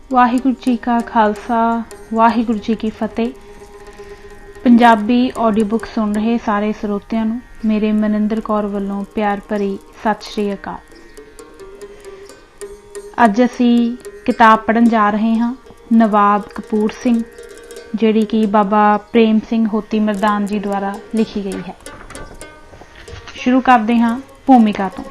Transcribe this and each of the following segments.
वाहिगुरू जी का खालसा वाहिगुरू जी की फतेह। Punjabi audio book सुन रहे सारे ਸਰੋਤਿਆਂ ਨੂੰ मेरे ਮਨਿੰਦਰ कौर ਵੱਲੋਂ प्यार भरी सत श्री अकाल। ਅੱਜ ਅਸੀਂ किताब पढ़न जा रहे हाँ नवाब कपूर सिंह, जिहड़ी कि बाबा प्रेम सिंह होती मरदान जी द्वारा लिखी गई है। शुरू करते हाँ भूमिका तो।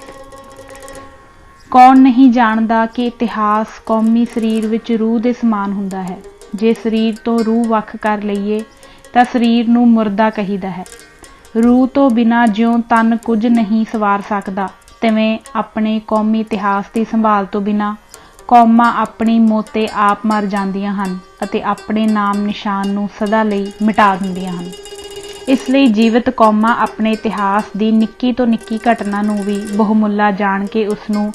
कौन नहीं जानता कि इतिहास कौमी शरीर विच रूह दे समान हुंदा है। जे शरीर तो रूह वख कर लईए तां शरीर नूं मुरदा कहीदा है। रूह तो बिना ज्यों तन कुछ नहीं सवार सकदा, तिवें अपने कौमी इतिहास की संभाल तो बिना कौमां अपनी मौते आप मर जांदियां हन अते अपने नाम निशान नूं सदा लई मिटा दिंदियां हन। इसलिए जीवित कौमां अपने इतिहास की निक्की तो निक्की घटना नूं भी बहुमुल्ला जान के उसनूं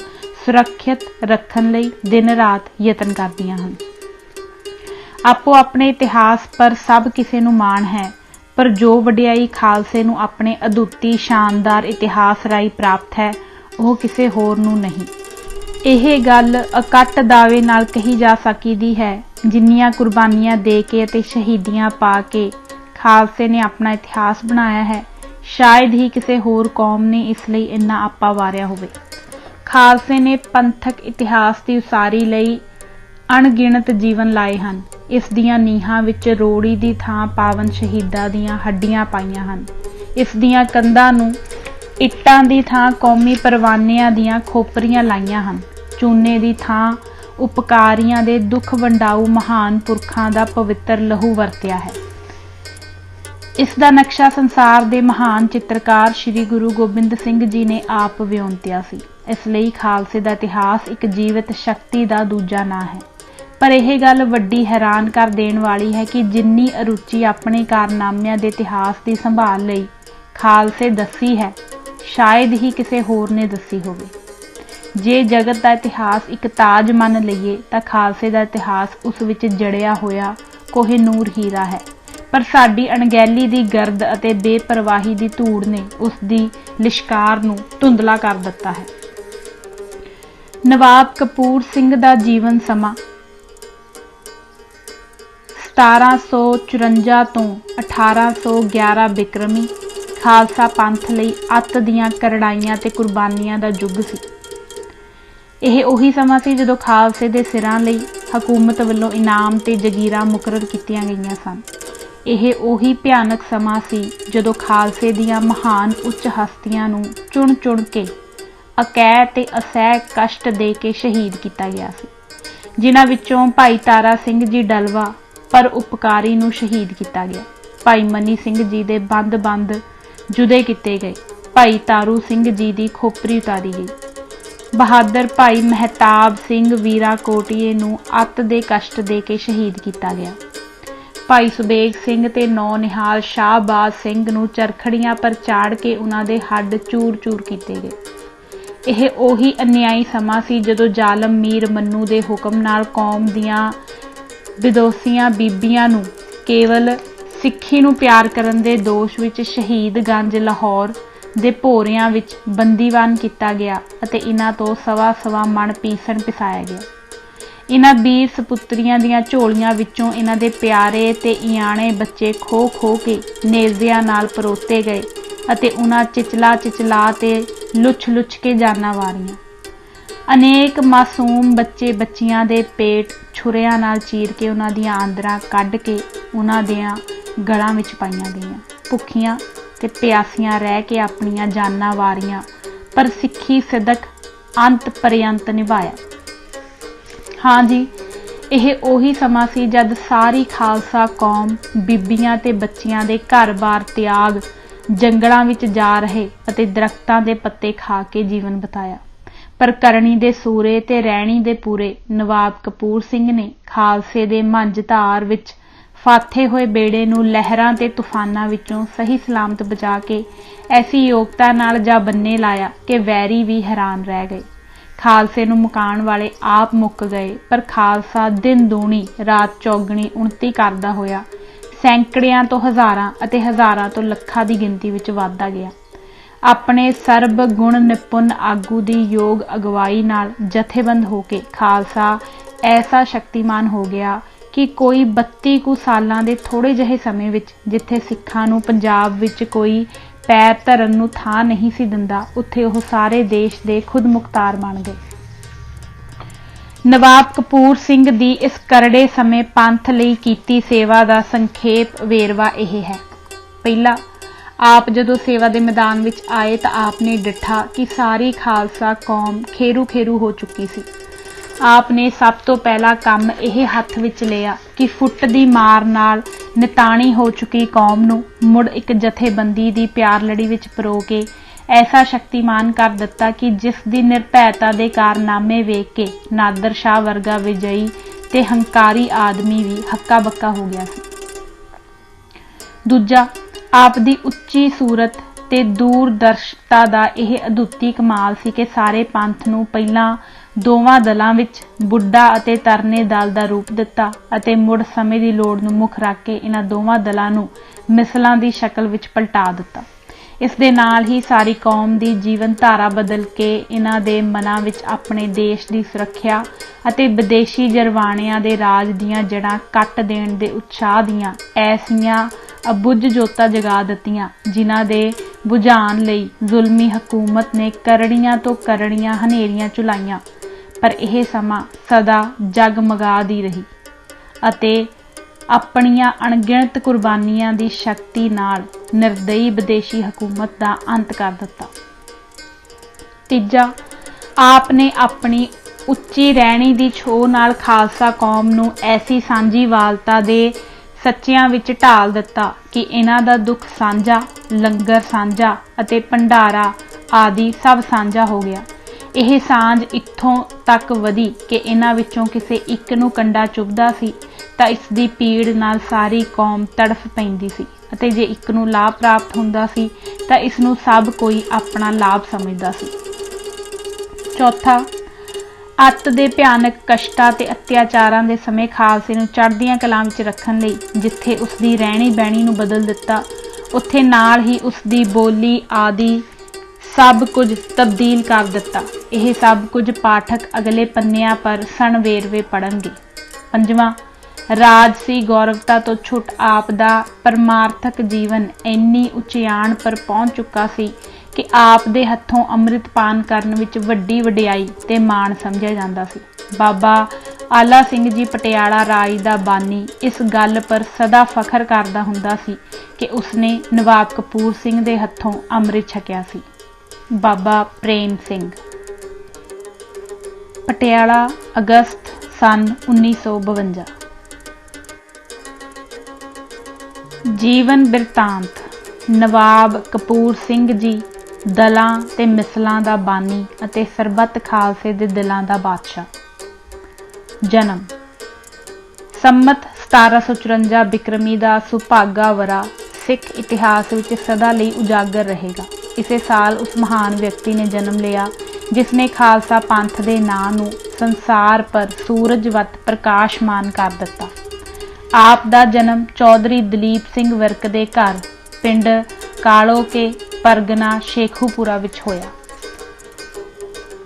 सुरक्षित रखण लई दिन रात यतन करदियां हन। आपो अपने इतिहास पर सब किसी नूं माण है, पर जो वडियाई खालसे नूं अपने अदुੱਤੀ शानदार इतिहास राही प्राप्त है वह किसी होर नूं नहीं। यह गल अकट दावे नाल कही जा सकदी है, जिन्नियां कुर्बानियां दे के ते शहीदियां पा के खालसे ने अपना इतिहास बनाया है, शायद ही किसी होर कौम ने इसलिए इन्ना आपा वारिया होवे। खालसे ने पंथक इतिहास की उसारी लई अणगिणत जीवन लाए हन। इस दियां नीहां विच रोड़ी दी थां पावन शहीदां दियां हड्डियां पाईयां हन। इस दियां कंधां नूं इट्टां दी थां कौमी परवानियां दियां खोपरियां लाईयां हन। चूने दी थां उपकारियां दे दुख वंडाऊ महान पुरखां दा पवित्र लहू वरतिया है। इस दा नक्शा संसार दे महान चित्रकार श्री गुरु गोबिंद सिंह जी ने आप विओंतिया सी। इसलिए खालसे दा इतिहास एक जीवित शक्ति दा दूजा नां है। पर यह गल वड्डी हैरान कर देण वाली है कि जिन्नी अरुचि अपने कारनामिਆਂ ਦੇ इतिहास की संभाल लई खालसे दसी है, शायद ही किसी होर ने दसी होवे। जे जगत का इतिहास एक ताज मन लईए तां खालसे का इतिहास उस विच जड़िया होया कोहिनूर हीरा है। पर साडी अणगहली दी गर्द अते बेपरवाही दी धूड़ ने उस दी लिशकार नूं धुंधला कर दिता है। नवाब कपूर सिंह दा जीवन समा 1754 तो 1811 बिक्रमी खालसा पंथ लई अत दियां करड़ाइयां ते कुर्बानियां दा युग सी। यह उही समा सी जदों खालसे दे सिरां लई हकूमत वल्लों इनाम ते जगीरां मुकरर कीतियां गईयां सन। यह उही भयानक समा सी जदों खालसे दियां महान उच्च हस्तियां नूं चुण चुण के अकैह ते असह कष्ट दे के शहीद किया गया सी, जिन्हां विचों भाई तारा सिंह जी डलवा पर उपकारी नूं शहीद किया गया। भाई मनी सिंह जी दे बंद बंद जुदे किए गए। भाई तारू सिंह जी की खोपरी उतारी गई। बहादुर भाई महताब सिंह वीरा कोटिए नूं अत दे कष्ट दे के शहीद किया गया। भाई सुबेग सिंह ते नौ निहाल शाहबाज सिंह नूं चरखड़ियां पर चाड़ के उन्हां दे हड्ड चूर चूर किए गए। यह उही अन्यायी समा सी जदों जालम मीर मन्नू दे हुक्म नाल कौम दियां विदोसियां बीबियां नूं केवल सिੱਖੀ ਨੂੰ प्यार करन दे दोष विच शहीद गंज लाहौर दे भोरियां विच बंदीवान किया गया अते इन्हां तो सवा सवा मण पीसण पिसाया गया। इन्हां वीर सपुत्रियां दियां झोलियां विचों इन्हां दे प्यारे ते इयाणे बच्चे खो खो के नेज़ियां नाल परोते गए अते उन्हां चिचला चिचला ते लुछ लुछ के जानां वारियां। अनेक मासूम बच्चे बच्चियां दे पेट छुरियां नाल चीर के उन्हां दियां आंदरां कढ के उन्हां दियां गलां विच पाईयां गईयां। भुखियां ते प्यासियां रह के अपनियां जानां वारियां, पर सिੱਖੀ सिदक अंत पर्यंत निभाया। हाँ जी, यह उही समा सी जद सारी खालसा कौम बीबियां ते बच्चियां दे घर बार त्याग जंगलों विच जा रहे अते दरख्तां दे पत्ते खा के जीवन बिताया। पर करनी दे सूरे ते रैणी दे पूरे नवाब कपूर सिंह ने खालसे दे मंझधार विच फाथे होए बेड़े नूं लहरां ते तूफानां विचों सही सलामत बचा के ऐसी योगता नाल जा बन्ने लाया कि वैरी भी हैरान रह गए। खालसे नूं मुकाण वाले आप मुक गए, पर खालसा दिन दूनी रात चौगणी उन्नति करदा होया सैकड़ियां तो हज़ारां अते हज़ारां तो लखां दी गिनती विच वधदा गया। अपने सर्ब गुण निपुण आगू दी योग अगवाई नाल जथेबंद होके खालसा ऐसा शक्तिमान हो गया कि कोई 32 ਕੁ ਸਾਲਾਂ ਦੇ ਥੋੜੇ ਜਿਹੇ ਸਮੇਂ ਵਿੱਚ ਜਿੱਥੇ ਸਿੱਖਾਂ ਨੂੰ ਪੰਜਾਬ ਵਿੱਚ ਕੋਈ ਪੈਰ ਧਰਨ ਨੂੰ ਥਾਂ ਨਹੀਂ ਸੀ ਦਿੰਦਾ, ਉੱਥੇ ਉਹ ਸਾਰੇ ਦੇਸ਼ ਦੇ ਖੁਦ ਮੁਖਤਾਰ ਬਣ ਗਏ। ਨਵਾਬ ਕਪੂਰ ਸਿੰਘ ਦੀ ਇਸ ਕਰੜੇ ਸਮੇਂ ਪੰਥ ਲਈ ਕੀਤੀ ਸੇਵਾ ਦਾ ਸੰਖੇਪ ਵੇਰਵਾ ਇਹ ਹੈ। ਪਹਿਲਾ, ਆਪ ਜਦੋਂ ਸੇਵਾ ਦੇ ਮੈਦਾਨ ਵਿੱਚ ਆਏ ਤਾਂ ਆਪ ਨੇ ਡਿੱਠਾ ਕਿ ਸਾਰੀ ਖਾਲਸਾ ਕੌਮ ਖੇਰੂ ਖੇਰੂ ਹੋ ਚੁੱਕੀ ਸੀ। ਆਪ ਨੇ ਸਭ ਤੋਂ ਪਹਿਲਾ ਕੰਮ ਇਹ ਹੱਥ ਵਿੱਚ ਲਿਆ ਕਿ ਫੁੱਟ ਦੀ ਮਾਰ ਨਾਲ ਨਿਤਾਣੀ ਹੋ ਚੁੱਕੀ ਕੌਮ ਨੂੰ ਮੁੜ ਇੱਕ ਜਥੇਬੰਦੀ ਦੀ ਪਿਆਰ ਲੜੀ ਵਿੱਚ ਪਰੋ ਕੇ ਐਸਾ ਸ਼ਕਤੀਮਾਨ ਕਰ ਦਿੱਤਾ ਕਿ ਜਿਸ ਦੀ ਨਿਰਭੈਤਾ ਦੇ ਕਾਰਨਾਮੇ ਵੇਖ ਕੇ ਨਾਦਰ ਸ਼ਾਹ ਵਰਗਾ ਵਿਜਈ ਤੇ ਹੰਕਾਰੀ ਆਦਮੀ ਵੀ ਹੱਕਾ ਬੱਕਾ ਹੋ ਗਿਆ ਸੀ। ਦੂਜਾ, ਆਪ ਦੀ ਉੱਚੀ ਸੂਰਤ ਤੇ ਦੂਰਦਰਸ਼ਤਾ ਦਾ ਇਹ ਅਦੁੱਤੀ ਕਮਾਲ ਸੀ ਕਿ ਸਾਰੇ ਪੰਥ ਨੂੰ ਪਹਿਲਾਂ ਦੋਵਾਂ ਦਲਾਂ ਵਿੱਚ ਬੁੱਢਾ ਅਤੇ ਤਰਨੇ ਦਲ ਦਾ ਰੂਪ ਦਿੱਤਾ ਅਤੇ ਮੁੜ ਸਮੇਂ ਦੀ ਲੋੜ ਨੂੰ ਮੁੱਖ ਰੱਖ ਕੇ ਇਹਨਾਂ ਦੋਵਾਂ ਦਲਾਂ ਨੂੰ ਮਿਸਲਾਂ ਦੀ ਸ਼ਕਲ ਵਿੱਚ ਪਲਟਾ ਦਿੱਤਾ। ਇਸ ਦੇ ਨਾਲ ਹੀ ਸਾਰੀ ਕੌਮ ਦੀ ਜੀਵਨ ਧਾਰਾ ਬਦਲ ਕੇ ਇਹਨਾਂ ਦੇ ਮਨਾਂ ਵਿੱਚ ਆਪਣੇ ਦੇਸ਼ ਦੀ ਸੁਰੱਖਿਆ ਅਤੇ ਵਿਦੇਸ਼ੀ ਜਰਵਾਣਿਆਂ ਦੇ ਰਾਜ ਦੀਆਂ ਜੜ੍ਹਾਂ ਕੱਟ ਦੇਣ ਦੇ ਉਤਸ਼ਾਹ ਦੀਆਂ ਐਸੀਆਂ ਅਬੁੱਝ ਜੋਤਾਂ ਜਗਾ ਦਿੱਤੀਆਂ ਜਿਨ੍ਹਾਂ ਦੇ ਬੁਝਾਉਣ ਲਈ ਜ਼ੁਲਮੀ ਹਕੂਮਤ ਨੇ ਕਰੜੀਆਂ ਤੋਂ ਕਰੜੀਆਂ ਹਨੇਰੀਆਂ ਝੁਲਾਈਆਂ, ਪਰ ਇਹ ਸਮਾਂ ਸਦਾ ਜਗਮਗਾਦੀ ਰਹੀ ਅਤੇ ਆਪਣੀਆਂ ਅਣਗਿਣਤ ਕੁਰਬਾਨੀਆਂ ਦੀ ਸ਼ਕਤੀ ਨਾਲ ਨਿਰਦਈ ਵਿਦੇਸ਼ੀ ਹਕੂਮਤ ਦਾ ਅੰਤ ਕਰ ਦਿੱਤਾ। ਤੀਜਾ, ਆਪ ਨੇ ਆਪਣੀ ਉੱਚੀ ਰਹਿਣੀ ਦੀ ਛੋਹ ਨਾਲ ਖਾਲਸਾ ਕੌਮ ਨੂੰ ਐਸੀ ਸਾਂਝੀਵਾਲਤਾ ਦੇ ਸੱਚਿਆਂ ਵਿੱਚ ਢਾਲ ਦਿੱਤਾ ਕਿ ਇਹਨਾਂ ਦਾ ਦੁੱਖ ਸਾਂਝਾ, ਲੰਗਰ ਸਾਂਝਾ ਅਤੇ ਭੰਡਾਰਾ ਆਦਿ ਸਭ ਸਾਂਝਾ ਹੋ ਗਿਆ। ਇਹ ਸਾਂਝ ਇੱਥੋਂ ਤੱਕ ਵਧੀ ਕਿ ਇਹਨਾਂ ਵਿੱਚੋਂ ਕਿਸੇ ਇੱਕ ਨੂੰ ਕੰਡਾ ਚੁੱਭਦਾ ਸੀ ਤਾਂ ਇਸ ਦੀ ਪੀੜ ਨਾਲ ਸਾਰੀ ਕੌਮ ਤੜਫ ਪੈਂਦੀ ਸੀ ਅਤੇ ਜੇ ਇੱਕ ਨੂੰ ਲਾਭ ਪ੍ਰਾਪਤ ਹੁੰਦਾ ਸੀ ਤਾਂ ਇਸ ਨੂੰ ਸਭ ਕੋਈ ਆਪਣਾ ਲਾਭ ਸਮਝਦਾ ਸੀ। ਚੌਥਾ, ਅੱਤ ਦੇ ਭਿਆਨਕ ਕਸ਼ਟਾਂ ਤੇ ਅਤਿਆਚਾਰਾਂ ਦੇ ਸਮੇਂ ਖਾਲਸੇ ਨੂੰ ਚੜ੍ਹਦੀਆਂ ਕਲਾਂ ਵਿੱਚ ਰੱਖਣ ਲਈ ਜਿੱਥੇ ਉਸ ਦੀ ਰਹਿਣੀ ਬਹਿਣੀ ਨੂੰ ਬਦਲ ਦਿੱਤਾ, ਉੱਥੇ ਨਾਲ ਹੀ ਉਸ ਦੀ ਬੋਲੀ ਆਦਿ ਸਭ ਕੁਝ ਤਬਦੀਲ ਕਰ ਦਿੱਤਾ। ਇਹ ਸਭ ਕੁਝ ਪਾਠਕ ਅਗਲੇ ਪੰਨਿਆਂ ਪਰ ਸਣਵੇਰਵੇ ਪੜ੍ਹਨਗੇ। ਪੰਜਵਾਂ, ਰਾਜਸੀ ਗੌਰਵਤਾ ਤੋਂ ਛੁੱਟ ਆਪ ਦਾ ਪਰਮਾਰਥਕ ਜੀਵਨ ਇੰਨੀ ਉਚਿਆਣ ਪਰ ਪਹੁੰਚ ਚੁੱਕਾ ਸੀ ਕਿ ਆਪ ਦੇ ਹੱਥੋਂ ਅੰਮ੍ਰਿਤ ਪਾਨ ਕਰਨ ਵਿੱਚ ਵੱਡੀ ਵਡਿਆਈ ਤੇ ਮਾਣ ਸਮਝਿਆ ਜਾਂਦਾ ਸੀ। ਬਾਬਾ ਆਲਾ ਸਿੰਘ ਜੀ ਪਟਿਆਲਾ ਰਾਜ ਦਾ ਬਾਨੀ ਇਸ ਗੱਲ ਪਰ ਸਦਾ ਫਖਰ ਕਰਦਾ ਹੁੰਦਾ ਸੀ ਕਿ ਉਸਨੇ ਨਵਾਬ ਕਪੂਰ ਸਿੰਘ ਦੇ ਹੱਥੋਂ ਅੰਮ੍ਰਿਤ ਛਕਿਆ ਸੀ। ਬਾਬਾ ਪ੍ਰੇਮ ਸਿੰਘ, ਪਟਿਆਲਾ, ਅਗਸਤ ਸੰਨ 1952। ਜੀਵਨ ਬਿਰਤਾਂਤ। ਨਵਾਬ ਕਪੂਰ ਸਿੰਘ ਜੀ ਦਲਾਂ ਤੇ ਮਿਸਲਾਂ ਦਾ ਬਾਨੀ ਅਤੇ ਸਰਬੱਤ ਖਾਲਸੇ ਦੇ ਦਿਲਾਂ ਦਾ ਬਾਦਸ਼ਾਹ। ਜਨਮ ਸੰਮਤ 1754 ਬਿਕਰਮੀ ਦਾ ਸੁਭਾਗਾ ਵਰਾ ਸਿੱਖ ਇਤਿਹਾਸ ਵਿੱਚ ਸਦਾ ਲਈ ਉਜਾਗਰ ਰਹੇਗਾ। ਇਸੇ ਸਾਲ ਉਸ ਮਹਾਨ ਵਿਅਕਤੀ ਨੇ ਜਨਮ ਲਿਆ ਜਿਸ ਨੇ ਖਾਲਸਾ ਪੰਥ ਦੇ ਨਾਂ ਨੂੰ ਸੰਸਾਰ ਪਰ ਸੂਰਜ ਵੱਤ ਪ੍ਰਕਾਸ਼ਮਾਨ ਕਰ ਦਿੱਤਾ। ਆਪ ਦਾ ਜਨਮ ਚੌਧਰੀ ਦਲੀਪ ਸਿੰਘ ਵਿਰਕ ਦੇ ਘਰ ਪਿੰਡ ਕਾਲੋਕੇ, ਪਰਗਨਾ ਸ਼ੇਖੂਪੁਰਾ ਵਿੱਚ ਹੋਇਆ।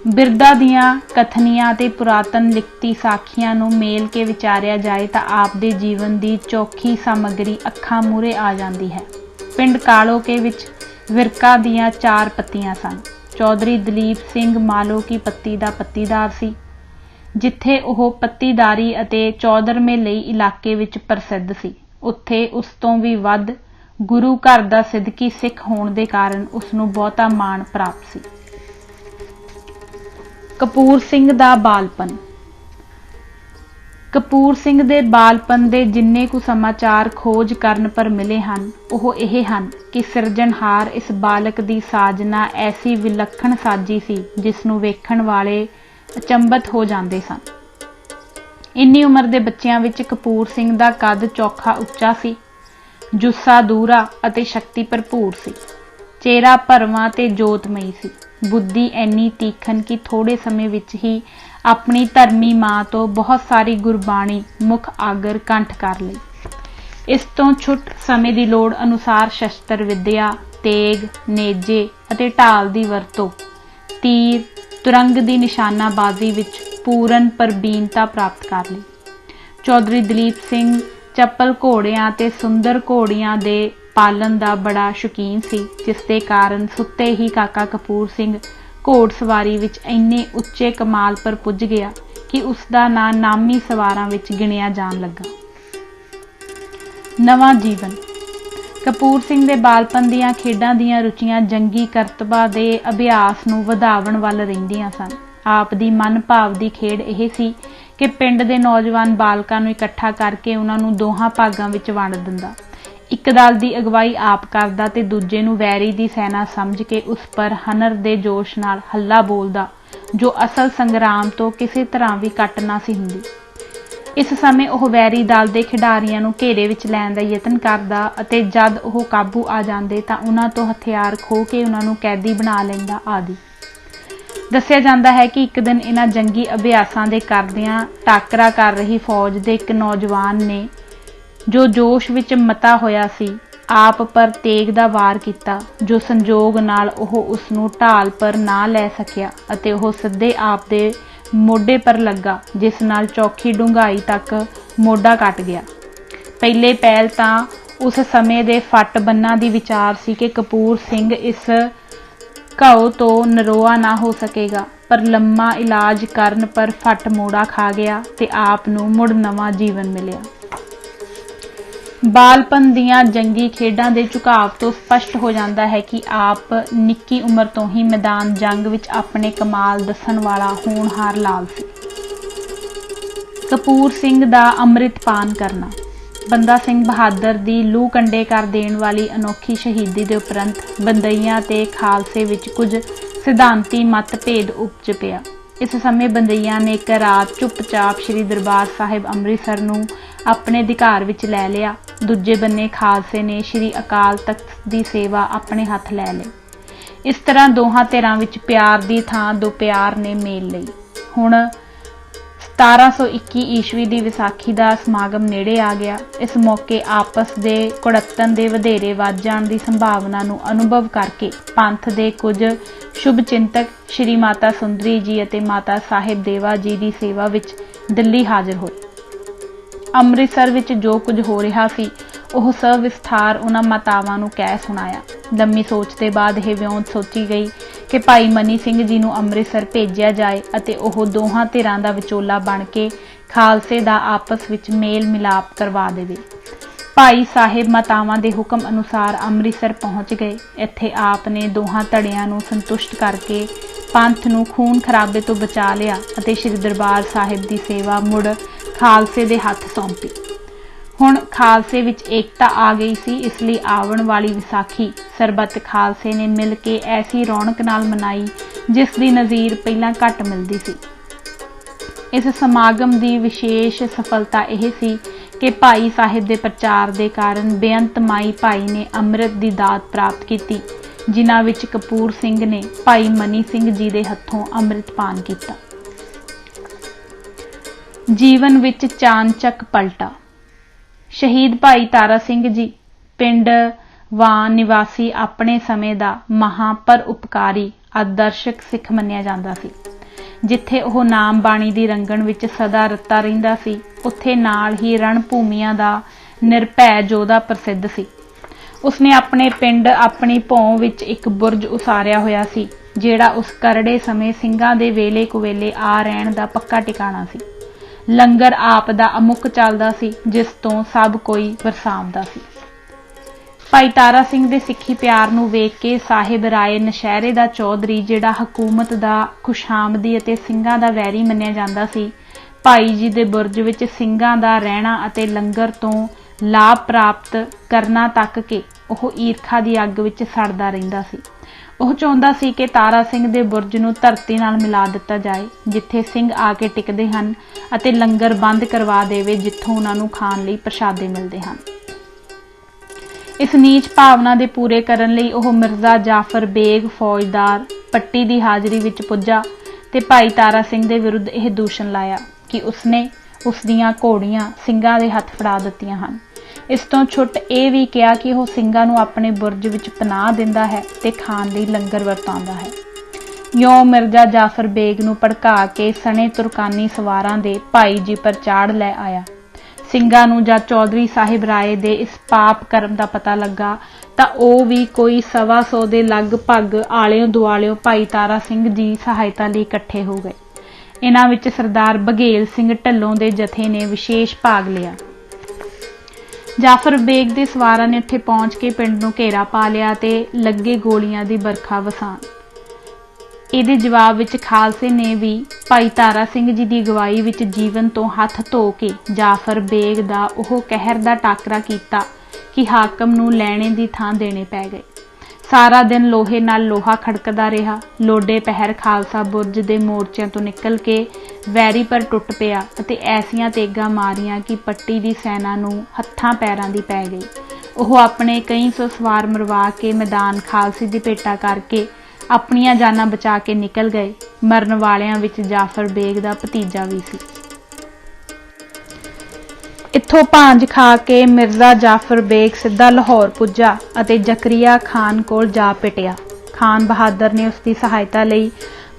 ਬਿਰਧਾਂ ਦੀਆਂ ਕਥਨੀਆਂ ਅਤੇ ਪੁਰਾਤਨ ਲਿਖਤੀ ਸਾਖੀਆਂ ਨੂੰ ਮੇਲ ਕੇ ਵਿਚਾਰਿਆ ਜਾਏ ਤਾਂ ਆਪ ਦੇ ਜੀਵਨ ਦੀ ਚੋਖੀ ਸਾਮੱਗਰੀ ਅੱਖਾਂ ਮੂਹਰੇ ਆ ਜਾਂਦੀ ਹੈ। ਪਿੰਡ ਕਾਲੋਕੇ ਵਿੱਚ ਵਿਰਕਾਂ ਦੀਆਂ 4 ਪੱਤੀਆਂ ਸਨ। ਚੌਧਰੀ ਦਲੀਪ ਸਿੰਘ ਮਾਲੋਕੀ ਪੱਤੀ ਦਾ ਪੱਤੀਦਾਰ ਸੀ, ਜਿੱਥੇ ਉਹ ਪੱਤੀਦਾਰੀ ਅਤੇ ਚੌਧਰਮੇ ਲਈ ਇਲਾਕੇ ਵਿੱਚ ਪ੍ਰਸਿੱਧ ਸੀ। ਉੱਥੇ ਉਸ ਤੋਂ ਵੀ ਵੱਧ ਗੁਰੂ ਘਰ ਦਾ ਸਿਦਕੀ ਸਿੱਖ ਹੋਣ ਦੇ ਕਾਰਨ ਉਸ ਨੂੰ ਬਹੁਤਾ ਮਾਣ ਪ੍ਰਾਪਤ ਸੀ। ਕਪੂਰ ਸਿੰਘ ਦਾ ਬਾਲਪਨ। ਕਪੂਰ ਸਿੰਘ ਦੇ ਬਾਲਪਨ ਦੇ ਜਿੰਨੇ ਕੁ ਸਮਾਚਾਰ ਖੋਜ ਕਰਨ ਪਰ ਮਿਲੇ ਹਨ ਉਹ ਇਹ ਹਨ ਕਿ ਸਿਰਜਣਹਾਰ ਇਸ ਬਾਲਕ ਦੀ ਸਾਜਨਾ ਐਸੀ ਵਿਲੱਖਣ ਸਾਜੀ ਸੀ ਜਿਸ ਨੂੰ ਵੇਖਣ ਵਾਲੇ ਅਚੰਭਤ ਹੋ ਜਾਂਦੇ ਸਨ। ਇੰਨੀ ਉਮਰ ਦੇ ਬੱਚਿਆਂ ਵਿੱਚ ਕਪੂਰ ਸਿੰਘ ਦਾ ਕੱਦ ਚੋਖਾ ਉੱਚਾ ਸੀ, ਜੁੱਸਾ ਦੂਰਾ ਅਤੇ ਸ਼ਕਤੀ ਭਰਪੂਰ ਸੀ। ਚਿਹਰਾ ਭਰਵਾਂ ਤੇ ਜੋਤਮਈ ਸੀ। ਬੁੱਧੀ ਇੰਨੀ ਤੀਖਣ ਕਿ ਥੋੜੇ ਸਮੇਂ ਵਿੱਚ ਹੀ ਆਪਣੀ ਧਰਮੀ ਮਾਂ ਤੋਂ ਬਹੁਤ ਸਾਰੀ ਗੁਰਬਾਣੀ ਮੁੱਖ ਆਗਰ ਕੰਠ ਕਰ ਲਈ। ਇਸ ਤੋਂ ਛੁੱਟ ਸਮੇਂ ਦੀ ਲੋੜ ਅਨੁਸਾਰ ਸ਼ਸਤਰ ਵਿਦਿਆ, ਤੇਗ, ਨੇਜੇ ਅਤੇ ਢਾਲ ਦੀ ਵਰਤੋਂ, ਤੀਰ, तुरंग की निशानाबाजी विच पूर्ण प्रवीणता प्राप्त कर ली। चौधरी दलीप सिंह चप्पल घोड़ियां ते सुंदर घोड़ियां दे पालन का बड़ा शौकीन सी, जिस दे कारण सुत्ते ही काका कपूर सिंह घोड़सवारी विच इन्ने उच्चे कमाल पर पुज गया कि उसका नां नामी सवारां विच गिणिया जान लगा। नवा जीवन। कपूर सिंह दे बालपन दीआं खेडां दीआं रुचियां जंगी करतबां दे अभ्यास नूं वधाउण वल रहिंदियां सन। आप दी मन भाव दी खेड यह सी कि पिंड दे नौजवान बालकां नूं इकट्ठा करके उन्हां नूं दोहां भागां विच वंड दिंदा। एक दल की अगवाई आप करदा ते दूजे नूं वैरी दी सेना समझ के उस पर हनर दे जोश नाल हल्ला बोलदा, जो असल संग्राम तो किसी तरह भी कट ना सी हुंदी। इस समय वह वैरी दल के खिडारियों नूं घेरे विच लैण दा यतन करदा अते जद वह काबू आ जांदे तां उन्हां तो हथियार खो के उन्हां नूं कैदी बना लैंदा आदि। दस्सिया जांदा है कि एक दिन इन्हां जंगी अभ्यासां दे करदिआं टाकरा कर रही फौज दे एक नौजवान ने, जो जोश विच मता होया सी, आप पर तेग दा वार किया, जो संजोग नाल ओह उसनूं ढाल पर ना लै सकिया अते ओह सिद्धे आप दे मोढे पर लगा, जिस नाल चौखी डूंघाई तक मोढा कट गया। पहले पहल तां उस समय दे फट बन्ना दी विचार सी कि कपूर सिंह इस घाव तो नरोआ ना हो सकेगा, पर लम्मा इलाज करन पर फट मोड़ा खा गया ते आप नूं मुड़ नवा जीवन मिलिया। बालपन दीआं जंगी खेडां दे झुकाव तो स्पष्ट हो जाता है कि आप निक्की उम्र तो ही मैदान जंग विच अपने कमाल दसन वाला होनहार लाल सी। कपूर सिंह दा अमृत पान करना। बंदा सिंह बहादुर दी लू कंडे कर देण वाली अनोखी शहीदी दे उपरंत बंदईयां ते खालसे विच कुछ सिद्धांती मतभेद उपज पिया। इस समय बंदईयां ने एक रात चुपचाप श्री दरबार साहिब अमृतसर नूं अपने अधिकार विच लै लिया। दूजे बन्ने खालसे ने श्री अकाल तख्त की सेवा अपने हथ लै लई। इस तरह दोहां धिरां विच प्यार की थां दो प्यार ने मेल लई। हुण 1721 ईस्वी की विसाखी का समागम नेड़े आ गया। इस मौके आपस के कुड़त्तन के वधेरे वध जाण की संभावना नूं अनुभव करके पंथ के कुछ शुभ चिंतक श्री माता सुंदरी जी अते माता साहिब देवा जी की सेवा विच दिल्ली हाजिर होए। अमृतसर विच जो कुछ हो रहा सी वह सविस्तार उन्हां मातावां नूं कह सुनाया। लम्मी सोच के बाद यह विਉਂਤ सोची गई कि भाई मनी सिंह जी नूं अमृतसर भेजिया जाए अते ओह दोहां धिरां दा विचोला बन के खालसे दा आपस विच मेल मिलाप करवा देवे। भाई साहिब मातावां दे हुक्म अनुसार अमृतसर पहुँच गए। इत्थे आप ने दोहां धड़ियां नूं संतुष्ट करके पंथ नूं खून खराबे तो बचा लिया अते श्री दरबार साहिब की सेवा मुड़ खालसे दे हथ सौंपी। हुण खालसे विच एकता आ गई सी, इसलिए आवन वाली विसाखी सरबत खालसे ने मिल के ऐसी रौनक नाल मनाई जिस दी नज़ीर पहलां घट मिलदी सी। इस समागम की विशेष सफलता यह सी कि भाई साहिब के प्रचार के कारण बेअंत माई भाई ने अमृत की दात प्राप्त की, जिन्हां विच कपूर सिंह ने भाई मनी सिंह जी के हथों अमृत पान किया। जीवन विच चानचक पलटा। शहीद भाई तारा सिंह जी पिंड वां निवासी अपने समय का महा पर उपकारी आदर्शक सिख मन्निया जाता सी। जिथे वह नाम बाणी की रंगण विच सदा रता रहिंदा सी, उत्थे नाल ही रणभूमियां दा निरभै जोधा प्रसिद्ध सी। उसने अपने पिंड अपनी भौं विच एक बुरज उसारिया होया सी, जिहड़ा उस करड़े समय सिंघां दे वेले कुवेले आ रहण दा पक्का ठिकाणा सी। लंगर आप दा अमुक चलदा सी, जिस तो सब कोई वरसावदा सी। भाई तारा सिंह दे सिੱਖੀ प्यार नूं वेख के साहिब राय नशहरे दा चौधरी, जिहड़ा हकूमत दा खुशामदी अते ਸਿੰਘਾਂ दा वैरी मन्निया जांदा सी, भाई जी दे बुरज विच ਸਿੰਘਾਂ दा रहना अते लंगर तो लाभ प्राप्त करना तक के ਉਹ ईरखा दी अग विच सड़दा रहिंदा सी। ਉਹ ਚਾਹੁੰਦਾ ਸੀ कि तारा सिंह दे बुरज नूं धरती नाल मिला दिता जाए, जिथे सिंह आके टिकदे हन अते लंगर बंद करवा देवे, जिथों उन्हां नूं खाण लई प्रशादे मिलदे हन। इस नीच भावना दे पूरे करन लई ਉਹ मिर्जा जाफर बेग फौजदार पट्टी दी हाज़री विच पुज्जा ते भाई तारा सिंह दे विरुद्ध यह दूषण लाया कि उसने उस दीआं घोड़ियां ਸਿੰਘਾਂ दे हथ फड़ा दित्तियां हन। इस तो छुट यह भी कहा कि वह ਸਿੰਘਾਂ नूं अपने बुरज विच पनाह दिंदा है ते खाण लई लंगर वरताउंदा है। यों मिर्जा जाफर बेग नूं भड़का के सने तुरकानी सवारां दे भाई जी पर चाड़ लै आया। ਸਿੰਘਾਂ ਨੂੰ जब चौधरी साहिब राय दे इस पाप कर्म का पता लगा तो वह भी कोई 125 के लगभग आलियों दुआलियों भाई तारा सिंह जी सहायता लई इकट्ठे हो गए। इन्हां विच सरदार बघेल सिंह ढिल्लों के जथे ने विशेष भाग लिया। जाफर बेग दे सवारां ने उत्थे पहुंच के पिंड नूं घेरा पा लिया ते लगे गोलियां दी बरखा वसान। ਇਹਦੇ जवाब विच खालसे ने भी भाई तारा सिंह जी की अगवाई विच जीवन तो हथ धो के जाफर बेग दा ओह कहर दा टाकरा किया कि हाकम नूं लैणे दी थां देने पै गए। सारा दिन लोहे नाल लोहा खड़कदा रहा। लोडे पहर खालसा बुरज दे मोर्चिਆਂ तो निकल के वैरी पर टुट पिया अते ऐसियां तेगां मारियां कि पट्टी दी सैना नूं हत्थां पैरां दी पै गई। ओह अपने कई सौ सवार मरवा के मैदान खालसे दी भेटा करके अपनियां जानां बचा के निकल गए। मरण वालियां विच जाफर बेग दा भतीजा भी सी। इत्थों भांज खा के मिर्जा जाफर बेग सीधा लाहौर पुज्जा अते जकरिया खान कोल जा पिटिया। खान बहादुर ने उसकी सहायता लई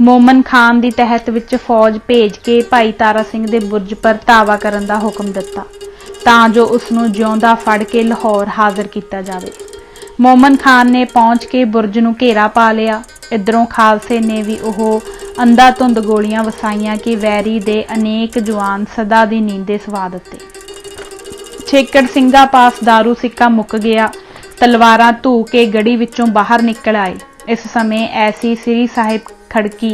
मोमन खान दी तहत विच फौज भेज के भाई तारा सिंह दे बुरज पर धावा करन दा हुक्म दिता तां जो उसनूं जिउंदा फड़ के लाहौर हाज़र किया जावे। मोमन खान ने पहुंच के बुरज नूं घेरा पा लिया। इधरों खालसे ने भी ओह अंधाधुंद गोलियां वसाइयां कि वैरी दे अनेक जवान सदा दी नींदे सवा दिते। छेकड़ सिंघा पास दारू सिक्का मुक गया। तलवारां धू के गढ़ी विचों बाहर निकल आए। इस समय ऐसी श्री साहिब खड़की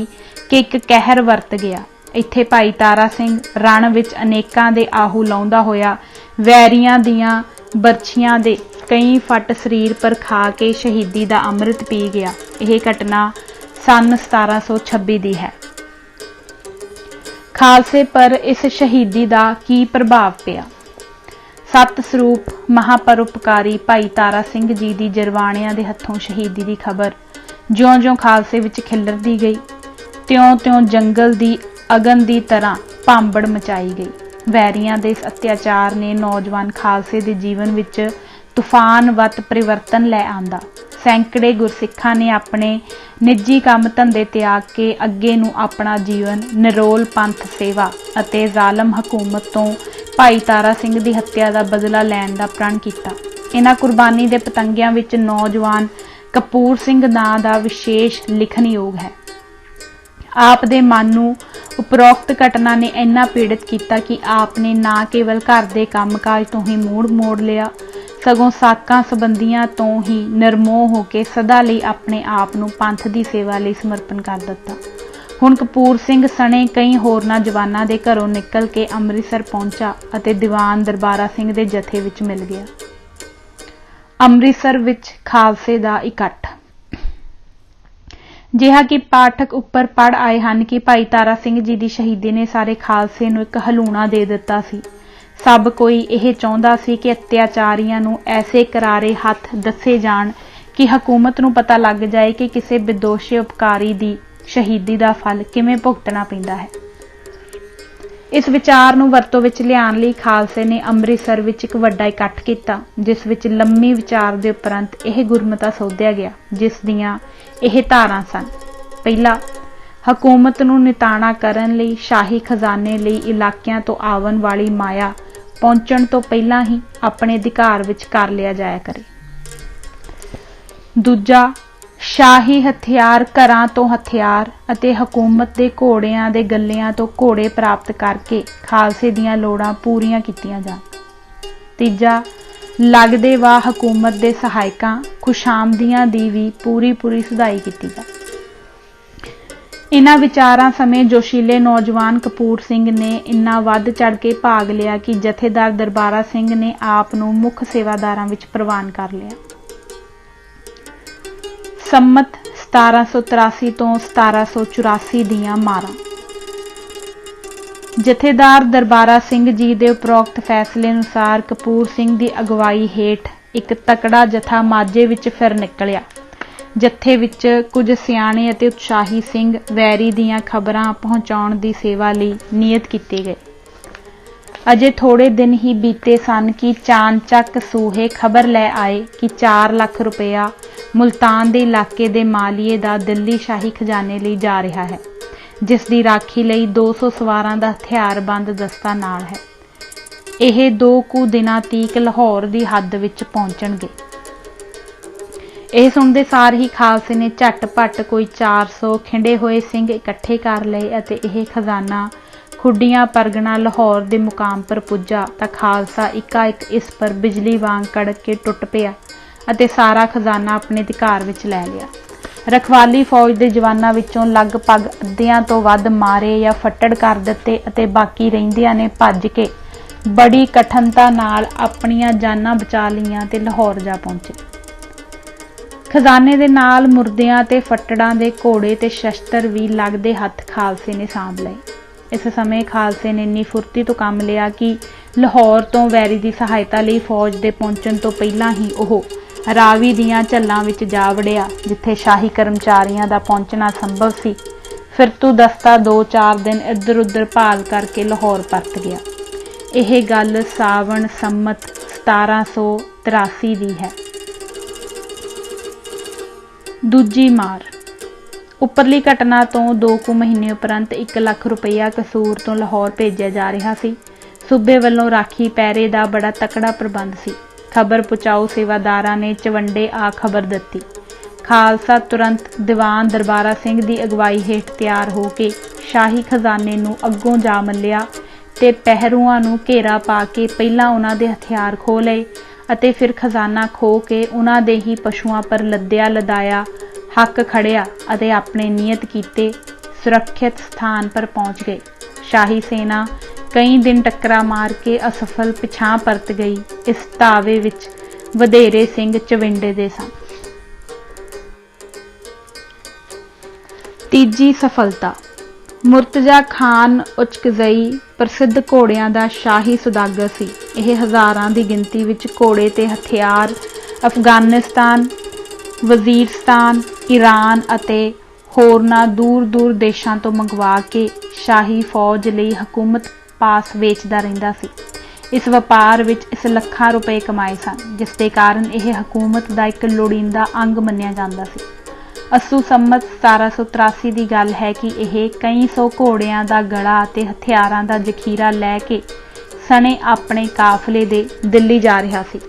कि एक कहर वरत गया। इत्थे भाई तारा सिंह रण विच अनेकां दे आहू लाउंदा होया वैरियां दियां बरछियां दे कई फट शरीर पर खा के शहीदी का अमृत पी गया। यह घटना सन 1726 की है। खालसे पर इस शहीदी का की प्रभाव पिया। सत स्वरूप महापरोपकारी भाई तारा सिंह जी की जरवाणियां दे हथों शहीदी की खबर ज्यों ज्यों खालसे विच खिलरदी गई त्यों त्यों जंगल की अगन की तरह भांबड़ मचाई गई। वैरियां दे इस अत्याचार ने नौजवान खालसे के जीवन विच तूफान वत परिवर्तन लै आंदा। सैकड़े गुरसिखां ने अपने निजी काम धंधे त्याग के अगे नूं अपना जीवन निरोल पंथ सेवा अते जालम हकूमत तो भाई तारा सिंह की हत्या का बदला लैण का प्रण किया। इन्हां कुर्बानी के पतंगियां विच नौजवान कपूर सिंह नां दा विशेष लिखनयोग है। आप दे मन नूं उपरोक्त घटना ने इन्ना पीड़ित किया कि आपने ना केवल घर के काम काज तो ही मूड़ मोड़ लिया सगों साकां संबंधियां तो ही निर्मोह होकर सदा लई अपने आप नूं पंथ की सेवा लई समर्पण कर दिता। हुण कपूर सिंह सने कई होरनां जवानां दे घरों निकल के अमृतसर पहुंचा अते दीवान दरबारा सिंह दे जथे विच मिल गया। अमृतसर विच खालसे दा इकट्ठ जिहा कि पाठक उपर पढ़ आए हैं कि भाई तारा सिंह जी की शहीदी ने सारे खालसे नूं एक हलूणा दे दिता सी। सब कोई यह चाहता सी कि अत्याचारियों नूं ऐसे करारे हथ दसे जाण कि हकूमत नूं पता लग जाए कि किसी बेदोशे उपकारी की शहीदी का फल किवें भुगतना पैंदा है। इस विचार नूं वरतों विच लियाउण लई खालसे ने अमृतसर विच एक वड्डा इकट्ठ कीता जिस विच लंबी विचार के उपरंत यह गुरमता सौधिया गया जिस दियां यह धारां सन। पहला, हकूमत नूं निताणा करन लई शाही खजाने लई इलाकिਆਂ तो आवन वाली माया पहुंचण तो पहला ही अपने अधिकार विच कर लिया जाया करे। दूजा, शाही हथियार घरां तो हथियार अते हुकूमत दे घोड़ियां दे गल्लियां तो घोड़े प्राप्त करके खालसे दीयां लोड़ां पूरीआं कीतीआं जाण। तीजा, लगदे वा हुकूमत दे सहायकां खुशामदियां दी भी पूरी सुधाई कीती जाए। इन्हां विचारां समय जोशीले नौजवान कपूर सिंह ने इन्ना वध चढ़ के भाग लिया कि जथेदार दरबारा सिंह ने आप नूं मुख सेवादारां विच प्रवान कर लिया। सम्मत 1783 तो 1784 दियां मारां। जथेदार दरबारा सिंह जी के उपरोक्त फैसले अनुसार कपूर सिंह की अगवाई हेठ एक तकड़ा जथा माझे विच फिर निकलिया। जत्थे विच कुछ सियाणे अते उत्साही सिंह वैरी दियां खबरां पहुंचाउण दी सेवा लई नियत कीते गए। अजे थोड़े दिन ही बीते सन कि चानचक सूहे खबर लै आए कि 4 लाख रुपया ਮੁਲਤਾਨ ਦੇ ਇਲਾਕੇ ਦੇ ਮਾਲੀਏ ਦਾ ਦਿੱਲੀ ਸ਼ਾਹੀ ਖਜ਼ਾਨੇ ਲਈ ਜਾ ਰਿਹਾ ਹੈ, ਜਿਸ ਦੀ ਰਾਖੀ ਲਈ 200 ਸਵਾਰਾਂ ਦਾ ਹਥਿਆਰਬੰਦ ਦਸਤਾ ਨਾਲ ਹੈ। ਇਹ 2 ਕੁ ਦਿਨਾਂ ਤੀਕ ਲਾਹੌਰ ਦੀ ਹੱਦ ਵਿੱਚ ਪਹੁੰਚਣਗੇ। ਇਹ ਸੁਣਦੇ ਸਾਰ ਹੀ ਖਾਲਸੇ ਨੇ ਝੱਟ-ਪੱਟ ਕੋਈ 400 ਖਿੰਡੇ ਹੋਏ ਸਿੰਘ ਇਕੱਠੇ ਕਰ ਲਏ ਅਤੇ ਇਹ ਖਜ਼ਾਨਾ ਖੁੱਡੀਆਂ ਪਰਗਣਾ ਲਾਹੌਰ ਦੇ ਮੁਕਾਮ ਪਰ ਪੁੱਜਾ ਤਾਂ ਖਾਲਸਾ ਇਕਾਇਕ ਇਸ ਪਰ ਬਿਜਲੀ ਵਾਂਗ ਕੜਕ ਕੇ ਟੁੱਟ ਪਿਆ ਅਤੇ ਸਾਰਾ ਖਜ਼ਾਨਾ ਆਪਣੇ ਅਧਿਕਾਰ ਵਿੱਚ ਲੈ ਲਿਆ। ਰਖਵਾਲੀ ਫੌਜ ਦੇ ਜਵਾਨਾਂ ਵਿੱਚੋਂ ਲਗਭਗ ਅੱਧਿਆਂ ਤੋਂ ਵੱਧ ਮਾਰੇ ਜਾਂ ਫੱਟੜ ਕਰ ਦਿੱਤੇ ਅਤੇ ਬਾਕੀ ਰਹਿੰਦਿਆਂ ਨੇ ਭੱਜ ਕੇ ਬੜੀ ਕਠਿਨਤਾ ਨਾਲ ਆਪਣੀਆਂ ਜਾਨਾਂ ਬਚਾ ਲਈਆਂ ਤੇ ਲਾਹੌਰ ਜਾ ਪਹੁੰਚੇ। ਖਜ਼ਾਨੇ ਦੇ ਨਾਲ ਮੁਰਦਿਆਂ ਤੇ ਫੱਟੜਾਂ ਦੇ ਘੋੜੇ ਤੇ ਸ਼ਸਤਰ ਵੀ ਲੱਗਦੇ ਹੱਥ ਖਾਲਸੇ ਨੇ ਸਾਂਭ ਲਏ। ਇਸ ਸਮੇਂ ਖਾਲਸੇ ਨੇ ਇੰਨੀ ਫੁਰਤੀ ਤੋਂ ਕੰਮ ਲਿਆ ਕਿ ਲਾਹੌਰ ਤੋਂ ਵੈਰੀ ਦੀ ਸਹਾਇਤਾ ਲਈ ਫੌਜ ਦੇ ਪਹੁੰਚਣ ਤੋਂ ਪਹਿਲਾਂ ਹੀ ਉਹ ਰਾਵੀ ਦੀਆਂ ਝੱਲਾਂ ਵਿੱਚ ਜਾ ਵੜਿਆ, ਜਿੱਥੇ ਸ਼ਾਹੀ ਕਰਮਚਾਰੀਆਂ ਦਾ ਪਹੁੰਚਣਾ ਸੰਭਵ ਸੀ। ਫਿਰਤੂ ਦਸਤਾ 2-4 ਦਿਨ ਇੱਧਰ ਉੱਧਰ ਭਾਲ ਕਰਕੇ ਲਾਹੌਰ ਪਰਤ ਗਿਆ। ਇਹ ਗੱਲ ਸਾਵਣ ਸੰਮਤ 1783 ਦੀ ਹੈ। ਦੂਜੀ ਮਾਰ। ਉੱਪਰਲੀ ਘਟਨਾ ਤੋਂ 2 ਕੁ ਮਹੀਨੇ ਉਪਰੰਤ 1 ਲੱਖ ਰੁਪਇਆ ਕਸੂਰ ਤੋਂ ਲਾਹੌਰ ਭੇਜਿਆ ਜਾ ਰਿਹਾ ਸੀ। ਸੂਬੇ ਵੱਲੋਂ ਰਾਖੀ ਪਹਿਰੇ ਦਾ ਬੜਾ ਤਕੜਾ ਪ੍ਰਬੰਧ ਸੀ। ਖਬਰ ਪਹੁੰਚਾਊ ਸੇਵਾਦਾਰਾਂ ਨੇ ਚਵੰਡੇ ਆ ਖਬਰ ਦਿੱਤੀ। ਖਾਲਸਾ ਤੁਰੰਤ ਦੀਵਾਨ ਦਰਬਾਰਾ ਸਿੰਘ ਦੀ ਅਗਵਾਈ ਹੇਠ ਤਿਆਰ ਹੋ ਕੇ ਸ਼ਾਹੀ ਖਜ਼ਾਨੇ ਨੂੰ ਅੱਗੋਂ ਜਾ ਮੱਲਿਆ ਤੇ ਪਹਿਰੂਆਂ ਨੂੰ ਘੇਰਾ ਪਾ ਕੇ ਪਹਿਲਾਂ ਉਹਨਾਂ ਦੇ ਹਥਿਆਰ ਖੋਹ ਲਏ ਅਤੇ ਫਿਰ ਖਜ਼ਾਨਾ ਖੋਹ ਕੇ ਉਹਨਾਂ ਦੇ ਹੀ ਪਸ਼ੂਆਂ ਪਰ ਲੱਦਿਆ ਲਦਾਇਆ ਹੱਕ ਖੜਿਆ ਅਤੇ ਆਪਣੇ ਨਿਯਤ ਕੀਤੇ ਸੁਰੱਖਿਅਤ ਸਥਾਨ ਪਰ ਪਹੁੰਚ ਗਏ। ਸ਼ਾਹੀ ਸੈਨਾ ਕਈ ਦਿਨ ਟੱਕਰਾ ਮਾਰ ਕੇ ਅਸਫਲ ਪਿਛਾਂ ਪਰਤ ਗਈ। ਇਸ ਧਾਵੇ ਵਿੱਚ ਵਧੇਰੇ ਸਿੰਘ ਚਵਿੰਡੇ ਦੇ ਸਨ। ਤੀਜੀ ਸਫਲਤਾ। ਮੁਰਤਜ਼ਾ ਖਾਨ ਉਚਕਜ਼ਈ ਪ੍ਰਸਿੱਧ ਘੋੜਿਆਂ ਦਾ ਸ਼ਾਹੀ ਸੁਦਾਗਰ ਸੀ। ਇਹ ਹਜ਼ਾਰਾਂ ਦੀ ਗਿਣਤੀ ਵਿੱਚ ਘੋੜੇ ਤੇ ਹਥਿਆਰ ਅਫਗਾਨਿਸਤਾਨ, ਵਜ਼ੀਰਸਤਾਨ, ਈਰਾਨ ਅਤੇ ਹੋਰਨਾਂ ਦੂਰ-ਦੂਰ ਦੇਸ਼ਾਂ ਤੋਂ ਮੰਗਵਾ ਕੇ ਸ਼ਾਹੀ ਫੌਜ ਲਈ ਹਕੂਮਤ ਪਾਸ ਵੇਚਦਾ ਰਹਿੰਦਾ ਸੀ। ਇਸ ਵਪਾਰ ਵਿੱਚ ਇਸ ਲੱਖਾਂ ਰੁਪਏ ਕਮਾਏ ਸਨ, ਜਿਸ ਦੇ ਕਾਰਨ ਇਹ ਹਕੂਮਤ ਦਾ ਇੱਕ ਲੋੜੀਂਦਾ ਅੰਗ ਮੰਨਿਆ ਜਾਂਦਾ ਸੀ। ਅੱਸੂ ਸੰਮਤ 1783 ਦੀ ਗੱਲ ਹੈ ਕਿ ਇਹ ਕਈ ਸੌ ਘੋੜਿਆਂ ਦਾ ਗੜਾ ਅਤੇ ਹਥਿਆਰਾਂ ਦਾ ਜ਼ਖੀਰਾ ਲੈ ਕੇ ਸਣੇ ਆਪਣੇ ਕਾਫਲੇ ਦੇ ਦਿੱਲੀ ਜਾ ਰਿਹਾ ਸੀ।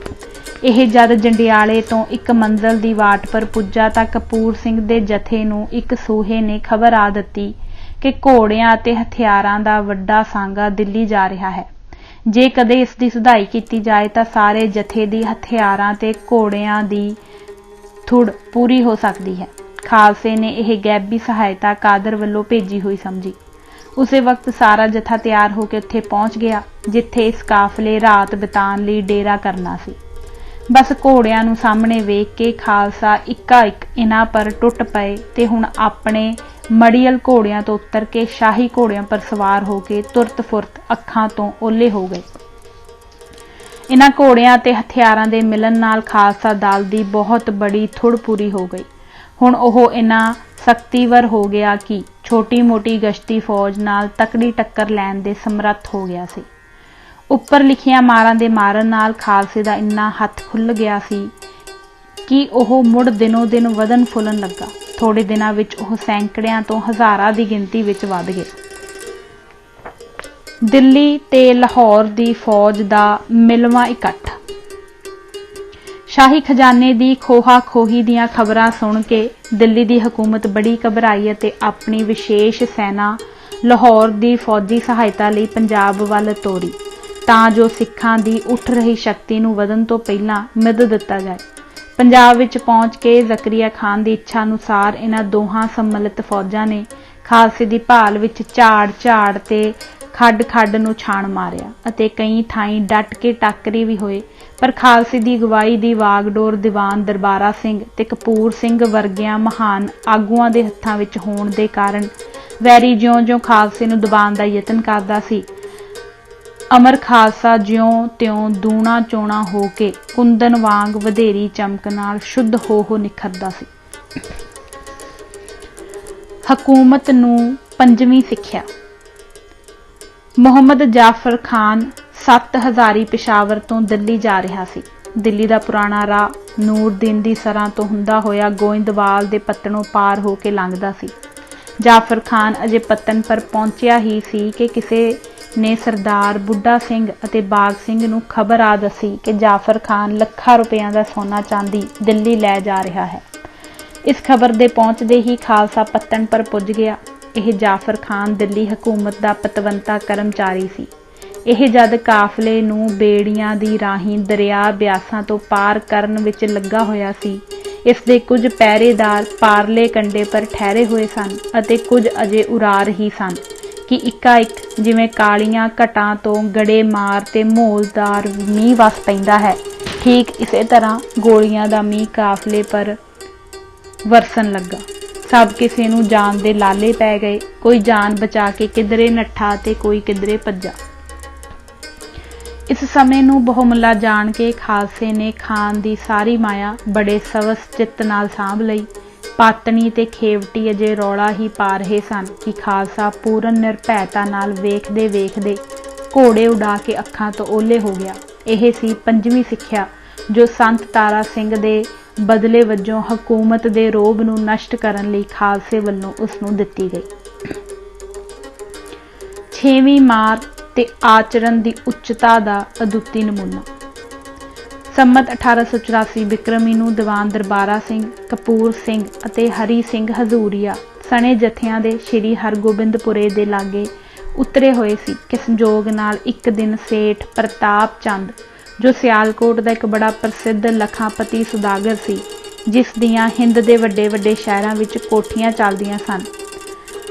ਇਹ ਜਦ ਜੰਡਿਆਲੇ ਤੋਂ ਇੱਕ ਮੰਜ਼ਲ ਦੀ ਵਾਟ ਪਰ ਪੁੱਜਾ ਤਾਂ ਕਪੂਰ ਸਿੰਘ ਦੇ ਜਥੇ ਨੂੰ ਇੱਕ ਸੂਹੇ ਨੇ ਖਬਰ ਆ ਦਿੱਤੀ ਕਿ ਘੋੜਿਆਂ ਅਤੇ ਹਥਿਆਰਾਂ ਦਾ ਵੱਡਾ ਸਾਂਗਾ ਦਿੱਲੀ ਜਾ ਰਿਹਾ ਹੈ। ਜੇ ਕਦੇ ਇਸ ਦੀ ਸੁਧਾਈ ਕੀਤੀ ਜਾਏ ਤਾਂ ਸਾਰੇ ਜਥੇ ਦੀ ਹਥਿਆਰਾਂ ਤੇ ਘੋੜਿਆਂ ਦੀ ਥੁੜ ਪੂਰੀ ਹੋ ਸਕਦੀ ਹੈ। ਖਾਲਸੇ ਨੇ ਇਹ ਗੈਬੀ ਸਹਾਇਤਾ ਕਾਦਰ ਵੱਲੋਂ ਭੇਜੀ ਹੋਈ ਸਮਝੀ। ਉਸੇ ਵਕਤ ਸਾਰਾ ਜਥਾ ਤਿਆਰ ਹੋ ਕੇ ਉੱਥੇ ਪਹੁੰਚ ਗਿਆ, ਜਿੱਥੇ ਇਸ ਕਾਫਲੇ ਰਾਤ ਬਿਤਾਉਣ ਲਈ ਡੇਰਾ ਕਰਨਾ ਸੀ। ਬਸ ਘੋੜਿਆਂ ਨੂੰ ਸਾਹਮਣੇ ਵੇਖ ਕੇ ਖਾਲਸਾ ਇੱਕਾ-ਇੱਕ ਇਹਨਾਂ ਪਰ ਟੁੱਟ ਪਏ ਤੇ ਹੁਣ ਆਪਣੇ ਮੜੀਅਲ ਘੋੜਿਆਂ ਤੋਂ ਉਤਰ ਕੇ ਸ਼ਾਹੀ ਘੋੜਿਆਂ ਪਰ ਸਵਾਰ ਹੋ ਕੇ ਤੁਰਤ ਫੁਰਤ ਅੱਖਾਂ ਤੋਂ ਓਲੇ ਹੋ ਗਏ। ਇਹਨਾਂ ਘੋੜਿਆਂ ਤੇ ਹਥਿਆਰਾਂ ਦੇ ਮਿਲਣ ਨਾਲ ਖਾਲਸਾ ਦਲ ਦੀ ਬਹੁਤ ਬੜੀ ਥੁੜ ਪੂਰੀ ਹੋ ਗਈ। ਹੁਣ ਉਹ ਇੰਨਾ ਸਖਤੀਵਰ ਹੋ ਗਿਆ ਕਿ ਛੋਟੀ-ਮੋਟੀ ਗਸ਼ਤੀ ਫੌਜ ਨਾਲ ਤਕੜੀ ਟੱਕਰ ਲੈਣ ਦੇ ਸਮਰੱਥ ਹੋ ਗਿਆ ਸੀ। ਉੱਪਰ ਲਿਖੀਆਂ ਮਾਰਾਂ ਦੇ ਮਾਰਨ ਨਾਲ ਖਾਲਸੇ ਦਾ ਇੰਨਾ ਹੱਥ ਖੁੱਲ੍ਹ ਗਿਆ ਸੀ ਕਿ ਉਹ ਮੁੜ ਦਿਨੋਂ ਦਿਨ ਵਧਣ ਫੁੱਲਣ ਲੱਗਾ। ਥੋੜੇ ਦਿਨਾਂ ਵਿੱਚ ਉਹ ਸੈਂਕੜਿਆਂ ਤੋਂ ਹਜ਼ਾਰਾਂ ਦੀ ਗਿਣਤੀ ਵਿੱਚ ਵੱਧ ਗਏ। ਦਿੱਲੀ ਤੇ ਲਾਹੌਰ ਦੀ ਫੌਜ ਦਾ ਮਿਲਵਾਂ ਇਕੱਠ। ਸ਼ਾਹੀ ਖਜ਼ਾਨੇ ਦੀ ਖੋਹਾ ਖੋਹੀ ਦੀਆਂ ਖਬਰਾਂ ਸੁਣ ਕੇ ਦਿੱਲੀ ਦੀ ਹਕੂਮਤ ਬੜੀ ਘਬਰਾਈ ਅਤੇ ਆਪਣੀ ਵਿਸ਼ੇਸ਼ ਸੈਨਾ ਲਾਹੌਰ ਦੀ ਫੌਜੀ ਸਹਾਇਤਾ ਲਈ ਪੰਜਾਬ ਵੱਲ ਤੋਰੀ, ਤਾਂ ਜੋ ਸਿੱਖਾਂ ਦੀ ਉੱਠ ਰਹੀ ਸ਼ਕਤੀ ਨੂੰ ਵਧਣ ਤੋਂ ਪਹਿਲਾਂ ਮਿਧ ਦਿੱਤਾ ਜਾਏ। ਪੰਜਾਬ ਵਿੱਚ ਪਹੁੰਚ ਕੇ ਜ਼ਕਰੀਆ ਖਾਨ ਦੀ ਇੱਛਾ ਅਨੁਸਾਰ ਇਹਨਾਂ ਦੋਹਾਂ ਸੰਮਿਲਿਤ ਫੌਜਾਂ ਨੇ ਖਾਲਸੇ ਦੀ ਭਾਲ ਵਿੱਚ ਝਾੜ ਤੇ ਖੱਡ ਨੂੰ ਛਾਣ ਮਾਰਿਆ ਅਤੇ ਕਈ ਥਾਈਂ ਡਟ ਕੇ ਟਾਕਰੇ ਵੀ ਹੋਏ, ਪਰ ਖਾਲਸੇ ਦੀ ਅਗਵਾਈ ਦੀ ਵਾਗਡੋਰ ਦੀਵਾਨ ਦਰਬਾਰਾ ਸਿੰਘ ਤੇ ਕਪੂਰ ਸਿੰਘ ਵਰਗਿਆਂ ਮਹਾਨ ਆਗੂਆਂ ਦੇ ਹੱਥਾਂ ਵਿੱਚ ਹੋਣ ਦੇ ਕਾਰਨ ਵੈਰੀ ਜਿਉਂ-ਜਿਉਂ ਖਾਲਸੇ ਨੂੰ ਦਬਾਉਣ ਦਾ ਯਤਨ ਕਰਦਾ ਸੀ, ਅਮਰ ਖਾਲਸਾ ਜਿਉਂ-ਤਿਉਂ ਦੂਣਾ ਚੋਣਾ ਹੋ ਕੇ ਕੁੰਦਨ ਵਾਂਗ ਵਧੇਰੀ ਚਮਕ ਨਾਲ ਸ਼ੁੱਧ ਹੋ ਨਿਖਰਦਾ ਸੀ। ਹਕੂਮਤ ਨੂੰ ਪੰਜਵੀਂ ਸਿੱਖਿਆ। ਮੁਹੰਮਦ ਜਾਫਰ ਖਾਨ 7000 ਪਿਸ਼ਾਵਰ ਤੋਂ ਦਿੱਲੀ ਜਾ ਰਿਹਾ ਸੀ। ਦਿੱਲੀ ਦਾ ਪੁਰਾਣਾ ਰਾਹ ਨੂਰਦੀਨ ਦੀ ਸਰਾਂ ਤੋਂ ਹੁੰਦਾ ਹੋਇਆ ਗੋਇੰਦਵਾਲ ਦੇ ਪੱਤਣੋਂ ਪਾਰ ਹੋ ਕੇ ਲੰਘਦਾ ਸੀ। ਜਾਫਰ ਖਾਨ ਅਜੇ ਪੱਤਨ ਪਰ ਪਹੁੰਚਿਆ ਹੀ ਸੀ ਕਿ ਕਿਸੇ ਨੇ ਸਰਦਾਰ ਬੁੱਢਾ ਸਿੰਘ ਅਤੇ ਬਾਗ ਸਿੰਘ ਨੂੰ ਖਬਰ ਆ ਦੱਸੀ ਕਿ ਜਾਫਰ ਖਾਨ ਲੱਖਾਂ ਰੁਪਇਆਂ ਦਾ ਸੋਨਾ ਚਾਂਦੀ ਦਿੱਲੀ ਲੈ ਜਾ ਰਿਹਾ ਹੈ। ਇਸ ਖਬਰ ਦੇ ਪਹੁੰਚਦੇ ਹੀ ਖਾਲਸਾ ਪੱਤਨ ਪਰ ਪੁੱਜ ਗਿਆ। ਇਹ ਜਾਫਰ ਖਾਨ ਦਿੱਲੀ ਹਕੂਮਤ ਦਾ ਪਤਵੰਤਾ ਕਰਮਚਾਰੀ ਸੀ। ਇਹ ਜਦ ਕਾਫਲੇ ਨੂੰ ਬੇੜੀਆਂ ਦੀ ਰਾਹੀਂ ਦਰਿਆ ਬਿਆਸਾਂ ਤੋਂ ਪਾਰ ਕਰਨ ਵਿੱਚ ਲੱਗਾ ਹੋਇਆ ਸੀ। ਇਸ ਦੇ ਕੁਝ ਪਹਿਰੇਦਾਰ ਪਾਰਲੇ ਕੰਢੇ ਪਰ ਠਹਿਰੇ ਹੋਏ ਸਨ ਅਤੇ ਕੁਝ ਅਜੇ ਉਰਾਰ ਹੀ ਸਨ ਕਿ ਇੱਕਾ-ਇੱਕ ਜਿਵੇਂ ਕਾਲੀਆਂ ਘਟਾਂ ਤੋਂ ਗੜੇ ਮਾਰ ਤੇ ਮੋਲਦਾਰ ਮੀਂਹ ਵਸ ਪੈਂਦਾ ਹੈ, ਠੀਕ ਇਸੇ ਤਰ੍ਹਾਂ ਗੋਲੀਆਂ ਦਾ ਮੀਂਹ ਕਾਫਲੇ ਪਰ ਵਰਸਣ ਲੱਗਾ। ਸਭ ਕਿਸੇ ਨੂੰ ਜਾਨ ਦੇ ਲਾਲੇ ਪੈ ਗਏ। ਕੋਈ ਜਾਨ ਬਚਾ ਕੇ ਕਿਧਰੇ ਨੱਠਾ ਤੇ ਕੋਈ ਕਿਧਰੇ ਭੱਜਾ। ਇਸ ਸਮੇਂ ਨੂੰ ਬਹੁਮੁੱਲਾ ਜਾਣ ਕੇ ਖਾਲਸੇ ਨੇ ਖਾਨ ਦੀ ਸਾਰੀ ਮਾਇਆ ਬੜੇ ਸਵਸ ਚਿੱਤ ਨਾਲ ਸਾਂਭ ਲਈ। ਪਾਤਣੀ ਤੇ ਖੇਵਟੀ ਅਜੇ ਰੌਲਾ ਹੀ ਪਾ ਰਹੇ ਸਨ ਕਿ ਖਾਲਸਾ ਪੂਰਨ ਨਿਰਭੈਤਾ ਨਾਲ ਵੇਖਦੇ ਵੇਖਦੇ ਘੋੜੇ ਉਡਾ ਕੇ ਅੱਖਾਂ ਤੋਂ ਓਹਲੇ ਹੋ ਗਿਆ। ਇਹ ਸੀ ਪੰਜਵੀਂ ਸਿੱਖਿਆ ਜੋ ਸੰਤ ਤਾਰਾ ਸਿੰਘ ਦੇ ਬਦਲੇ ਵਜੋਂ ਹਕੂਮਤ ਦੇ ਰੋਹਬ ਨੂੰ ਨਸ਼ਟ ਕਰਨ ਲਈ ਖਾਲਸੇ ਵੱਲੋਂ ਉਸ ਨੂੰ ਦਿੱਤੀ ਗਈ। ਛੇਵੀਂ ਮਾਰ ਤੇ ਆਚਰਨ ਦੀ ਉੱਚਤਾ ਦਾ ਅਦੁੱਤੀ ਨਮੂਨਾ। ਸੰਮਤ 1884 ਬਿਕਰਮੀ ਨੂੰ ਦੀਵਾਨ ਦਰਬਾਰਾ ਸਿੰਘ, ਕਪੂਰ ਸਿੰਘ ਅਤੇ ਹਰੀ ਸਿੰਘ ਹਜ਼ੂਰੀਆ ਸਣੇ ਜਥਿਆਂ ਦੇ ਸ਼੍ਰੀ ਹਰਗੋਬਿੰਦਪੁਰੇ ਦੇ ਲਾਗੇ ਉਤਰੇ ਹੋਏ ਸੀ ਕਿ ਸੰਜੋਗ ਨਾਲ ਇੱਕ ਦਿਨ ਸੇਠ ਪ੍ਰਤਾਪ ਚੰਦ, ਜੋ ਸਿਆਲਕੋਟ ਦਾ ਇੱਕ ਬੜਾ ਪ੍ਰਸਿੱਧ ਲਖਾਪਤੀ ਸੁਦਾਗਰ ਸੀ, ਜਿਸ ਦੀਆਂ ਹਿੰਦ ਦੇ ਵੱਡੇ ਵੱਡੇ ਸ਼ਹਿਰਾਂ ਵਿੱਚ ਕੋਠੀਆਂ ਚੱਲਦੀਆਂ ਸਨ,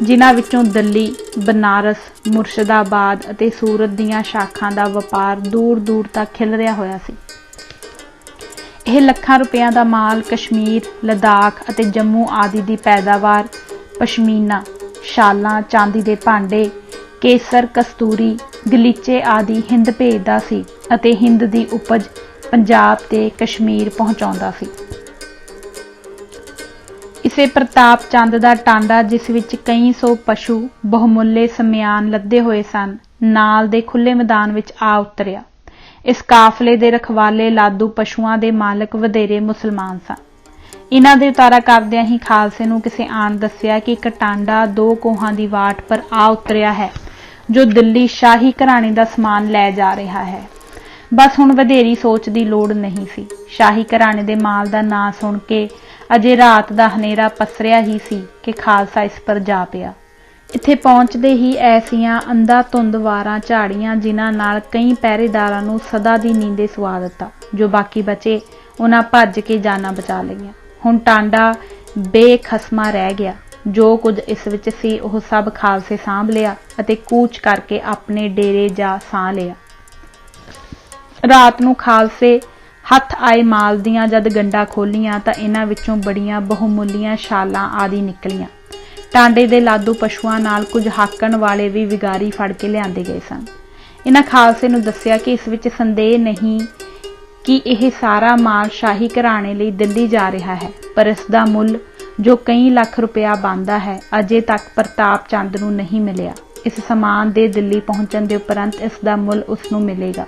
ਜਿਨ੍ਹਾਂ ਵਿੱਚੋਂ ਦਿੱਲੀ, ਬਨਾਰਸ, ਮੁਰਸ਼ਿਦਾਬਾਦ ਅਤੇ ਸੂਰਤ ਦੀਆਂ ਸ਼ਾਖਾਂ ਦਾ ਵਪਾਰ ਦੂਰ ਦੂਰ ਤੱਕ ਖਿਲ ਰਿਹਾ ਹੋਇਆ ਸੀ। ਇਹ ਲੱਖਾਂ ਰੁਪਇਆਂ ਦਾ ਮਾਲ ਕਸ਼ਮੀਰ, ਲਦਾਖ ਅਤੇ ਜੰਮੂ ਆਦਿ ਦੀ ਪੈਦਾਵਾਰ, ਪਸ਼ਮੀਨਾ, ਸ਼ਾਲਾਂ, ਚਾਂਦੀ ਦੇ ਭਾਂਡੇ, ਕੇਸਰ, ਕਸਤੂਰੀ, ਗਲੀਚੇ ਆਦਿ ਹਿੰਦ ਭੇਜਦਾ ਸੀ ਅਤੇ ਹਿੰਦ ਦੀ ਉਪਜ ਪੰਜਾਬ ਤੇ ਕਸ਼ਮੀਰ ਪਹੁੰਚਾਉਂਦਾ ਸੀ। ਇਸੇ ਪ੍ਰਤਾਪ ਚੰਦ ਦਾ ਟਾਂਡਾ, ਜਿਸ ਵਿੱਚ ਕਈ ਸੌ ਪਸ਼ੂ ਬਹੁਮੁੱਲੇ ਸਮਿਆਨ ਲੱਦੇ ਹੋਏ ਸਨ, ਨਾਲ ਦੇ ਖੁੱਲੇ ਮੈਦਾਨ ਵਿੱਚ ਆ ਉਤਰਿਆ। ਇਸ ਕਾਫਲੇ ਦੇ ਰਖਵਾਲੇ ਲਾਦੂ ਪਸ਼ੂਆਂ ਦੇ ਮਾਲਕ ਵਧੇਰੇ ਮੁਸਲਮਾਨ ਸਨ। ਇਹਨਾਂ ਦੇ ਉਤਾਰਾ ਕਰਦਿਆਂ ਹੀ ਖਾਲਸੇ ਨੂੰ ਕਿਸੇ ਆਣ ਦੱਸਿਆ ਕਿ ਇੱਕ ਟਾਂਡਾ 2 ਕੋਹਾਂ ਦੀ ਵਾਟ ਪਰ ਆ ਉਤਰਿਆ ਹੈ, ਜੋ ਦਿੱਲੀ ਸ਼ਾਹੀ ਘਰਾਣੇ ਦਾ ਸਮਾਨ ਲੈ ਜਾ ਰਿਹਾ ਹੈ। ਬਸ ਹੁਣ ਵਧੇਰੀ ਸੋਚ ਦੀ ਲੋੜ ਨਹੀਂ ਸੀ। ਸ਼ਾਹੀ ਘਰਾਣੇ ਦੇ ਮਾਲ ਦਾ ਨਾਂ ਸੁਣ ਕੇ ਅਜੇ ਰਾਤ ਦਾ ਹਨੇਰਾ ਪਸਰਿਆ ਹੀ ਸੀ ਕਿ ਖਾਲਸਾ ਇਸ ਪਰ ਜਾ ਪਿਆ। ਇੱਥੇ ਪਹੁੰਚਦੇ ਹੀ ਐਸੀਆਂ ਅੰਧਾ-ਧੁੰਦ ਵਾਰਾਂ ਝਾੜੀਆਂ, ਜਿਨ੍ਹਾਂ ਨਾਲ ਕਈ ਪਹਿਰੇਦਾਰਾਂ ਨੂੰ ਸਦਾ ਦੀ ਨੀਂਦੇ ਸੁਆ ਦਿੱਤਾ। ਜੋ ਬਾਕੀ ਬਚੇ, ਉਹਨਾਂ ਭੱਜ ਕੇ ਜਾਨਾਂ ਬਚਾ ਲਈਆਂ। ਹੁਣ ਟਾਂਡਾ ਬੇਖਸਮਾ ਰਹਿ ਗਿਆ। ਜੋ ਕੁਝ ਇਸ ਵਿੱਚ ਸੀ ਉਹ ਸਭ ਖਾਲਸੇ ਸਾਂਭ ਲਿਆ ਅਤੇ ਕੂਚ ਕਰਕੇ ਆਪਣੇ ਡੇਰੇ ਜਾ ਸਾਹ ਲਿਆ। ਰਾਤ ਨੂੰ ਖਾਲਸੇ ਹੱਥ ਆਏ ਮਾਲ ਦੀਆਂ ਜਦ ਗੰਢਾਂ ਖੋਲੀਆਂ ਤਾਂ ਇਹਨਾਂ ਵਿੱਚੋਂ ਬੜੀਆਂ ਬਹੁਮੁੱਲੀਆਂ ਸ਼ਾਲਾਂ ਆਦਿ ਨਿਕਲੀਆਂ। ਟਾਂਡੇ ਦੇ ਲਾਦੂ ਪਸ਼ੂਆਂ ਨਾਲ ਕੁਝ ਹਾਕਣ ਵਾਲੇ ਵੀ ਵਿਗਾਰੀ ਫੜ ਕੇ ਲਿਆਂਦੇ ਗਏ ਸਨ। ਇਹਨਾਂ ਖਾਲਸੇ ਨੂੰ ਦੱਸਿਆ ਕਿ ਇਸ ਵਿੱਚ ਸੰਦੇਹ ਨਹੀਂ ਕਿ ਇਹ ਸਾਰਾ ਮਾਲ ਸ਼ਾਹੀ ਘਰਾਣੇ ਲਈ ਦਿੱਲੀ ਜਾ ਰਿਹਾ ਹੈ, ਪਰ ਇਸ ਦਾ ਮੁੱਲ, ਜੋ ਕਈ ਲੱਖ ਰੁਪਇਆ ਬਣਦਾ ਹੈ, ਅਜੇ ਤੱਕ ਪ੍ਰਤਾਪ ਚੰਦ ਨੂੰ ਨਹੀਂ ਮਿਲਿਆ। ਇਸ ਸਾਮਾਨ ਦੇ ਦਿੱਲੀ ਪਹੁੰਚਣ ਦੇ ਉਪਰੰਤ ਇਸ ਦਾ ਮੁੱਲ ਉਸ ਨੂੰ ਮਿਲੇਗਾ।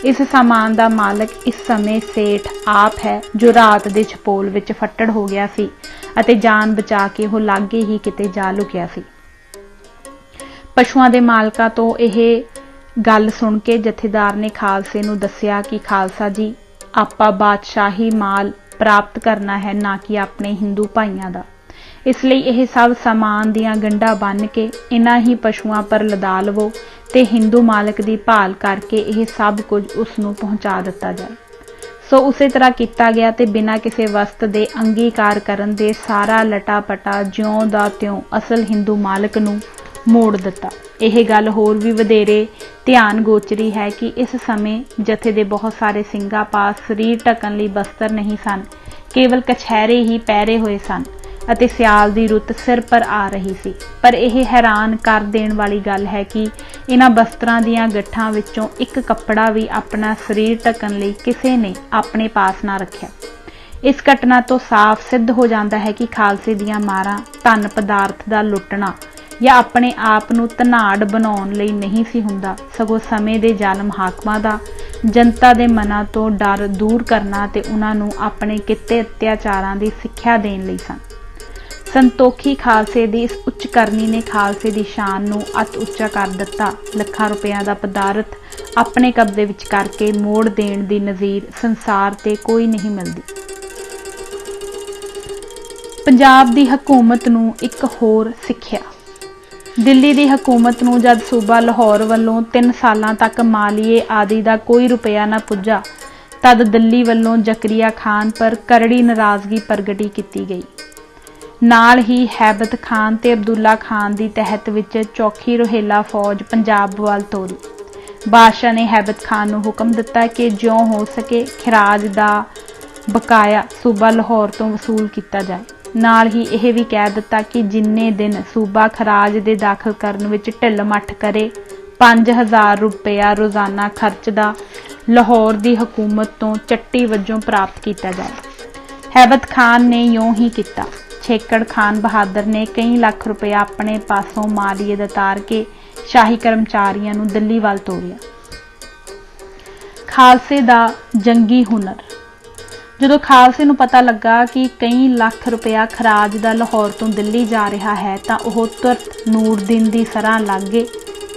ਇਸ ਸਾਮਾਨ ਦਾ ਮਾਲਕ ਇਸ ਸਮੇਂ ਸੇਠ ਆਪ ਹੈ, ਜੋ ਰਾਤ ਦੇ ਛਪੋਲ ਵਿੱਚ ਫੱਟੜ ਹੋ ਗਿਆ ਸੀ ਅਤੇ ਜਾਨ ਬਚਾ ਕੇ ਉਹ ਲਾਗੇ ਹੀ ਕਿਤੇ ਜਾ ਲੁਕਿਆ ਸੀ। ਪਸ਼ੂਆਂ ਦੇ ਮਾਲਕਾਂ ਤੋਂ ਇਹ ਗੱਲ ਸੁਣ ਕੇ ਜਥੇਦਾਰ ਨੇ ਖਾਲਸੇ ਨੂੰ ਦੱਸਿਆ ਕਿ ਖਾਲਸਾ ਜੀ, ਆਪਾਂ ਬਾਦਸ਼ਾਹੀ ਮਾਲ ਪ੍ਰਾਪਤ ਕਰਨਾ ਹੈ, ਨਾ ਕਿ ਆਪਣੇ ਹਿੰਦੂ ਭਾਈਆਂ ਦਾ। ਇਸ ਲਈ ਇਹ ਸਭ ਸਾਮਾਨ ਦੀਆਂ ਗੰਢਾਂ ਬੰਨ੍ਹ ਕੇ ਇਹਨਾਂ ਹੀ ਪਸ਼ੂਆਂ ਪਰ ਲਦਾ ਲਵੋ ਤੇ ਹਿੰਦੂ ਮਾਲਕ ਦੀ ਭਾਲ ਕਰਕੇ ਇਹ ਸਭ ਕੁਝ ਉਸ ਨੂੰ ਪਹੁੰਚਾ ਦਿੱਤਾ ਜਾਏ। ਸੋ ਉਸੇ ਤਰ੍ਹਾਂ ਕੀਤਾ ਗਿਆ ਤੇ ਬਿਨਾਂ ਕਿਸੇ ਵਸਤ ਦੇ ਅੰਗੀਕਾਰ ਕਰਨ ਦੇ ਸਾਰਾ ਲਟਾ-ਪਟਾ ਜਿਉਂ ਦਾ ਤਿਉਂ ਅਸਲ ਹਿੰਦੂ ਮਾਲਕ ਨੂੰ ਮੋੜ ਦਿੱਤਾ। ਇਹ ਗੱਲ ਹੋਰ ਵੀ ਵਧੇਰੇ ਧਿਆਨ ਗੋਚਰੀ ਹੈ ਕਿ ਇਸ ਸਮੇਂ ਜਥੇ ਦੇ ਬਹੁਤ ਸਾਰੇ ਸਿੰਘਾਂ ਪਾਸ ਸਰੀਰ ਢਕਣ ਲਈ ਬਸਤਰ ਨਹੀਂ ਸਨ, ਕੇਵਲ ਕਛਹਿਰੇ ਹੀ ਪਹਿਰੇ ਹੋਏ ਸਨ ਅਤੇ ਸਿਆਲ ਦੀ ਰੁੱਤ ਸਿਰ ਪਰ ਆ ਰਹੀ ਸੀ। ਪਰ ਇਹ ਹੈਰਾਨ ਕਰ ਦੇਣ ਵਾਲੀ ਗੱਲ ਹੈ ਕਿ ਇਹਨਾਂ ਬਸਤਰਾਂ ਦੀਆਂ ਗੱਠਾਂ ਵਿੱਚੋਂ ਇੱਕ ਕੱਪੜਾ ਵੀ ਆਪਣਾ ਸਰੀਰ ਢਕਣ ਲਈ ਕਿਸੇ ਨੇ ਆਪਣੇ ਪਾਸ ਨਾ ਰੱਖਿਆ। ਇਸ ਘਟਨਾ ਤੋਂ ਸਾਫ਼ ਸਿੱਧ ਹੋ ਜਾਂਦਾ ਹੈ ਕਿ ਖਾਲਸੇ ਦੀਆਂ ਮਾਰਾਂ ਧਨ ਪਦਾਰਥ ਦਾ ਲੁੱਟਣਾ ਜਾਂ ਆਪਣੇ ਆਪ ਨੂੰ ਧਨਾੜ ਬਣਾਉਣ ਲਈ ਨਹੀਂ ਸੀ ਹੁੰਦਾ, ਸਗੋਂ ਸਮੇਂ ਦੇ ਜ਼ਾਲਮ ਹਾਕਮਾਂ ਦਾ जनता के मनां तो डर दूर करना ते उन्हां नूं अपने किते अत्याचारां दी सिक्ख्या देण लई सन। संतोखी खालसे दी इस उच्च करनी ने खालसे दी शान नूं अत उच्चा कर दिता। ਲੱਖਾਂ रुपया का पदार्थ अपने कब्जे विच करके मोड़ देण दी नज़ीर संसार ते कोई नहीं मिलदी। पंजाब दी हुकूमत नूं एक होर सिक्ख्या। दिल्ली दी हुकूमत नूं जद सूबा लाहौर वल्लों 3 सालां तक मालीए आदि दा कोई रुपया ना पुज्जा, तद दिल्ली वल्लों जकरिया खान पर करड़ी नाराज़गी प्रगटी की गई। नाल ही हैबत खान ते अब्दुल्ला खान दी तहत विच चौखी रोहेला फौज पंजाब वाल तोरी। बादशाह ने हैबत खान नूं हुक्म दिता कि ज्यों हो सके खिराज दा बकाया सूबा लाहौर तो वसूल किया जाए। नाल ही यह भी कह दिता कि जिन्ने दिन सूबा खराज दे दाखिल करन विच ढिल मठ करे 5000 रुपया रोज़ाना खर्च दा लाहौर दी हुकूमत तो चट्टी वजों प्राप्त किया जाए। हैबत खान ने यूं ही किया। छेकड़ खान बहादुर ने कई लाख रुपया अपने पासों मालीए दा तार के शाही कर्मचारियों नूं दिल्ली वाल तोरिया। खालसे दा जंगी हुनर। जदों खालसे नूं पता लगा कि कई लाख रुपया खराज दा लाहौर तो दिल्ली जा रहा है तां ओह तुरत नूरदीन दी सराह लागे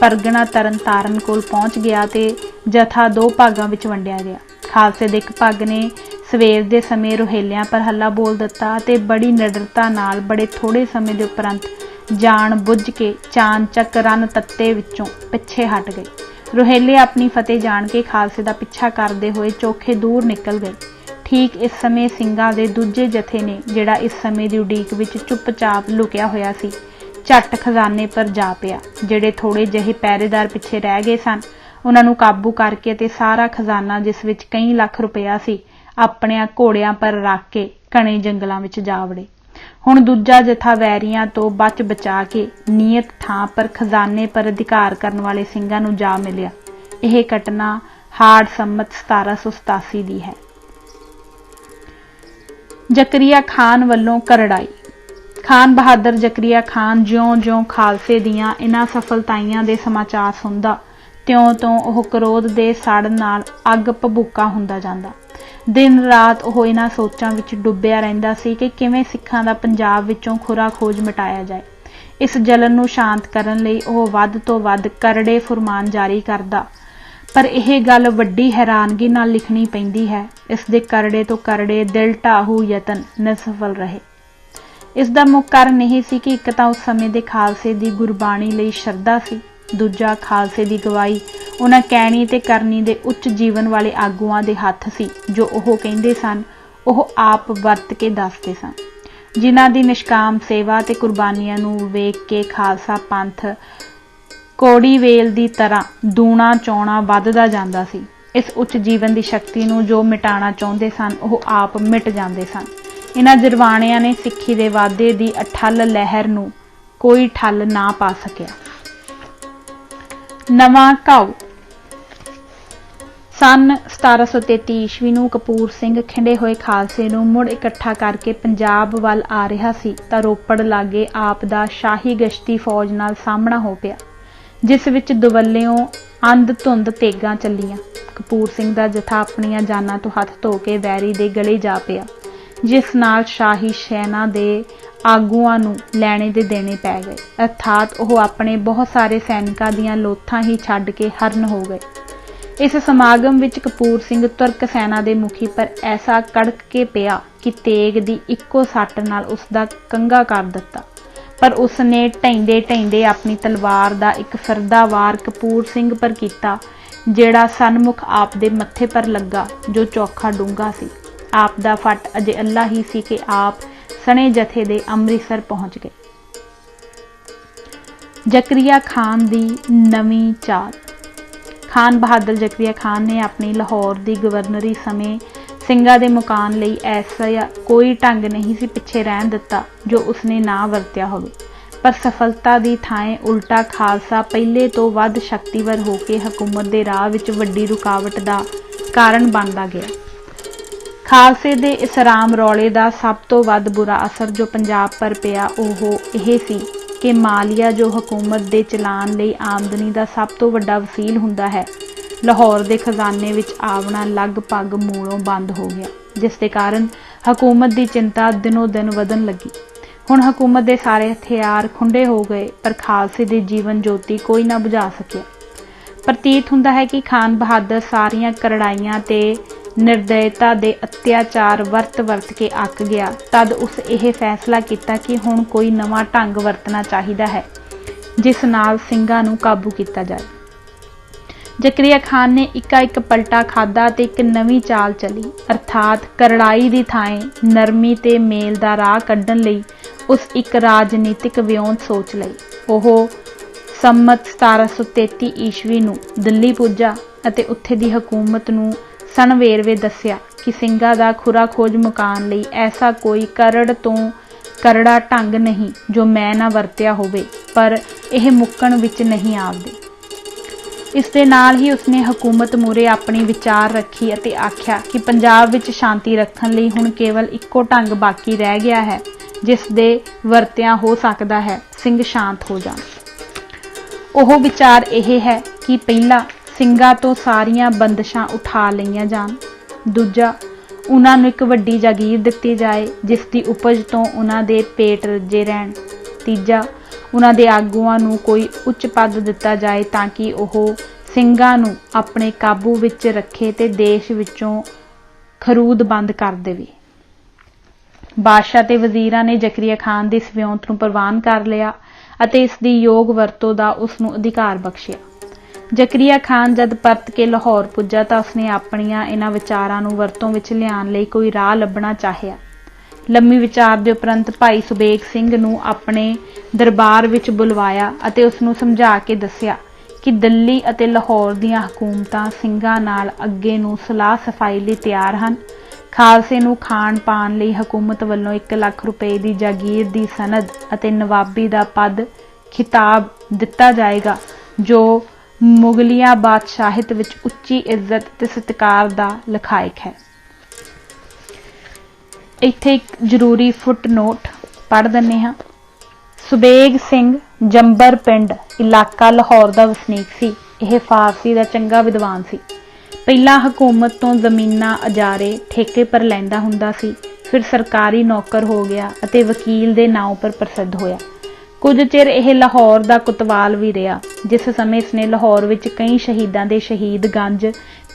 परगना तरन ताਰਨ कोल पहुंच गया ते जथा 2 भागां विच वंडिया गया। खालसे दे एक भाग ने सवेर दे समय रोहेलियां पर हल्ला बोल दिता ते बड़ी निडरता नाल बड़े थोड़े समय दे उपरंत जान बुझ के चानचक रन तत्ते विचों पिछे हट गए। रोहेले अपनी फतेह जान के खालसे दा पिछा करते हुए चौखे दूर निकल गए। ठीक इस समय ਸਿੰਘਾਂ ਦੇ दूजे जथे ने जिहड़ा इस समय की उडीक विच चुपचाप लुकिया होया सी झट खजाने पर जा पिया। जिहड़े थोड़े ਜਿਹੇ पहरेदार पिछे रह गए सन उन्हां नूं काबू करके ते सारा खजाना जिस विच कई लाख रुपया सी अपने घोड़ियां पर रख के घने जंगलों में जा वड़े। हुण दूजा जथा वैरियां तो बच बचा के नियत थां पर खजाने पर अधिकार करने वाले ਸਿੰਘਾਂ नूं जा मिलिया। यह घटना हाड़ संमत 1787 दी है। जकरिया खान वल्लों करड़ाई। खान बहादुर जकरिया खान ज्यों-ज्यों खालसे दियां इन्हां सफलताइयां दे समाचार सुनदा त्यों-त्यों ओह क्रोध दे सड़ नाल अग भभूका हुंदा जांदा। दिन रात ओह इन्हां सोचां विच डुੱਬਿਆ रहिंदा सी कि किवें सिखां दा पंजाब विचों खुरा खोज मिटाया जाए। इस जलन नूं शांत करन लई ओह वध तो वध करड़े फुरमान जारी करदा, पर यह गल वड्डी हैरानगी नाल लिखनी पैंदी है। इस दे करड़े तो करड़े दिल ढाहू यतन निसफल रहे। इस दा मुख कारण यह सी कि एक तां उस समय दे खालसे दी गुरबाणी लई शरधा सी, दूजा खालसे दी गवाही उन्हां कहणी ते करनी दे उच्च जीवन वाले आगूआं दे हत्थ सी जो ओह कहिंदे सन ओह आप वरत के दसदे सन, जिन्हां दी निष्काम सेवा ते कुर्बानियां नूं वेख के खालसा पंथ कौड़ी वेल दी तरह दूना चौना वधदा जांदा सी। इस उच्च जीवन की शक्ति नूं जो मिटाना चाहुंदे सन ओह आप मिट जांदे सन। इन्हां जरवाणियां ने सिੱਖੀ दे वाधे दी अठल लहर नूं कोई ठल ना पा सकिया। नवां घाऊ। सन 1733 ईस्वी नूं कपूर सिंह खिंडे हुए खालसे नूं मुड़ इकट्ठा करके पंजाब वल आ रहा सी तां रोपड़ लागे आप दा शाही गश्ती फौज नाल सामना हो पिया, जिस विच दुवल्लियों अंध धुंध तेगां चलियां। कपूर सिंह दा जथा अपनियां जानां तो हथ धो के वैरी दे गले जा पिया, जिस नाल शाही सैना दे आगूआं नूं लैणे दे देणे पै गए, अर्थात वह अपने बहुत सारे सैनिकां दीआं लोथां ही छड्ड के हरन हो गए। इस समागम विच कपूर सिंह तुर्क सैना दे मुखी पर ऐसा कड़क के पिया कि तेग दी इक्को सੱਟ नाल उसदा कंगा कर दिता, पर उसने ढैंदे ढैंदे अपनी तलवार दा एक फिरदा वार कपूर सिंह पर किया, जिहड़ा सन्मुख आप दे मत्थे पर लगा जो चौखा डूंगा सी। आप दा फट अजे अल्लाह ही सी कि आप सने जथे दे अमृतसर पहुंच गए। जकरिया खान दी नवीं चाल। खान बहादुर जकरिया खान ने अपनी लाहौर की गवर्नरी समय ਸਿੰਘਾਂ ਦੇ मुकान ਲਈ ऐसा कोई ढंग नहीं सी पिछे रहन दिता जो उसने ना वरत्या होवे, पर सफलता की थाएं उल्टा खालसा पहले तो वध शक्तिवर होकर हुकूमत के राह विच वड्डी रुकावट का कारण बनता गया। खालसे दे इस राम रौले का सब तो वध बुरा असर जो पंजाब पर पिया ओह यह सी कि मालिया जो हुकूमत के चलान लई आमदनी का सब तो वड्डा वसील हुंदा है, ਲਾਹੌਰ ਦੇ ਖਜ਼ਾਨੇ ਵਿੱਚ ਆਵਣਾ ਲਗਭਗ ਮੂਲੋਂ ਬੰਦ ਹੋ ਗਿਆ, ਜਿਸ ਦੇ ਕਾਰਨ ਹਕੂਮਤ ਦੀ ਚਿੰਤਾ ਦਿਨੋਂ ਦਿਨ ਵਧਣ ਲੱਗੀ। ਹੁਣ ਹਕੂਮਤ ਦੇ ਸਾਰੇ ਹਥਿਆਰ ਖੁੰਡੇ ਹੋ ਗਏ, ਪਰ ਖਾਲਸੇ ਦੀ ਜੀਵਨ ਜੋਤੀ ਕੋਈ ਨਾ ਬੁਝਾ ਸਕਿਆ। ਪ੍ਰਤੀਤ ਹੁੰਦਾ ਹੈ ਕਿ ਖਾਨ ਬਹਾਦਰ ਸਾਰੀਆਂ ਕਰੜਾਈਆਂ ਤੇ ਨਿਰਦयता ਦੇ ਅਤਿਆਚਾਰ ਵਰਤ ਕੇ ਅੱਕ ਗਿਆ। ਤਦ ਉਸ ਇਹ ਫੈਸਲਾ ਕੀਤਾ ਕਿ ਹੁਣ ਕੋਈ ਨਵਾਂ ਢੰਗ ਵਰਤਣਾ ਚਾਹੀਦਾ ਹੈ, ਜਿਸ ਨਾਲ ਸਿੰਘਾਂ ਨੂੰ ਕਾਬੂ ਕੀਤਾ ਜਾਏ। ਜ਼ਕਰੀਆ ਖਾਨ ਨੇ ਇੱਕ ਪਲਟਾ ਖਾਧਾ ਤੇ ਇੱਕ ਨਵੀਂ ਚਾਲ ਚਲੀ, ਅਰਥਾਤ ਕਰੜਾਈ ਦੀ ਥਾਂ ਨਰਮੀ ਤੇ ਮੇਲ ਦਾ ਰਾਹ ਕੱਢਣ ਲਈ ਉਸ ਇੱਕ ਰਾਜਨੀਤਿਕ ਵਿਉਂਤ ਸੋਚ ਲਈ। ਉਹ ਸੰਮਤ 1733 ਈਸਵੀ ਨੂੰ ਦਿੱਲੀ ਪੁੱਜਾ ਅਤੇ ਉੱਥੇ ਦੀ ਹਕੂਮਤ ਨੂੰ ਸਨਵੇਰਵੇ ਦੱਸਿਆ ਕਿ ਸਿੰਘਾਂ ਦਾ ਖੁਰਾ ਖੋਜ ਮੁਕਾਉਣ ਲਈ ਐਸਾ ਕੋਈ ਕਰੜ ਤੋਂ ਕਰੜਾ ਢੰਗ ਨਹੀਂ ਜੋ ਮੈਂ ਨਾ ਵਰਤਿਆ ਹੋਵੇ, ਪਰ ਇਹ ਮੁੱਕਣ ਵਿੱਚ ਨਹੀਂ ਆਵਦੇ। ਇਸ ਦੇ ਨਾਲ ਹੀ ਉਸਨੇ ਹਕੂਮਤ ਮੂਹਰੇ ਆਪਣੀ ਵਿਚਾਰ ਰੱਖੀ ਅਤੇ ਆਖਿਆ ਕਿ ਪੰਜਾਬ ਵਿੱਚ ਸ਼ਾਂਤੀ ਰੱਖਣ ਲਈ ਹੁਣ ਕੇਵਲ ਇੱਕੋ ਢੰਗ ਬਾਕੀ ਰਹਿ ਗਿਆ ਹੈ, ਜਿਸ ਦੇ ਵਰਤਿਆਂ ਹੋ ਸਕਦਾ ਹੈ ਸਿੰਘ ਸ਼ਾਂਤ ਹੋ ਜਾਣ। ਉਹ ਵਿਚਾਰ ਇਹ ਹੈ ਕਿ ਪਹਿਲਾ, ਸਿੰਘਾਂ ਤੋਂ ਸਾਰੀਆਂ ਬੰਦਸ਼ਾਂ ਉਠਾ ਲਈਆਂ ਜਾਣ। ਦੂਜਾ, ਉਹਨਾਂ ਨੂੰ ਇੱਕ ਵੱਡੀ ਜਾਗੀਰ ਦਿੱਤੀ ਜਾਏ, ਜਿਸ ਦੀ ਉਪਜ ਤੋਂ ਉਹਨਾਂ ਦੇ ਪੇਟ ਰੱਜੇ ਰਹਿਣ। ਤੀਜਾ, ਉਹਨਾਂ ਦੇ ਆਗੂਆਂ ਨੂੰ ਕੋਈ ਉੱਚ ਪਦ ਦਿੱਤਾ ਜਾਏ ਤਾਂ ਕਿ ਉਹ ਸਿੰਘਾਂ ਨੂੰ ਆਪਣੇ ਕਾਬੂ ਵਿੱਚ ਰੱਖੇ ਤੇ ਦੇਸ਼ ਵਿੱਚੋਂ ਖਰੂਦ ਬੰਦ ਕਰ ਦੇਵੇ। ਬਾਦਸ਼ਾਹ ਤੇ ਵਜ਼ੀਰਾਂ ਨੇ ਜ਼ਕਰੀਆ ਖਾਨ ਦੀ ਇਸ ਵਿਉਂਤ ਨੂੰ ਪ੍ਰਵਾਨ ਕਰ ਲਿਆ ਅਤੇ ਇਸ ਦੀ ਯੋਗ ਵਰਤੋਂ ਦਾ ਉਸ ਨੂੰ ਅਧਿਕਾਰ ਬਖਸ਼ਿਆ। ਜ਼ਕਰੀਆ ਖਾਨ ਜਦ ਪਰਤ ਕੇ ਲਾਹੌਰ ਪੁੱਜਾ ਤਾਂ ਉਸਨੇ ਆਪਣੀਆਂ ਇਹਨਾਂ ਵਿਚਾਰਾਂ ਨੂੰ ਵਰਤੋਂ ਵਿੱਚ ਲਿਆਉਣ ਲਈ ਕੋਈ ਰਾਹ ਲੱਭਣਾ ਚਾਹਿਆ। ਲੰਮੀ ਵਿਚਾਰ ਦੇ ਉਪਰੰਤ ਭਾਈ ਸੁਬੇਗ ਸਿੰਘ ਨੂੰ ਆਪਣੇ ਦਰਬਾਰ ਵਿੱਚ ਬੁਲਵਾਇਆ ਅਤੇ ਉਸ ਨੂੰ ਸਮਝਾ ਕੇ ਦੱਸਿਆ ਕਿ ਦਿੱਲੀ ਅਤੇ ਲਾਹੌਰ ਦੀਆਂ ਹਕੂਮਤਾਂ ਸਿੰਘਾਂ ਨਾਲ ਅੱਗੇ ਨੂੰ ਸਲਾਹ ਸਫਾਈ ਲਈ ਤਿਆਰ ਹਨ। ਖਾਲਸੇ ਨੂੰ ਖਾਣ ਪਾਣ ਲਈ ਹਕੂਮਤ ਵੱਲੋਂ 1 ਲੱਖ ਰੁਪਏ ਦੀ ਜਾਗੀਰ ਦੀ ਸਨਦ ਅਤੇ ਨਵਾਬੀ ਦਾ ਪਦ ਖਿਤਾਬ ਦਿੱਤਾ ਜਾਏਗਾ, ਜੋ ਮੁਗਲਿਆ ਬਾਦਸ਼ਾਹਿਤ ਵਿੱਚ ਉੱਚੀ ਇੱਜ਼ਤ ਤੇ ਸਤਿਕਾਰ ਦਾ ਲਖਾਇਕ ਹੈ। ਇੱਥੇ ਇੱਕ ਜ਼ਰੂਰੀ ਫੁੱਟ ਨੋਟ ਪੜ੍ਹ ਦਿੰਦੇ ਹਾਂ। ਸੁਬੇਗ ਸਿੰਘ ਜੰਬਰ ਪਿੰਡ ਇਲਾਕਾ ਲਾਹੌਰ ਦਾ ਵਸਨੀਕ ਸੀ। ਇਹ ਫਾਰਸੀ ਦਾ ਚੰਗਾ ਵਿਦਵਾਨ ਸੀ। ਪਹਿਲਾਂ ਹਕੂਮਤ ਤੋਂ ਜ਼ਮੀਨਾਂ ਅਜਾਰੇ ਠੇਕੇ ਪਰ ਲੈਂਦਾ ਹੁੰਦਾ ਸੀ, ਫਿਰ ਸਰਕਾਰੀ ਨੌਕਰ ਹੋ ਗਿਆ ਅਤੇ ਵਕੀਲ ਦੇ ਨਾਂ ਉੱਪਰ ਪ੍ਰਸਿੱਧ ਹੋਇਆ। ਕੁਝ ਚਿਰ ਇਹ ਲਾਹੌਰ ਦਾ ਕੁਤਵਾਲ ਵੀ ਰਿਹਾ, ਜਿਸ ਸਮੇਂ ਇਸਨੇ ਲਾਹੌਰ ਵਿੱਚ ਕਈ ਸ਼ਹੀਦਾਂ ਦੇ ਸ਼ਹੀਦ ਗੰਜ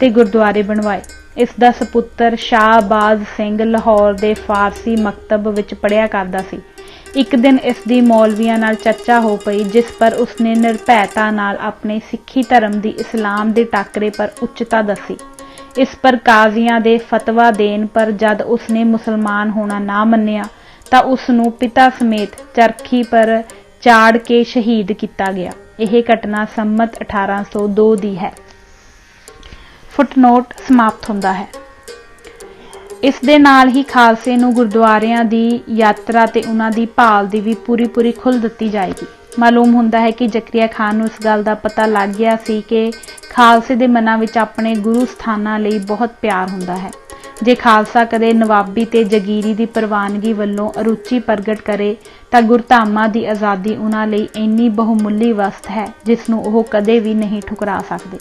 ਤੇ ਗੁਰਦੁਆਰੇ ਬਣਵਾਏ। ਇਸ ਦਾ ਸਪੁੱਤਰ ਸ਼ਾਹਬਾਜ਼ ਸਿੰਘ ਲਾਹੌਰ ਦੇ ਫਾਰਸੀ ਮਕਤਬ ਵਿੱਚ ਪੜ੍ਹਿਆ ਕਰਦਾ ਸੀ। ਇੱਕ ਦਿਨ ਇਸ ਦੀ ਮੌਲਵੀਆਂ ਨਾਲ ਚਰਚਾ ਹੋ ਪਈ, ਜਿਸ ਪਰ ਉਸਨੇ ਨਿਰਭੈਤਾ ਨਾਲ ਆਪਣੇ ਸਿੱਖੀ ਧਰਮ ਦੀ ਇਸਲਾਮ ਦੇ ਟਾਕਰੇ ਪਰ ਉੱਚਤਾ ਦੱਸੀ। ਇਸ ਪਰ ਕਾਜ਼ੀਆਂ ਦੇ ਫਤਵਾ ਦੇਣ ਪਰ ਜਦ ਉਸਨੇ ਮੁਸਲਮਾਨ ਹੋਣਾ ਨਾ ਮੰਨਿਆ ਤਾਂ ਉਸ ਨੂੰ ਪਿਤਾ ਸਮੇਤ ਚਰਖੀ ਪਰ ਚਾੜ ਕੇ ਸ਼ਹੀਦ ਕੀਤਾ ਗਿਆ। ਇਹ ਘਟਨਾ ਸੰਮਤ 1802 ਦੀ ਹੈ। ਫੁੱਟਨੋਟ ਸਮਾਪਤ ਹੁੰਦਾ ਹੈ। ਇਸ ਦੇ ਨਾਲ ਹੀ ਖਾਲਸੇ ਨੂੰ ਗੁਰਦੁਆਰਿਆਂ ਦੀ ਯਾਤਰਾ ਤੇ ਉਹਨਾਂ ਦੀ ਭਾਲ ਦੀ ਵੀ ਪੂਰੀ ਖੁੱਲ੍ਹ ਦਿੱਤੀ ਜਾਏਗੀ। ਮਾਲੂਮ ਹੁੰਦਾ ਹੈ ਕਿ ਜ਼ਕਰੀਆ ਖਾਨ ਨੂੰ ਇਸ ਗੱਲ ਦਾ ਪਤਾ ਲੱਗ ਗਿਆ ਸੀ ਕਿ ਖਾਲਸੇ ਦੇ ਮਨਾਂ ਵਿੱਚ ਆਪਣੇ ਗੁਰੂ ਸਥਾਨਾਂ ਲਈ ਬਹੁਤ ਪਿਆਰ ਹੁੰਦਾ ਹੈ। ਜੇ ਖਾਲਸਾ ਕਦੇ ਨਵਾਬੀ ਤੇ ਜਗੀਰੀ ਦੀ ਪ੍ਰਵਾਨਗੀ ਵੱਲੋਂ ਅਰੁਚੀ ਪ੍ਰਗਟ ਕਰੇ ਤਾਂ ਗੁਰਧਾਮਾਂ ਦੀ ਆਜ਼ਾਦੀ ਉਹਨਾਂ ਲਈ ਇੰਨੀ ਬਹੁਮੁੱਲੀ ਵਸਤ ਹੈ ਜਿਸ ਨੂੰ ਉਹ ਕਦੇ ਵੀ ਨਹੀਂ ਠੁਕਰਾ ਸਕਦੇ।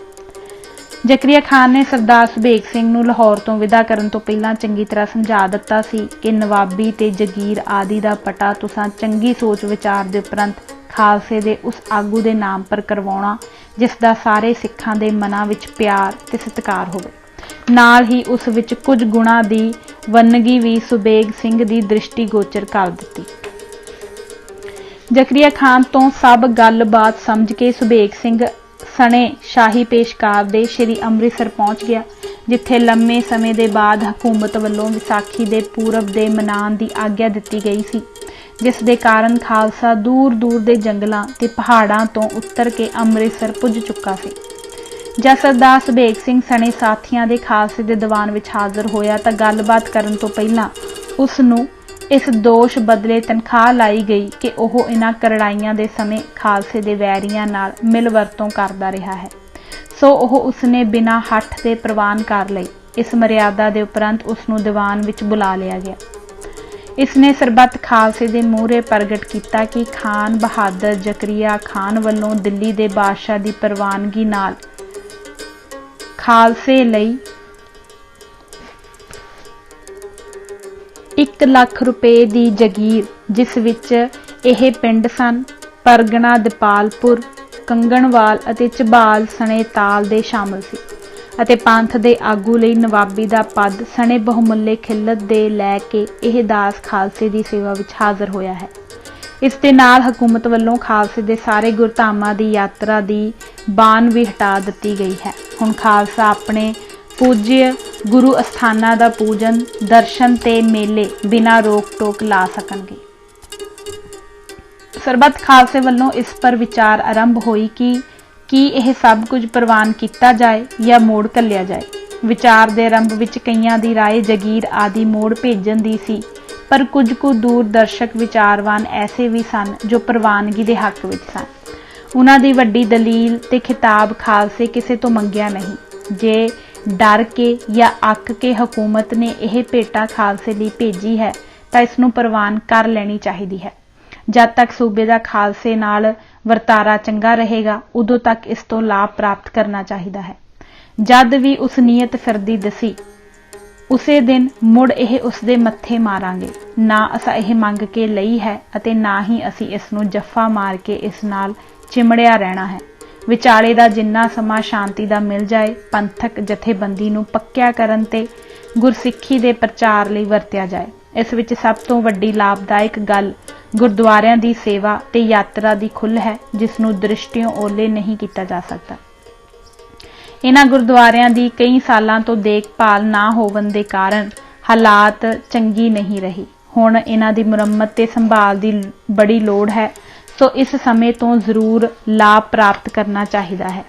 ਜ਼ਕਰੀਆ ਖਾਨ ਨੇ ਸਰਦਾਰ ਸੁਬੇਗ ਸਿੰਘ ਨੂੰ ਲਾਹੌਰ ਤੋਂ ਵਿਦਾ ਕਰਨ ਤੋਂ ਪਹਿਲਾਂ ਚੰਗੀ ਤਰ੍ਹਾਂ ਸਮਝਾ ਦਿੱਤਾ ਸੀ ਕਿ ਨਵਾਬੀ ਤੇ ਜਗੀਰ ਆਦਿ ਦਾ ਪਟਾ ਤੁਸਾਂ ਚੰਗੀ ਸੋਚ ਵਿਚਾਰ ਦੇ ਉਪਰੰਤ ਖਾਲਸੇ ਦੇ ਉਸ ਆਗੂ ਦੇ ਨਾਮ ਪਰ ਕਰਵਾਉਣਾ ਜਿਸ ਦਾ ਸਾਰੇ ਸਿੱਖਾਂ ਦੇ ਮਨਾਂ ਵਿੱਚ ਪਿਆਰ ਤੇ ਸਤਿਕਾਰ ਹੋਵੇ। ਨਾਲ ਹੀ ਉਸ ਵਿੱਚ ਕੁਝ ਗੁਣਾਂ ਦੀ ਵੰਨਗੀ ਵੀ ਸੁਬੇਗ ਸਿੰਘ ਦੀ ਦ੍ਰਿਸ਼ਟੀ ਗੋਚਰ ਕਰ ਦਿੱਤੀ। ਜ਼ਕਰੀਆ ਖਾਨ ਤੋਂ ਸਭ ਗੱਲਬਾਤ ਸਮਝ ਕੇ ਸੁਬੇਗ ਸਿੰਘ ਸਣੇ ਸ਼ਾਹੀ ਪੇਸ਼ਕਾਰ ਦੇ ਸ਼੍ਰੀ ਅੰਮ੍ਰਿਤਸਰ ਪਹੁੰਚ ਗਿਆ, ਜਿੱਥੇ ਲੰਮੇ ਸਮੇਂ ਦੇ ਬਾਅਦ ਹਕੂਮਤ ਵੱਲੋਂ ਵਿਸਾਖੀ ਦੇ ਪੂਰਬ ਦੇ ਮਨਾਉਣ ਦੀ ਆਗਿਆ ਦਿੱਤੀ ਗਈ ਸੀ, ਜਿਸ ਦੇ ਕਾਰਨ ਖਾਲਸਾ ਦੂਰ ਦੇ ਜੰਗਲਾਂ ਤੇ ਪਹਾੜਾਂ ਤੋਂ ਉੱਤਰ ਕੇ ਅੰਮ੍ਰਿਤਸਰ ਪੁੱਜ ਚੁੱਕਾ ਸੀ। ਜਦ ਸਰਦਾਰ ਸੁਬੇਗ ਸਿੰਘ ਸਣੇ ਸਾਥੀਆਂ ਦੇ ਖਾਲਸੇ ਦੇ ਦੀਵਾਨ ਵਿੱਚ ਹਾਜ਼ਰ ਹੋਇਆ ਤਾਂ ਗੱਲਬਾਤ ਕਰਨ ਤੋਂ ਪਹਿਲਾਂ ਉਸ ਨੂੰ ਇਸ ਦੋਸ਼ ਬਦਲੇ ਤਨਖਾਹ ਲਾਈ ਗਈ ਕਿ ਉਹ ਇਹਨਾਂ ਕਰੜਾਈਆਂ ਦੇ ਸਮੇਂ ਖਾਲਸੇ ਦੇ ਵੈਰੀਆਂ ਨਾਲ ਮਿਲ ਵਰਤੋਂ ਕਰਦਾ ਰਿਹਾ ਹੈ, ਸੋ ਉਹ ਉਸਨੇ ਬਿਨਾਂ ਹੱਠ ਦੇ ਪ੍ਰਵਾਨ ਕਰ ਲਈ। ਇਸ ਮਰਿਆਦਾ ਦੇ ਉਪਰੰਤ ਉਸ ਨੂੰ ਦੀਵਾਨ ਵਿੱਚ ਬੁਲਾ ਲਿਆ ਗਿਆ। ਇਸਨੇ ਸਰਬੱਤ ਖਾਲਸੇ ਦੇ ਮੂਹਰੇ ਪ੍ਰਗਟ ਕੀਤਾ ਕਿ ਖਾਨ ਬਹਾਦਰ ਜ਼ਕਰੀਆ ਖਾਨ ਵੱਲੋਂ ਦਿੱਲੀ ਦੇ ਬਾਦਸ਼ਾਹ ਦੀ ਪ੍ਰਵਾਨਗੀ ਨਾਲ ਖਾਲਸੇ ਲਈ 1 ਲੱਖ ਰੁਪਏ ਦੀ ਜਗੀਰ, ਜਿਸ ਵਿੱਚ ਇਹ ਪਿੰਡ ਸਨ ਪਰਗਣਾ, ਦਿਪਾਲਪੁਰ, ਕੰਗਣਵਾਲ ਅਤੇ ਝਬਾਲ ਸਣੇ ਤਾਲ ਦੇ ਸ਼ਾਮਲ ਸੀ ਅਤੇ ਪੰਥ ਦੇ ਆਗੂ ਲਈ ਨਵਾਬੀ ਦਾ ਪਦ ਸਣੇ ਬਹੁਮੁੱਲੇ ਖਿੱਲਤ ਦੇ ਲੈ ਕੇ ਇਹ ਦਾਸ ਖਾਲਸੇ ਦੀ ਸੇਵਾ ਵਿੱਚ ਹਾਜ਼ਰ ਹੋਇਆ ਹੈ। ਇਸ ਦੇ ਨਾਲ ਹਕੂਮਤ ਵੱਲੋਂ ਖਾਲਸੇ ਦੇ ਸਾਰੇ ਗੁਰਧਾਮਾਂ ਦੀ ਯਾਤਰਾ ਦੀ ਬਾਨ ਵੀ ਹਟਾ ਦਿੱਤੀ ਗਈ ਹੈ। ਹੁਣ ਖਾਲਸਾ ਆਪਣੇ ਪੂਜਯ ਗੁਰੂ ਅਸਥਾਨਾਂ ਦਾ ਪੂਜਨ, ਦਰਸ਼ਨ ਤੇ ਮੇਲੇ ਬਿਨਾਂ ਰੋਕ ਟੋਕ ਲਾ ਸਕਣਗੇ। ਸਰਬੱਤ ਖਾਲਸੇ ਵੱਲੋਂ ਇਸ ਪਰ ਵਿਚਾਰ ਆਰੰਭ ਹੋਈ ਕਿ ਕੀ ਇਹ ਸਭ ਕੁਝ ਪ੍ਰਵਾਨ ਕੀਤਾ ਜਾਏ ਜਾਂ ਮੋੜ ਘੱਲਿਆ ਜਾਏ। ਵਿਚਾਰ ਦੇ ਆਰੰਭ ਵਿੱਚ ਕਈਆਂ ਦੀ ਰਾਏ ਜਗੀਰ ਆਦਿ ਮੋੜ ਭੇਜਣ ਦੀ ਸੀ, ਪਰ ਕੁਝ ਕੁ ਦੂਰਦਰਸ਼ਕ ਵਿਚਾਰਵਾਨ ਐਸੇ ਵੀ ਸਨ ਜੋ ਪ੍ਰਵਾਨਗੀ ਦੇ ਹੱਕ ਵਿੱਚ ਸਨ। ਉਹਨਾਂ ਦੀ ਵੱਡੀ ਦਲੀਲ ਤੇ ਖਿਤਾਬ ਖਾਲਸੇ ਕਿਸੇ ਤੋਂ ਮੰਗਿਆ ਨਹੀਂ। ਜੇ ਡਰ ਕੇ ਜਾਂ ਅੱਕ ਕੇ ਹਕੂਮਤ ਨੇ ਇਹ ਭੇਟਾ ਖਾਲਸੇ ਲਈ ਭੇਜੀ ਹੈ ਤਾਂ ਇਸ ਨੂੰ ਪ੍ਰਵਾਨ ਕਰ ਲੈਣੀ ਚਾਹੀਦੀ ਹੈ। ਜਦ ਤੱਕ ਸੂਬੇ ਦਾ ਖਾਲਸੇ ਨਾਲ ਵਰਤਾਰਾ ਚੰਗਾ ਰਹੇਗਾ, ਉਦੋਂ ਤੱਕ ਇਸ ਤੋਂ ਲਾਭ ਪ੍ਰਾਪਤ ਕਰਨਾ ਚਾਹੀਦਾ ਹੈ। ਜਦ ਵੀ ਉਸ ਨੀਅਤ ਫਿਰਦੀ ਦਸੀ, ਉਸੇ ਦਿਨ ਮੁੜ ਇਹ ਉਸਦੇ ਮੱਥੇ ਮਾਰਾਂਗੇ। ਨਾ ਅਸਾਂ ਇਹ ਮੰਗ ਕੇ ਲਈ ਹੈ ਅਤੇ ਨਾ ਹੀ ਅਸੀਂ ਇਸ ਨੂੰ ਜੱਫਾ ਮਾਰ ਕੇ ਇਸ ਨਾਲ ਚਿਮੜਿਆ ਰਹਿਣਾ ਹੈ। ਵਿਚਾਲੇ ਦਾ ਜਿੰਨਾ ਸਮਾਂ ਸ਼ਾਂਤੀ ਦਾ ਮਿਲ ਜਾਏ, ਪੰਥਕ ਜਥੇਬੰਦੀ ਨੂੰ ਪੱਕਿਆ ਕਰਨ ਤੇ ਗੁਰਸਿੱਖੀ ਦੇ ਪ੍ਰਚਾਰ ਲਈ ਵਰਤਿਆ ਜਾਏ। ਇਸ ਵਿੱਚ ਸਭ ਤੋਂ ਵੱਡੀ ਲਾਭਦਾਇਕ ਗੱਲ ਗੁਰਦੁਆਰਿਆਂ ਦੀ ਸੇਵਾ ਤੇ ਯਾਤਰਾ ਦੀ ਖੁੱਲ੍ਹ ਹੈ, ਜਿਸ ਨੂੰ ਦ੍ਰਿਸ਼ਟੀਓਂ ਓਲੇ ਨਹੀਂ ਕੀਤਾ ਜਾ ਸਕਦਾ। ਇਹਨਾਂ ਗੁਰਦੁਆਰਿਆਂ ਦੀ ਕਈ ਸਾਲਾਂ ਤੋਂ ਦੇਖਭਾਲ ਨਾ ਹੋਵਣ ਦੇ ਕਾਰਨ ਹਾਲਾਤ ਚੰਗੀ ਨਹੀਂ ਰਹੀ। ਹੁਣ ਇਹਨਾਂ ਦੀ ਮੁਰੰਮਤ ਤੇ ਸੰਭਾਲ ਦੀ ਬੜੀ ਲੋੜ ਹੈ, ਸੋ ਇਸ ਸਮੇਂ ਤੋਂ ਜ਼ਰੂਰ ਲਾਭ ਪ੍ਰਾਪਤ ਕਰਨਾ ਚਾਹੀਦਾ ਹੈ।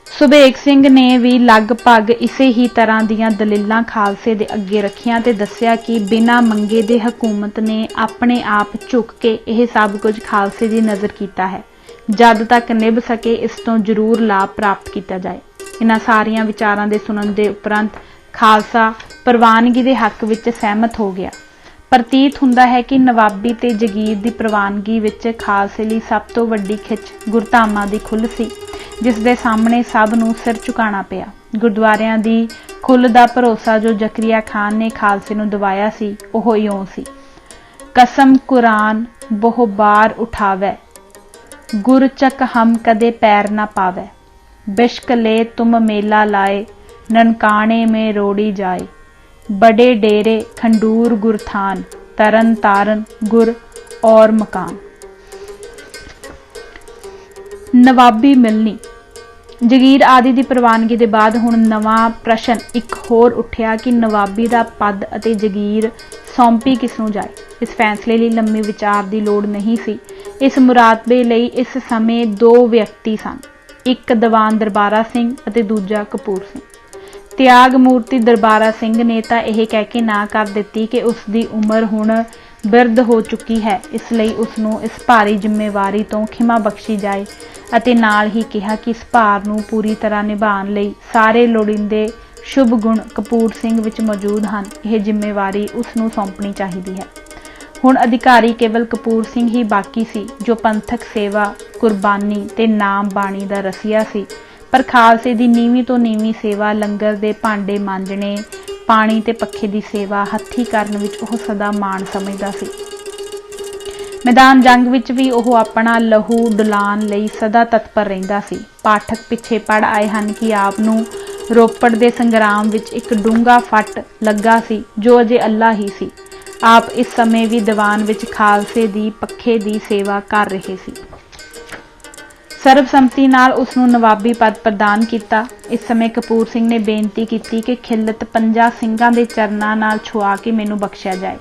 ਸੁਬੇਗ ਸਿੰਘ ਨੇ ਵੀ ਲਗਭਗ ਇਸੇ ਹੀ ਤਰ੍ਹਾਂ ਦੀਆਂ ਦਲੀਲਾਂ ਖਾਲਸੇ ਦੇ ਅੱਗੇ ਰੱਖੀਆਂ ਤੇ ਦੱਸਿਆ ਕਿ ਬਿਨਾਂ ਮੰਗੇ ਦੇ ਹਕੂਮਤ ਨੇ ਆਪਣੇ ਆਪ ਝੁਕ ਕੇ ਇਹ ਸਭ ਕੁਝ ਖਾਲਸੇ ਦੀ ਨਜ਼ਰ ਕੀਤਾ ਹੈ। ਜਦ ਤੱਕ ਨਿਭ ਸਕੇ ਇਸ ਤੋਂ ਜ਼ਰੂਰ ਲਾਭ ਪ੍ਰਾਪਤ ਕੀਤਾ ਜਾਏ। ਇਹਨਾਂ ਸਾਰੀਆਂ ਵਿਚਾਰਾਂ ਦੇ ਸੁਣਨ ਦੇ ਉਪਰੰਤ ਖਾਲਸਾ ਪ੍ਰਵਾਨਗੀ ਦੇ ਹੱਕ ਵਿੱਚ ਸਹਿਮਤ ਹੋ ਗਿਆ। ਪ੍ਰਤੀਤ ਹੁੰਦਾ ਹੈ ਕਿ ਨਵਾਬੀ ਤੇ ਜਗੀਰ ਦੀ ਪ੍ਰਵਾਨਗੀ ਵਿੱਚ ਖਾਲਸੇ ਲਈ ਸਭ ਤੋਂ ਵੱਡੀ ਖਿੱਚ ਗੁਰਧਾਮਾਂ ਦੀ ਖੁੱਲ੍ਹ ਸੀ, ਜਿਸ ਦੇ ਸਾਹਮਣੇ ਸਭ ਨੂੰ ਸਿਰ ਝੁਕਾਉਣਾ ਪਿਆ। ਗੁਰਦੁਆਰਿਆਂ ਦੀ ਖੁੱਲ੍ਹ ਦਾ ਭਰੋਸਾ ਜੋ ਜ਼ਕਰੀਆ ਖਾਨ ਨੇ ਖਾਲਸੇ ਨੂੰ ਦਿਵਾਇਆ ਸੀ, ਉਹ ਇਉਂ ਸੀ। ਕਸਮ ਕੁਰਾਨ ਬਹੁ ਬਾਰ ਉਠਾਵੈ, ਗੁਰ ਚੱਕ ਹਮ ਕਦੇ ਪੈਰ ਨਾ ਪਾਵੈ। ਬਿਸ਼ਕ ਲੈ ਤੁਮ ਮੇਲਾ ਲਾਏ, ਨਨਕਾਣੇ में रोड़ी जाए। बड़े डेरे खंडूर गुरथान, तरन तारन गुर और मकान। नवाबी मिलनी। जगीर आदि की प्रवानगी के बाद हुण नवां प्रश्न एक होर उठिया कि नवाबी का पद अते जगीर सौंपी किसनूं जाए। इस फैसले लिए लंबे विचार की लोड़ नहीं सी। इस मुरादबे लई इस समय दो व्यक्ति सन, एक दीवान दरबारा सिंह अते दूजा कपूर सिंह। त्याग मूर्ति दरबारा सिंह ने तो यह कह के ना कर दी कि उसकी उम्र हुण बिरध हो चुकी है, इसलिए उसनूं इस भारी जिम्मेवारी तो खिमा बख्शी जाए अते नाल ही कहा कि इस भार नूं पूरी तरह निभाउण लई सारे लोड़ींदे शुभ गुण कपूर सिंह विच मौजूद हैं। यह जिम्मेवारी उसनूं सौंपणी चाहिदी है। हुण अधिकारी केवल कपूर सिंह ही बाकी सी, जो पंथक सेवा, कुर्बानी ते नाम बाणी दा रसिया सी। पर खालसे की नीवीं तो नीवीं सेवा, लंगर दे भांडे मांजणे, पानी ते पखे की सेवा हत्थी करन विच ओह सदा माण समझदा सी। मैदान जंग विच भी ओह अपना लहू डुलाण लई सदा तत्पर रहिंदा सी। पाठक पिछे पढ़ आए हन कि आप नूं रोपड़ दे संग्राम विच एक डूंगा फट लगा सी, जो अजे अल्लाह ही सी। आप इस समय भी दीवान विच खालसे दी पखे दी सेवा कर रहे सी। सर्बसम्मति नाल उसनूं नवाबी पद प्रदान किया। इस समय कपूर सिंह ने बेनती की कि खिलत 5 ਸਿੰਘਾਂ ਦੇ चरनां नाल छुआ के मैनूं बख्शिया जाए।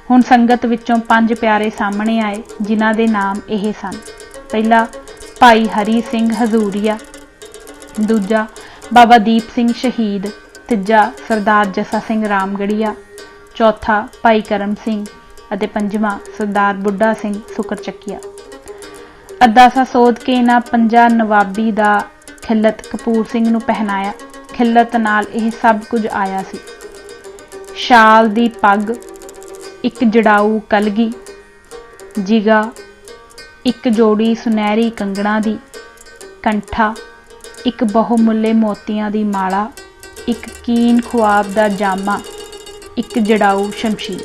हुण संगत विचों 5 प्यारे सामने आए, जिन्हां दे नाम यह सन। पहला भाई हरी सिंह हजूरिया, दूजा बाबा दीप सिंह शहीद, तीजा सरदार जसा सिंह रामगढ़िया, चौथा भाई करम सिंह अते पंजवां सरदार बुढ़ा सिंह सुकरचक्किया। अरदासा सोध के इन्हां 5 नवाबी दा खिलत कपूर सिंह नूं पहनाया। खिलत नाल यह सब कुछ आया सी। शाल दी पग, एक जड़ाऊ कलगी, जिगा, एक जोड़ी सुनहरी कंगणा दी, कंठा, एक बहुमुल्ले मोतियां दी माला, एक कीन ख्वाब दा जामा, एक जड़ाऊ शमशीर।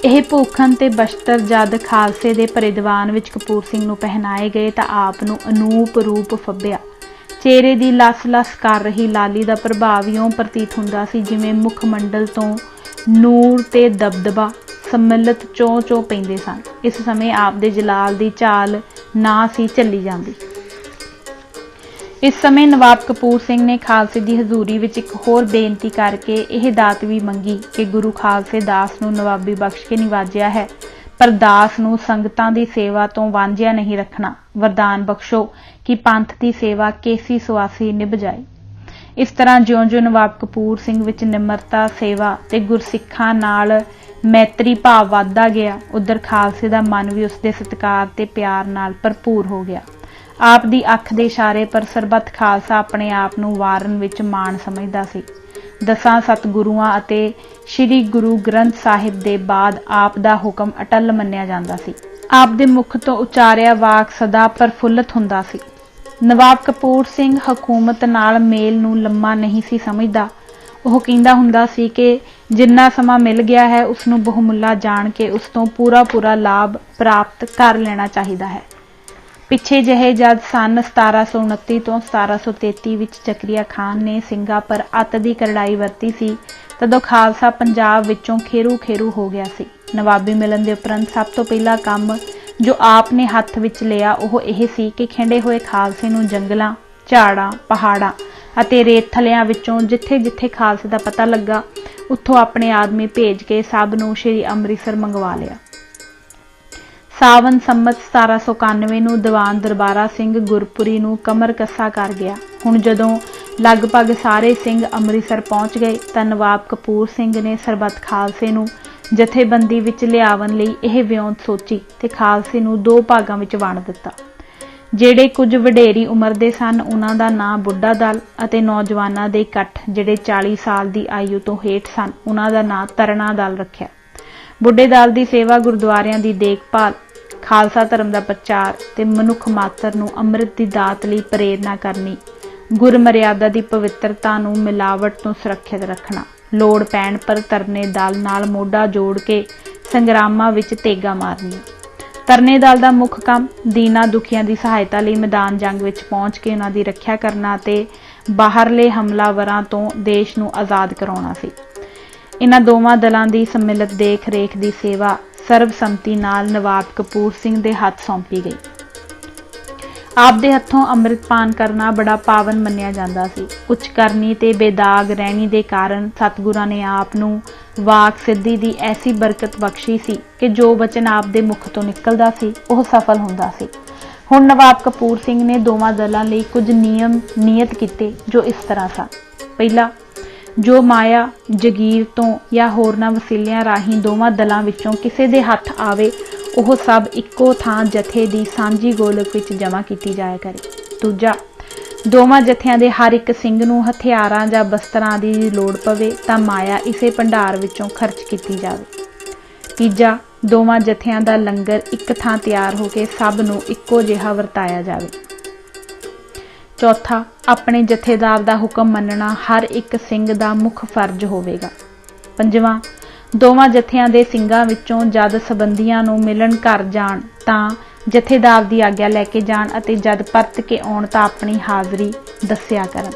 ਇਹ ਭੂਖਣ ਤੇ ਬਸ਼ਤਰ ਜਦ ਖਾਲਸੇ ਦੇ ਪਰਿਦਵਾਨ ਵਿੱਚ ਕਪੂਰ ਸਿੰਘ ਨੂੰ ਪਹਿਨਾਏ ਗਏ ਤਾਂ ਆਪ ਨੂੰ ਅਨੂਪ ਰੂਪ ਫੱਬਿਆ। ਚਿਹਰੇ ਦੀ ਲਸ-ਲਸ ਕਰ ਰਹੀ ਲਾਲੀ ਦਾ ਪ੍ਰਭਾਵ ਇਉਂ ਪ੍ਰਤੀਤ ਹੁੰਦਾ ਸੀ ਜਿਵੇਂ ਮੁੱਖ ਮੰਡਲ ਤੋਂ ਨੂਰ ਤੇ ਦਬਦਬਾ ਸੰਮਿਲਿਤ ਚੋਂ ਪੈਂਦੇ ਸਨ। ਇਸ ਸਮੇਂ ਆਪ ਦੇ ਜਲਾਲ ਦੀ ਚਾਲ ਨਾ ਸੀ ਚੱਲੀ ਜਾਂਦੀ। ਇਸ ਸਮੇਂ ਨਵਾਬ ਕਪੂਰ ਸਿੰਘ ਨੇ ਖਾਲਸੇ ਦੀ ਹਜ਼ੂਰੀ ਵਿੱਚ ਇੱਕ ਹੋਰ ਬੇਨਤੀ ਕਰਕੇ ਇਹ ਦਾਤ ਵੀ ਮੰਗੀ ਕਿ ਗੁਰੂ ਖਾਲਸੇ ਦਾਸ ਨੂੰ ਨਵਾਬੀ ਬਖਸ਼ ਕੇ ਨਿਵਾਜਿਆ ਹੈ, ਪਰ ਦਾਸ ਨੂੰ ਸੰਗਤਾਂ ਦੀ ਸੇਵਾ ਤੋਂ ਵਾਂਝਿਆ ਨਹੀਂ ਰੱਖਣਾ। ਵਰਦਾਨ ਬਖਸ਼ੋ ਕਿ ਪੰਥ ਦੀ ਸੇਵਾ ਕੇਸੀ ਸੁਆਸੀ ਨਿਭ ਜਾਏ। ਇਸ ਤਰ੍ਹਾਂ ਜਿਉਂ-ਜਿਉਂ ਨਵਾਬ ਕਪੂਰ ਸਿੰਘ ਵਿੱਚ ਨਿਮਰਤਾ, ਸੇਵਾ ਤੇ ਗੁਰਸਿੱਖਾਂ ਨਾਲ ਮੈਤਰੀ ਭਾਵ ਵੱਧਦਾ ਗਿਆ, ਉਧਰ ਖਾਲਸੇ ਦਾ ਮਨ ਵੀ ਉਸਦੇ ਸਤਿਕਾਰ ਤੇ ਪਿਆਰ ਨਾਲ ਭਰਪੂਰ ਹੋ ਗਿਆ। ਆਪ ਦੀ ਅੱਖ ਦੇ ਇਸ਼ਾਰੇ ਪਰ ਸਰਬੱਤ ਖਾਲਸਾ ਆਪਣੇ ਆਪ ਨੂੰ ਵਾਰਨ ਵਿੱਚ ਮਾਣ ਸਮਝਦਾ ਸੀ। ਦਸਾਂ ਸਤਿਗੁਰੂਆਂ ਅਤੇ ਸ੍ਰੀ ਗੁਰੂ ਗ੍ਰੰਥ ਸਾਹਿਬ ਦੇ ਬਾਅਦ ਆਪ ਦਾ ਹੁਕਮ ਅਟੱਲ ਮੰਨਿਆ ਜਾਂਦਾ ਸੀ। ਆਪ ਦੇ ਮੁਖ ਤੋਂ ਉਚਾਰਿਆ ਵਾਕ ਸਦਾ ਪ੍ਰਫੁੱਲਤ ਹੁੰਦਾ ਸੀ। ਨਵਾਬ ਕਪੂਰ ਸਿੰਘ ਹਕੂਮਤ ਨਾਲ ਮੇਲ ਨੂੰ ਲੰਮਾ ਨਹੀਂ ਸੀ ਸਮਝਦਾ। ਉਹ ਕਹਿੰਦਾ ਹੁੰਦਾ ਸੀ ਕਿ ਜਿੰਨਾ ਸਮਾਂ ਮਿਲ ਗਿਆ ਹੈ ਉਸ ਨੂੰ ਬਹੁਮੁੱਲਾ ਜਾਣ ਕੇ ਉਸ ਤੋਂ ਪੂਰਾ ਲਾਭ ਪ੍ਰਾਪਤ ਕਰ ਲੈਣਾ ਚਾਹੀਦਾ ਹੈ। ਪਿੱਛੇ ਜਿਹੇ ਜਦ ਸਨ 1729 ਤੋਂ 1733 ਵਿੱਚ ਜ਼ਕਰੀਆ ਖਾਨ ਨੇ ਸਿੰਘਾਂ ਪਰ ਅੱਤ ਦੀ ਕਰੜਾਈ ਵਰਤੀ ਸੀ, ਤਦੋਂ ਖਾਲਸਾ ਪੰਜਾਬ ਵਿੱਚੋਂ ਖੇਰੂ ਹੋ ਗਿਆ ਸੀ। ਨਵਾਬੀ ਮਿਲਣ ਦੇ ਉਪਰੰਤ ਸਭ ਤੋਂ ਪਹਿਲਾ ਕੰਮ ਜੋ ਆਪ ਨੇ ਹੱਥ ਵਿੱਚ ਲਿਆ ਉਹ ਇਹ ਸੀ ਕਿ ਖਿੰਡੇ ਹੋਏ ਖਾਲਸੇ ਨੂੰ ਜੰਗਲਾਂ, ਝਾੜਾਂ, ਪਹਾੜਾਂ ਅਤੇ ਰੇਤ ਥਲਿਆਂ ਵਿੱਚੋਂ ਜਿੱਥੇ ਖਾਲਸੇ ਦਾ ਪਤਾ ਲੱਗਾ ਉੱਥੋਂ ਆਪਣੇ ਆਦਮੀ ਭੇਜ ਕੇ ਸਭ ਨੂੰ ਸ਼੍ਰੀ ਅੰਮ੍ਰਿਤਸਰ ਮੰਗਵਾ ਲਿਆ। ਸਾਵਨ ਸੰਮਤ 1791 ਨੂੰ ਦੀਵਾਨ ਦਰਬਾਰਾ ਸਿੰਘ ਗੁਰਪੁਰੀ ਨੂੰ ਕਮਰ ਕੱਸਾ ਕਰ ਗਿਆ। ਹੁਣ ਜਦੋਂ ਲਗਭਗ ਸਾਰੇ ਸਿੰਘ ਅੰਮ੍ਰਿਤਸਰ ਪਹੁੰਚ ਗਏ ਤਾਂ ਨਵਾਬ ਕਪੂਰ ਸਿੰਘ ਨੇ ਸਰਬੱਤ ਖਾਲਸੇ ਨੂੰ ਜਥੇਬੰਦੀ ਵਿੱਚ ਲਿਆਵਣ ਲਈ ਇਹ ਵਿਉਂਤ ਸੋਚੀ ਤੇ ਖਾਲਸੇ ਨੂੰ ਦੋ ਭਾਗਾਂ ਵਿੱਚ ਵੰਡ ਦਿੱਤਾ। ਜਿਹੜੇ ਕੁਝ ਵਡੇਰੀ ਉਮਰ ਦੇ ਸਨ ਉਹਨਾਂ ਦਾ ਨਾਂ ਬੁੱਢਾ ਦਲ ਅਤੇ ਨੌਜਵਾਨਾਂ ਦੇ ਇਕੱਠ ਜਿਹੜੇ 40 ਸਾਲ ਦੀ ਆਯੂ ਤੋਂ ਹੇਠ ਸਨ ਉਹਨਾਂ ਦਾ ਨਾਂ ਤਰਨਾ ਦਲ ਰੱਖਿਆ। ਬੁੱਢੇ ਦਲ ਦੀ ਸੇਵਾ ਗੁਰਦੁਆਰਿਆਂ ਦੀ ਦੇਖਭਾਲ, ਖਾਲਸਾ ਧਰਮ ਦਾ ਪ੍ਰਚਾਰ ਤੇ ਮਨੁੱਖ ਮਾਤਰ ਨੂੰ ਅੰਮ੍ਰਿਤ ਦੀ ਦਾਤ ਲਈ ਪ੍ਰੇਰਨਾ ਕਰਨੀ, ਗੁਰਮਰਿਆਦਾ ਦੀ ਪਵਿੱਤਰਤਾ ਨੂੰ ਮਿਲਾਵਟ ਤੋਂ ਸੁਰੱਖਿਅਤ ਰੱਖਣਾ, ਲੋੜ ਪੈਣ ਪਰ ਤਰਨੇ ਦਲ ਨਾਲ ਮੋਢਾ ਜੋੜ ਕੇ ਸੰਗਰਾਮਾਂ ਵਿੱਚ ਤੇਗਾ ਮਾਰਨੀਆਂ। ਤਰਨੇ ਦਲ ਦਾ ਮੁੱਖ ਕੰਮ ਦੀਨਾਂ ਦੁਖੀਆਂ ਦੀ ਸਹਾਇਤਾ ਲਈ ਮੈਦਾਨ ਜੰਗ ਵਿੱਚ ਪਹੁੰਚ ਕੇ ਉਹਨਾਂ ਦੀ ਰੱਖਿਆ ਕਰਨਾ ਤੇ ਬਾਹਰਲੇ ਹਮਲਾਵਰਾਂ ਤੋਂ ਦੇਸ਼ ਨੂੰ ਆਜ਼ਾਦ ਕਰਾਉਣਾ ਸੀ। ਇਹਨਾਂ ਦੋਵਾਂ ਦਲਾਂ ਦੀ ਸੰਮਿਲਿਤ ਦੇਖ ਰੇਖ ਦੀ ਸੇਵਾ ਸਰਬਸੰਮਤੀ ਨਾਲ ਨਵਾਬ ਕਪੂਰ ਸਿੰਘ ਦੇ ਹੱਥ ਸੌਂਪੀ ਗਈ। ਆਪ ਦੇ ਹੱਥੋਂ ਅੰਮ੍ਰਿਤਪਾਨ ਕਰਨਾ ਬੜਾ ਪਾਵਨ ਮੰਨਿਆ ਜਾਂਦਾ ਸੀ। ਉੱਚ ਕਰਨੀ ਤੇ ਬੇਦਾਗ ਰਹਿਣੀ ਦੇ ਕਾਰਨ ਸਤਿਗੁਰਾਂ ਨੇ ਆਪ ਨੂੰ ਵਾਕ ਸਿੱਧੀ ਦੀ ਐਸੀ ਬਰਕਤ ਬਖਸ਼ੀ ਸੀ ਕਿ ਜੋ ਬਚਨ ਆਪ ਦੇ ਮੁਖ ਤੋਂ ਨਿਕਲਦਾ ਸੀ ਉਹ ਸਫਲ ਹੁੰਦਾ ਸੀ। ਹੁਣ ਨਵਾਬ ਕਪੂਰ ਸਿੰਘ ਨੇ ਦੋਵਾਂ ਦਲਾਂ ਲਈ ਕੁਝ ਨਿਯਮ ਨਿਯਤ ਕੀਤੇ ਜੋ ਇਸ ਤਰ੍ਹਾਂ ਸਨ। ਪਹਿਲਾ, ਜੋ ਮਾਇਆ, ਜਗੀਰ ਤੋਂ ਜਾਂ ਹੋਰਨਾਂ ਵਸੀਲਿਆਂ ਰਾਹੀਂ ਦੋਵਾਂ ਦਲਾਂ ਵਿੱਚੋਂ ਕਿਸੇ ਦੇ ਹੱਥ ਆਵੇ ਉਹ ਸਭ ਇੱਕੋ ਥਾਂ ਜਥੇ ਦੀ ਸਾਂਝੀ ਗੋਲਕ ਵਿੱਚ ਜਮ੍ਹਾਂ ਕੀਤੀ ਜਾਇਆ ਕਰੇ। ਦੂਜਾ, ਦੋਵਾਂ ਜਥਿਆਂ ਦੇ ਹਰ ਇੱਕ ਸਿੰਘ ਨੂੰ ਹਥਿਆਰਾਂ ਜਾਂ ਬਸਤਰਾਂ ਦੀ ਲੋੜ ਪਵੇ ਤਾਂ ਮਾਇਆ ਇਸੇ ਭੰਡਾਰ ਵਿੱਚੋਂ ਖਰਚ ਕੀਤੀ ਜਾਵੇ। ਤੀਜਾ, ਦੋਵਾਂ ਜਥਿਆਂ ਦਾ ਲੰਗਰ ਇੱਕ ਥਾਂ ਤਿਆਰ ਹੋ ਕੇ ਸਭ ਨੂੰ ਇੱਕੋ ਜਿਹਾ ਵਰਤਾਇਆ ਜਾਵੇ। ਚੌਥਾ, ਆਪਣੇ ਜਥੇਦਾਰ ਦਾ ਹੁਕਮ ਮੰਨਣਾ ਹਰ ਇੱਕ ਸਿੰਘ ਦਾ ਮੁੱਖ ਫਰਜ਼ ਹੋਵੇਗਾ। ਪੰਜਵਾਂ, ਦੋਵਾਂ ਜਥਿਆਂ ਦੇ ਸਿੰਘਾਂ ਵਿੱਚੋਂ ਜਦ ਸੰਬੰਧੀਆਂ ਨੂੰ ਮਿਲਣ ਘਰ ਜਾਣ ਤਾਂ ਜਥੇਦਾਰ ਦੀ ਆਗਿਆ ਲੈ ਕੇ ਜਾਣ ਅਤੇ ਜਦ ਪਰਤ ਕੇ ਆਉਣ ਤਾਂ ਆਪਣੀ ਹਾਜ਼ਰੀ ਦੱਸਿਆ ਕਰਨ।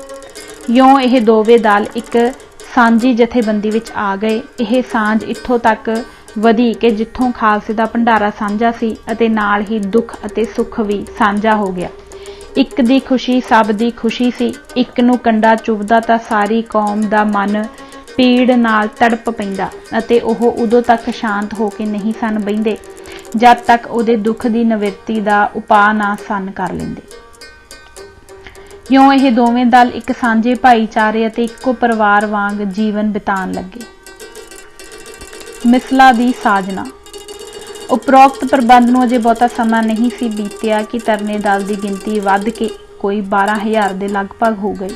ਇਉਂ ਇਹ ਦੋਵੇਂ ਦਲ ਇੱਕ ਸਾਂਝੀ ਜਥੇਬੰਦੀ ਵਿੱਚ ਆ ਗਏ। ਇਹ ਸਾਂਝ ਇੱਥੋਂ ਤੱਕ ਵਧੀ ਕਿ ਜਿੱਥੋਂ ਖਾਲਸੇ ਦਾ ਭੰਡਾਰਾ ਸਾਂਝਾ ਸੀ ਅਤੇ ਨਾਲ ਹੀ ਦੁੱਖ ਅਤੇ ਸੁੱਖ ਵੀ ਸਾਂਝਾ ਹੋ ਗਿਆ। ਇੱਕ ਦੀ ਖੁਸ਼ੀ ਸਭ ਦੀ ਖੁਸ਼ੀ ਸੀ। ਇੱਕ ਨੂੰ ਕੰਡਾ ਚੁਭਦਾ ਤਾਂ ਸਾਰੀ ਕੌਮ ਦਾ ਮਨ ਪੀੜ ਨਾਲ ਤੜਪ ਪੈਂਦਾ ਅਤੇ ਉਹ ਉਦੋਂ ਤੱਕ ਸ਼ਾਂਤ ਹੋ ਕੇ ਨਹੀਂ ਸਨ ਬਹਿੰਦੇ ਜਦ ਤੱਕ ਉਹਦੇ ਦੁੱਖ ਦੀ ਨਿਵਰਤੀ ਦਾ ਉਪਾਅ ਨਾ ਸਨ ਕਰ ਲੈਂਦੇ। ਇਉਂ ਇਹ ਦੋਵੇਂ ਦਲ ਇੱਕ ਸਾਂਝੇ ਭਾਈਚਾਰੇ ਅਤੇ ਇੱਕੋ ਪਰਿਵਾਰ ਵਾਂਗ ਜੀਵਨ ਬਿਤਾਉਣ ਲੱਗੇ। ਮਿਸਲਾਂ ਦੀ ਸਾਜਨਾ। ਉਪਰੋਕਤ ਪ੍ਰਬੰਧ ਨੂੰ ਅਜੇ ਬਹੁਤਾ ਸਮਾਂ ਨਹੀਂ ਸੀ ਬੀਤਿਆ ਕਿ ਤਰਨੇ ਦਲ ਦੀ ਗਿਣਤੀ ਵੱਧ ਕੇ ਕੋਈ 12,000 ਦੇ ਲਗਭਗ ਹੋ ਗਈ।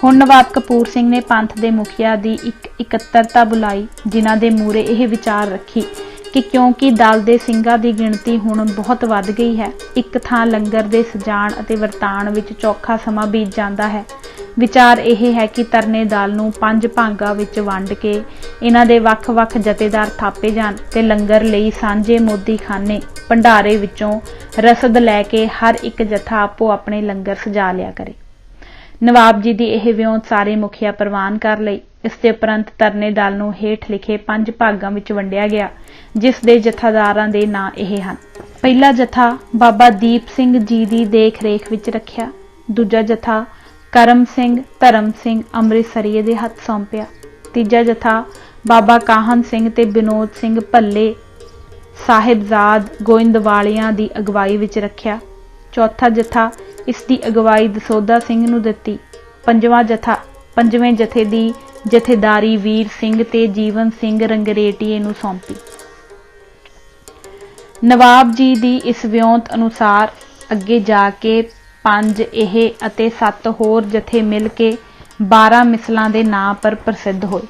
ਹੁਣ ਨਵਾਬ ਕਪੂਰ ਸਿੰਘ ਨੇ ਪੰਥ ਦੇ ਮੁਖੀਆ ਦੀ ਇੱਕ ਇਕੱਤਰਤਾ ਬੁਲਾਈ ਜਿਨ੍ਹਾਂ ਦੇ ਮੂਹਰੇ ਇਹ ਵਿਚਾਰ ਰੱਖੀ कि क्योंकि दल ਦੇ ਸਿੰਘਾਂ ਦੀ ਗਿਣਤੀ ਹੁਣ ਬਹੁਤ ਵੱਧ ਗਈ ਹੈ, ਇੱਕ ਥਾਂ ਲੰਗਰ ਦੇ ਸਜਾਣ ਅਤੇ ਵਰਤਾਣ ਵਿੱਚ ਚੌਖਾ ਸਮਾਂ ਬੀਤ ਜਾਂਦਾ ਹੈ। ਵਿਚਾਰ ਇਹ ਹੈ ਕਿ ਤਰਨੇ ਦਲ ਨੂੰ 5 ਭਾਗਾਂ ਵਿੱਚ ਵੰਡ ਕੇ ਇਹਨਾਂ ਦੇ ਵੱਖ-ਵੱਖ ਜਥੇਦਾਰ ਥਾਪੇ ਜਾਣ ਤੇ ਲੰਗਰ ਲਈ ਸਾਂਝੇ ਮੋਦੀਖਾਨੇ ਭੰਡਾਰੇ ਵਿੱਚੋਂ ਰਸਦ ਲੈ ਕੇ ਹਰ ਇੱਕ ਜਥਾ ਆਪੋ ਆਪਣੇ ਲੰਗਰ ਸਜਾ ਲਿਆ ਕਰੇ। ਨਵਾਬ ਜੀ ਦੀ ਇਹ ਵਿਉਂਤ ਸਾਰੇ ਮੁਖੀਆ ਪ੍ਰਵਾਨ ਕਰ ਲਈ। ਇਸ ਦੇ ਉਪਰੰਤ ਤਰਨੇ ਦਲ ਨੂੰ ਹੇਠ ਲਿਖੇ 5 ਭਾਗਾਂ ਵਿੱਚ ਵੰਡਿਆ ਗਿਆ, ਜਿਸ ਦੇ ਜਥੇਦਾਰਾਂ ਦੇ ਨਾਂ ਇਹ ਹਨ। ਪਹਿਲਾ ਜਥਾ ਬਾਬਾ ਦੀਪ ਸਿੰਘ ਜੀ ਦੀ ਦੇਖ ਰੇਖ ਵਿੱਚ ਰੱਖਿਆ। ਦੂਜਾ ਜਥਾ ਕਰਮ ਸਿੰਘ ਧਰਮ ਸਿੰਘ ਅੰਮ੍ਰਿਤਸਰੀਏ ਦੇ ਹੱਥ ਸੌਂਪਿਆ। ਤੀਜਾ ਜਥਾ ਬਾਬਾ ਕਾਹਨ ਸਿੰਘ ਤੇ ਵਿਨੋਦ ਸਿੰਘ ਭੱਲੇ ਸਾਹਿਬਜ਼ਾਦ ਗੋਇੰਦਵਾਲੀਆਂ ਦੀ ਅਗਵਾਈ ਵਿੱਚ ਰੱਖਿਆ। ਚੌਥਾ ਜਥਾ ਇਸ ਦੀ ਅਗਵਾਈ ਦਸੌਦਾ ਸਿੰਘ ਨੂੰ ਦਿੱਤੀ। ਪੰਜਵੇਂ ਜਥੇ ਦੀ ਜਥੇਦਾਰੀ ਵੀਰ ਸਿੰਘ ਤੇ ਜੀਵਨ ਸਿੰਘ ਰੰਗਰੇਟੀਏ ਨੂੰ ਸੌਂਪੀ। ਨਵਾਬ ਜੀ ਦੀ ਇਸ ਵਿਉਂਤ ਅਨੁਸਾਰ ਅੱਗੇ ਜਾ ਕੇ 5 ਇਹ ਅਤੇ 7 ਹੋਰ ਜਥੇ ਮਿਲ ਕੇ 12 ਮਿਸਲਾਂ ਦੇ ਨਾਂ ਪਰ ਪ੍ਰਸਿੱਧ ਹੋਏ।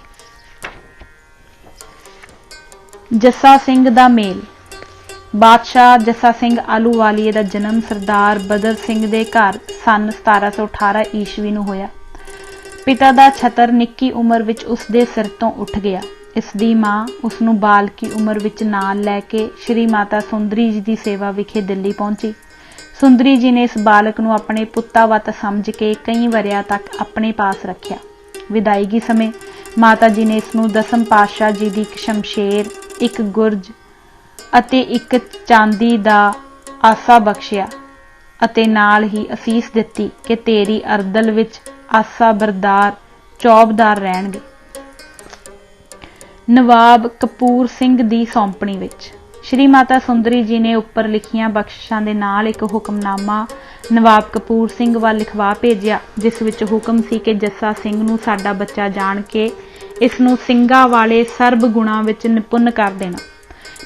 ਜੱਸਾ ਸਿੰਘ ਦਾ ਮੇਲ। ਬਾਦਸ਼ਾਹ ਜੱਸਾ ਸਿੰਘ ਆਹਲੂਵਾਲੀਏ ਦਾ ਜਨਮ ਸਰਦਾਰ ਬਦਰ ਸਿੰਘ ਦੇ ਘਰ ਸੰਨ 1718 ਈਸਵੀ ਨੂੰ ਹੋਇਆ। ਪਿਤਾ ਦਾ ਛਤਰ ਨਿੱਕੀ ਉਮਰ ਵਿੱਚ ਉਸ ਦੇ ਸਿਰ ਤੋਂ ਉੱਠ ਗਿਆ। ਇਸ ਦੀ ਮਾਂ ਉਸ ਨੂੰ ਬਾਲਕੀ ਉਮਰ ਵਿੱਚ ਨਾਲ ਲੈ ਕੇ ਸ਼੍ਰੀ ਮਾਤਾ ਸੁੰਦਰੀ ਜੀ ਦੀ ਸੇਵਾ ਵਿਖੇ ਦਿੱਲੀ ਪਹੁੰਚੀ। ਸੁੰਦਰੀ ਜੀ ਨੇ ਇਸ ਬਾਲਕ ਨੂੰ ਆਪਣੇ ਪੁੱਤਾਵਤ ਸਮਝ ਕੇ ਕਈ ਵਰ੍ਹਿਆਂ ਤੱਕ ਆਪਣੇ ਪਾਸ ਰੱਖਿਆ। ਵਿਦਾਇਗੀ ਸਮੇਂ ਮਾਤਾ ਜੀ ਨੇ ਇਸ ਨੂੰ 10ਮ ਪਾਤਸ਼ਾਹ ਜੀ ਦੀ ਇੱਕ ਸ਼ਮਸ਼ੇਰ, ਇੱਕ ਗੁਰਜ ਅਤੇ ਇੱਕ ਚਾਂਦੀ ਦਾ ਆਸਾ ਬਖਸ਼ਿਆ ਅਤੇ ਨਾਲ ਹੀ ਅਸੀਸ ਦਿੱਤੀ ਕਿ ਤੇਰੀ ਅਰਦਲ ਵਿੱਚ ਆਸਾ ਬਰਦਾਰ ਚੌਬਦਾਰ ਰਹਿਣਗੇ। ਨਵਾਬ ਕਪੂਰ ਸਿੰਘ ਦੀ ਸੌਂਪਣੀ ਵਿੱਚ ਸ਼੍ਰੀ ਮਾਤਾ ਸੁੰਦਰੀ ਜੀ ਨੇ ਉੱਪਰ ਲਿਖੀਆਂ ਬਖਸ਼ਿਸ਼ਾਂ ਦੇ ਨਾਲ ਇੱਕ ਹੁਕਮਨਾਮਾ ਨਵਾਬ ਕਪੂਰ ਸਿੰਘ ਵੱਲ ਲਿਖਵਾ ਭੇਜਿਆ, ਜਿਸ ਵਿੱਚ ਹੁਕਮ ਸੀ ਕਿ ਜੱਸਾ ਸਿੰਘ ਨੂੰ ਸਾਡਾ ਬੱਚਾ ਜਾਣ ਕੇ ਇਸ ਨੂੰ ਸਿੰਘਾਂ ਵਾਲੇ ਸਰਬ ਗੁਣਾਂ ਵਿੱਚ ਨਿਪੁੰਨ ਕਰ ਦੇਣਾ।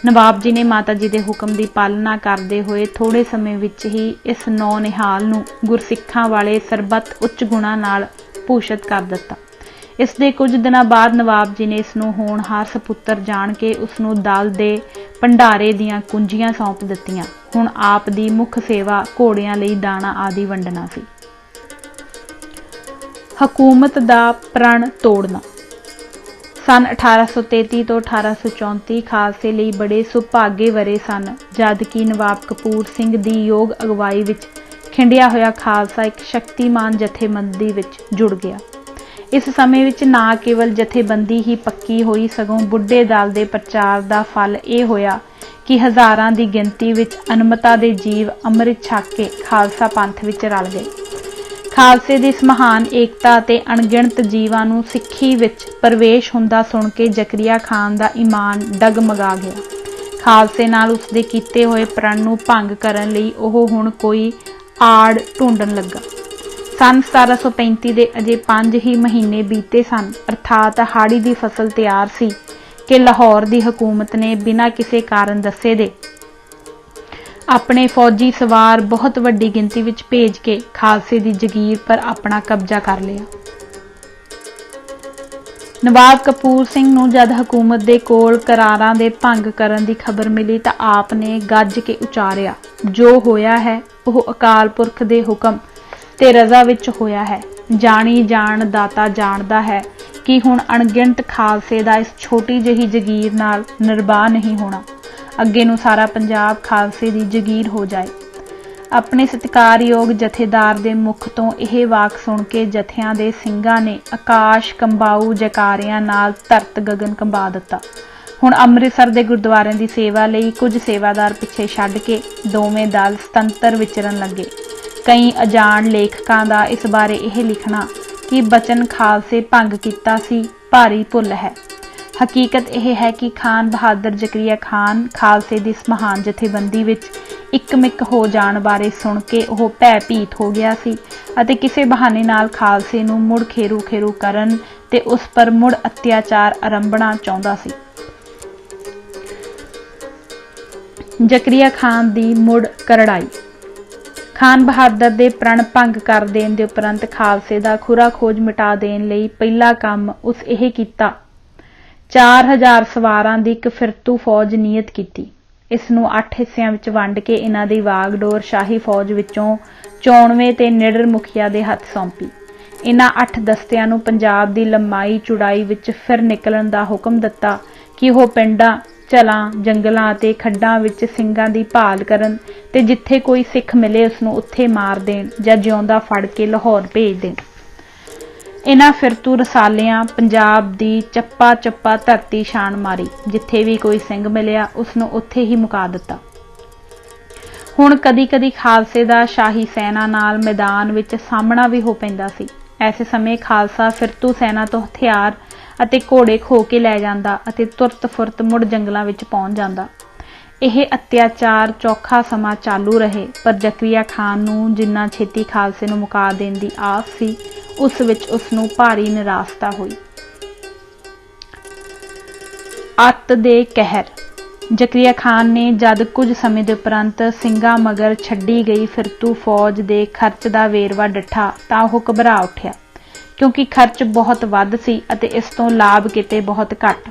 ਨਵਾਬ ਜੀ ਨੇ ਮਾਤਾ ਜੀ ਦੇ ਹੁਕਮ ਦੀ ਪਾਲਣਾ ਕਰਦੇ ਹੋਏ ਥੋੜੇ ਸਮੇਂ ਵਿੱਚ ਹੀ ਇਸ ਨੌ ਨਿਹਾਲ ਨੂੰ ਗੁਰਸਿੱਖਾਂ ਵਾਲੇ ਸਰਬੱਤ ਉੱਚ ਗੁਣਾਂ ਨਾਲ ਭੂਸ਼ਿਤ ਕਰ ਦਿੱਤਾ। ਇਸ ਦੇ ਕੁਝ ਦਿਨਾਂ ਬਾਅਦ ਨਵਾਬ ਜੀ ਨੇ ਇਸ ਨੂੰ ਹੋਣਹਾਰ ਸਪੁੱਤਰ ਜਾਣ ਕੇ ਉਸ ਨੂੰ ਦਲ ਦੇ ਭੰਡਾਰੇ ਦੀਆਂ ਕੁੰਜੀਆਂ ਸੌਂਪ ਦਿੱਤੀਆਂ। ਹੁਣ ਆਪ ਦੀ ਮੁੱਖ ਸੇਵਾ ਘੋੜਿਆਂ ਲਈ ਦਾਣਾ ਆਦਿ ਵੰਡਣਾ ਸੀ। ਹਕੂਮਤ ਦਾ ਪ੍ਰਣ ਤੋੜਨਾ। ਸੰਨ 1833 ਤੋਂ 1834 ਖਾਲਸੇ ਲਈ ਬੜੇ ਸੁਭਾਗੇ ਵਰੇ ਸਨ, ਜਦ ਕਿ ਨਵਾਬ ਕਪੂਰ ਸਿੰਘ ਦੀ ਯੋਗ ਅਗਵਾਈ ਵਿੱਚ ਖਿੰਡਿਆ ਹੋਇਆ ਖਾਲਸਾ ਇੱਕ ਸ਼ਕਤੀਮਾਨ ਜਥੇਬੰਦੀ ਵਿੱਚ ਜੁੜ ਗਿਆ। ਇਸ ਸਮੇਂ ਵਿੱਚ ਨਾ ਕੇਵਲ ਜਥੇਬੰਦੀ ਹੀ ਪੱਕੀ ਹੋਈ, ਸਗੋਂ ਬੁੱਢੇ ਦਲ ਦੇ ਪ੍ਰਚਾਰ ਦਾ ਫਲ ਇਹ ਹੋਇਆ ਕਿ ਹਜ਼ਾਰਾਂ ਦੀ ਗਿਣਤੀ ਵਿੱਚ ਅਨਮਤਾ ਦੇ ਜੀਵ ਅੰਮ੍ਰਿਤ ਛਕ ਕੇ ਖਾਲਸਾ ਪੰਥ ਵਿੱਚ ਰਲ ਗਏ। ਖਾਲਸੇ ਦੀ ਇਸ ਮਹਾਨ ਏਕਤਾ ਅਤੇ ਅਣਗਿਣਤ ਜੀਵਾਂ ਨੂੰ ਸਿੱਖੀ ਵਿੱਚ ਪ੍ਰਵੇਸ਼ ਹੁੰਦਾ ਸੁਣ ਕੇ ਜ਼ਕਰੀਆ ਖਾਨ ਦਾ ਈਮਾਨ ਡਗਮਗਾ ਗਿਆ। ਖਾਲਸੇ ਨਾਲ ਉਸਦੇ ਕੀਤੇ ਹੋਏ ਪ੍ਰਣ ਨੂੰ ਭੰਗ ਕਰਨ ਲਈ ਉਹ ਹੁਣ ਕੋਈ ਆੜ ਢੂੰਡਣ ਲੱਗਾ। ਸੰਨ 1735 ਦੇ ਅਜੇ 5 ਹੀ ਮਹੀਨੇ ਬੀਤੇ ਸਨ, ਅਰਥਾਤ ਹਾੜੀ ਦੀ ਫਸਲ ਤਿਆਰ ਸੀ ਕਿ ਲਾਹੌਰ ਦੀ ਹਕੂਮਤ ਨੇ ਬਿਨਾਂ ਕਿਸੇ ਕਾਰਨ ਦੱਸੇ ਦੇ ਆਪਣੇ ਫੌਜੀ ਸਵਾਰ ਬਹੁਤ ਵੱਡੀ ਗਿਣਤੀ ਵਿੱਚ ਭੇਜ ਕੇ ਖਾਲਸੇ ਦੀ ਜਗੀਰ ਪਰ ਆਪਣਾ ਕਬਜ਼ਾ ਕਰ ਲਿਆ। ਨਵਾਬ ਕਪੂਰ ਸਿੰਘ ਨੂੰ ਜਦ ਹਕੂਮਤ ਦੇ ਕੋਲ ਕਰਾਰਾਂ ਦੇ ਭੰਗ ਕਰਨ ਦੀ ਖਬਰ ਮਿਲੀ ਤਾਂ ਆਪ ਨੇ ਗੱਜ ਕੇ ਉਚਾਰਿਆ, ਜੋ ਹੋਇਆ ਹੈ ਉਹ ਅਕਾਲ ਪੁਰਖ ਦੇ ਹੁਕਮ ਤੇ ਰਜ਼ਾ ਵਿੱਚ ਹੋਇਆ ਹੈ। ਜਾਣੀ ਜਾਣ ਦਾਤਾ ਜਾਣਦਾ ਹੈ ਕਿ ਹੁਣ ਅਣਗਿਣਤ ਖਾਲਸੇ ਦਾ ਇਸ ਛੋਟੀ ਜਿਹੀ ਜਗੀਰ ਨਾਲ ਨਿਰਬਾਹ ਨਹੀਂ ਹੋਣਾ। ਅੱਗੇ ਨੂੰ ਸਾਰਾ ਪੰਜਾਬ ਖਾਲਸੇ ਦੀ ਜਗੀਰ ਹੋ ਜਾਏ। ਆਪਣੇ ਸਤਿਕਾਰਯੋਗ ਜਥੇਦਾਰ ਦੇ ਮੁਖ ਤੋਂ ਇਹ ਵਾਕ ਸੁਣ ਕੇ ਜਥਿਆਂ ਦੇ ਸਿੰਘਾਂ ਨੇ ਆਕਾਸ਼ ਕੰਬਾਊ ਜੈਕਾਰਿਆਂ ਨਾਲ ਧਰਤ ਗਗਨ ਕੰਬਾ ਦਿੱਤਾ। ਹੁਣ ਅੰਮ੍ਰਿਤਸਰ ਦੇ ਗੁਰਦੁਆਰਿਆਂ ਦੀ ਸੇਵਾ ਲਈ ਕੁਝ ਸੇਵਾਦਾਰ ਪਿੱਛੇ ਛੱਡ ਕੇ ਦੋਵੇਂ ਦਲ ਸੁਤੰਤਰ ਵਿਚਰਨ ਲੱਗੇ। ਕਈ ਅਜਾਣ ਲੇਖਕਾਂ ਦਾ ਇਸ ਬਾਰੇ ਇਹ ਲਿਖਣਾ ਕਿ ਬਚਨ ਖਾਲਸੇ ਭੰਗ ਕੀਤਾ ਸੀ ਭਾਰੀ ਭੁੱਲ ਹੈ। ਹਕੀਕਤ ਇਹ ਹੈ ਕਿ ਖਾਨ ਬਹਾਦਰ ਜ਼ਕਰੀਆ ਖਾਨ ਖਾਲਸੇ ਦੀ ਇਸ ਮਹਾਨ ਜਥੇਬੰਦੀ ਵਿੱਚ ਇੱਕਮਿਕ ਹੋ ਜਾਣ ਬਾਰੇ ਸੁਣ ਕੇ ਉਹ ਭੈ-ਭੀਤ ਹੋ ਗਿਆ ਸੀ ਅਤੇ ਕਿਸੇ ਬਹਾਨੇ ਨਾਲ ਖਾਲਸੇ ਨੂੰ ਮੁੜ ਖੇਰੂ ਕਰਨ ਤੇ ਉਸ ਪਰ ਮੁੜ ਅਤਿਆਚਾਰ ਆਰੰਭਣਾ ਚਾਹੁੰਦਾ ਸੀ। ਜ਼ਕਰੀਆ ਖਾਨ ਦੀ ਮੁੜ ਕਰੜਾਈ। ਖਾਨ ਬਹਾਦਰ ਦੇ ਪ੍ਰਣ ਭੰਗ ਕਰ ਦੇਣ ਦੇ ਉਪਰੰਤ ਖਾਲਸੇ ਦਾ ਖੁਰਾ ਖੋਜ ਮਿਟਾ ਦੇਣ ਲਈ ਪਹਿਲਾ ਕੰਮ ਉਸ ਇਹ ਕੀਤਾ 4000 ਸਵਾਰਾਂ ਦੀ ਇੱਕ ਫਿਰਤੂ ਫੌਜ ਨਿਯਤ ਕੀਤੀ। ਇਸ ਨੂੰ 8 ਹਿੱਸਿਆਂ ਵਿੱਚ ਵੰਡ ਕੇ ਇਹਨਾਂ ਦੀ ਵਾਗਡੋਰ ਸ਼ਾਹੀ ਫੌਜ ਵਿੱਚੋਂ 94 ਤੇ ਨਿਡਰ ਮੁਖੀਆ ਦੇ ਹੱਥ ਸੌਂਪੀ। ਇਹਨਾਂ 8 ਦਸਤਿਆਂ ਨੂੰ ਪੰਜਾਬ ਦੀ ਲੰਮਾਈ ਚੌੜਾਈ ਵਿੱਚ ਫਿਰ ਨਿਕਲਣ ਦਾ ਹੁਕਮ ਦਿੱਤਾ ਕਿ ਉਹ ਪਿੰਡਾਂ, ਝਲਾਂ, ਜੰਗਲਾਂ ਅਤੇ ਖੱਡਾਂ ਵਿੱਚ ਸਿੰਘਾਂ ਦੀ ਭਾਲ ਕਰਨ ਤੇ ਜਿੱਥੇ ਕੋਈ ਸਿੱਖ ਮਿਲੇ ਉਸਨੂੰ ਉੱਥੇ ਮਾਰ ਦੇਣ ਜਾਂ ਜਿਉਂਦਾ ਫੜ ਕੇ ਲਾਹੌਰ ਭੇਜ ਦੇਣ। ਇਹਨਾਂ ਫਿਰਤੂ ਰਸਾਲਿਆਂ ਪੰਜਾਬ ਦੀ ਚੱਪਾ ਚੱਪਾ ਧਰਤੀ ਛਾਣ ਮਾਰੀ। ਜਿੱਥੇ ਵੀ ਕੋਈ ਸਿੰਘ ਮਿਲਿਆ ਉਸਨੂੰ ਉੱਥੇ ਹੀ ਮੁਕਾ ਦਿੱਤਾ। ਹੁਣ ਕਦੀ ਕਦੀ ਖਾਲਸੇ ਦਾ ਸ਼ਾਹੀ ਸੈਨਾ ਨਾਲ ਮੈਦਾਨ ਵਿੱਚ ਸਾਹਮਣਾ ਵੀ ਹੋ ਪੈਂਦਾ ਸੀ। ਐਸੇ ਸਮੇਂ ਖਾਲਸਾ ਫਿਰਤੂ ਸੈਨਾ ਤੋਂ ਹਥਿਆਰ ਅਤੇ ਘੋੜੇ ਖੋਹ ਕੇ ਲੈ ਜਾਂਦਾ ਅਤੇ ਤੁਰਤ ਫੁਰਤ ਮੁੜ ਜੰਗਲਾਂ ਵਿੱਚ ਪਹੁੰਚ ਜਾਂਦਾ। ਇਹ ਅਤਿਆਚਾਰ ਚੌਖਾ ਸਮਾਂ ਚਾਲੂ ਰਹੇ, ਪਰ ਜ਼ਕਰੀਆ ਖਾਨ ਨੂੰ ਜਿੰਨਾ ਛੇਤੀ ਖਾਲਸੇ ਨੂੰ ਮੁਕਾ ਦੇਣ ਦੀ ਆਸ ਸੀ, ਉਸ ਵਿੱਚ ਉਸਨੂੰ ਭਾਰੀ ਨਿਰਾਸ਼ਤਾ ਹੋਈ। ਅੱਤ ਦੇ ਕਹਿਰ। ਜ਼ਕਰੀਆ ਖਾਨ ਨੇ ਜਦ ਕੁਝ ਸਮੇਂ ਦੇ ਉਪਰੰਤ ਸਿੰਘਾਂ ਮਗਰ ਛੱਡੀ ਗਈ ਫਿਰਤੂ ਫੌਜ ਦੇ ਖਰਚ ਦਾ ਵੇਰਵਾ ਡਿੱਠਾ ਤਾਂ ਉਹ ਘਬਰਾ ਉੱਠਿਆ, ਕਿਉਂਕਿ ਖਰਚ ਬਹੁਤ ਵੱਧ ਸੀ ਅਤੇ ਇਸ ਤੋਂ ਲਾਭ ਕਿਤੇ ਬਹੁਤ ਘੱਟ।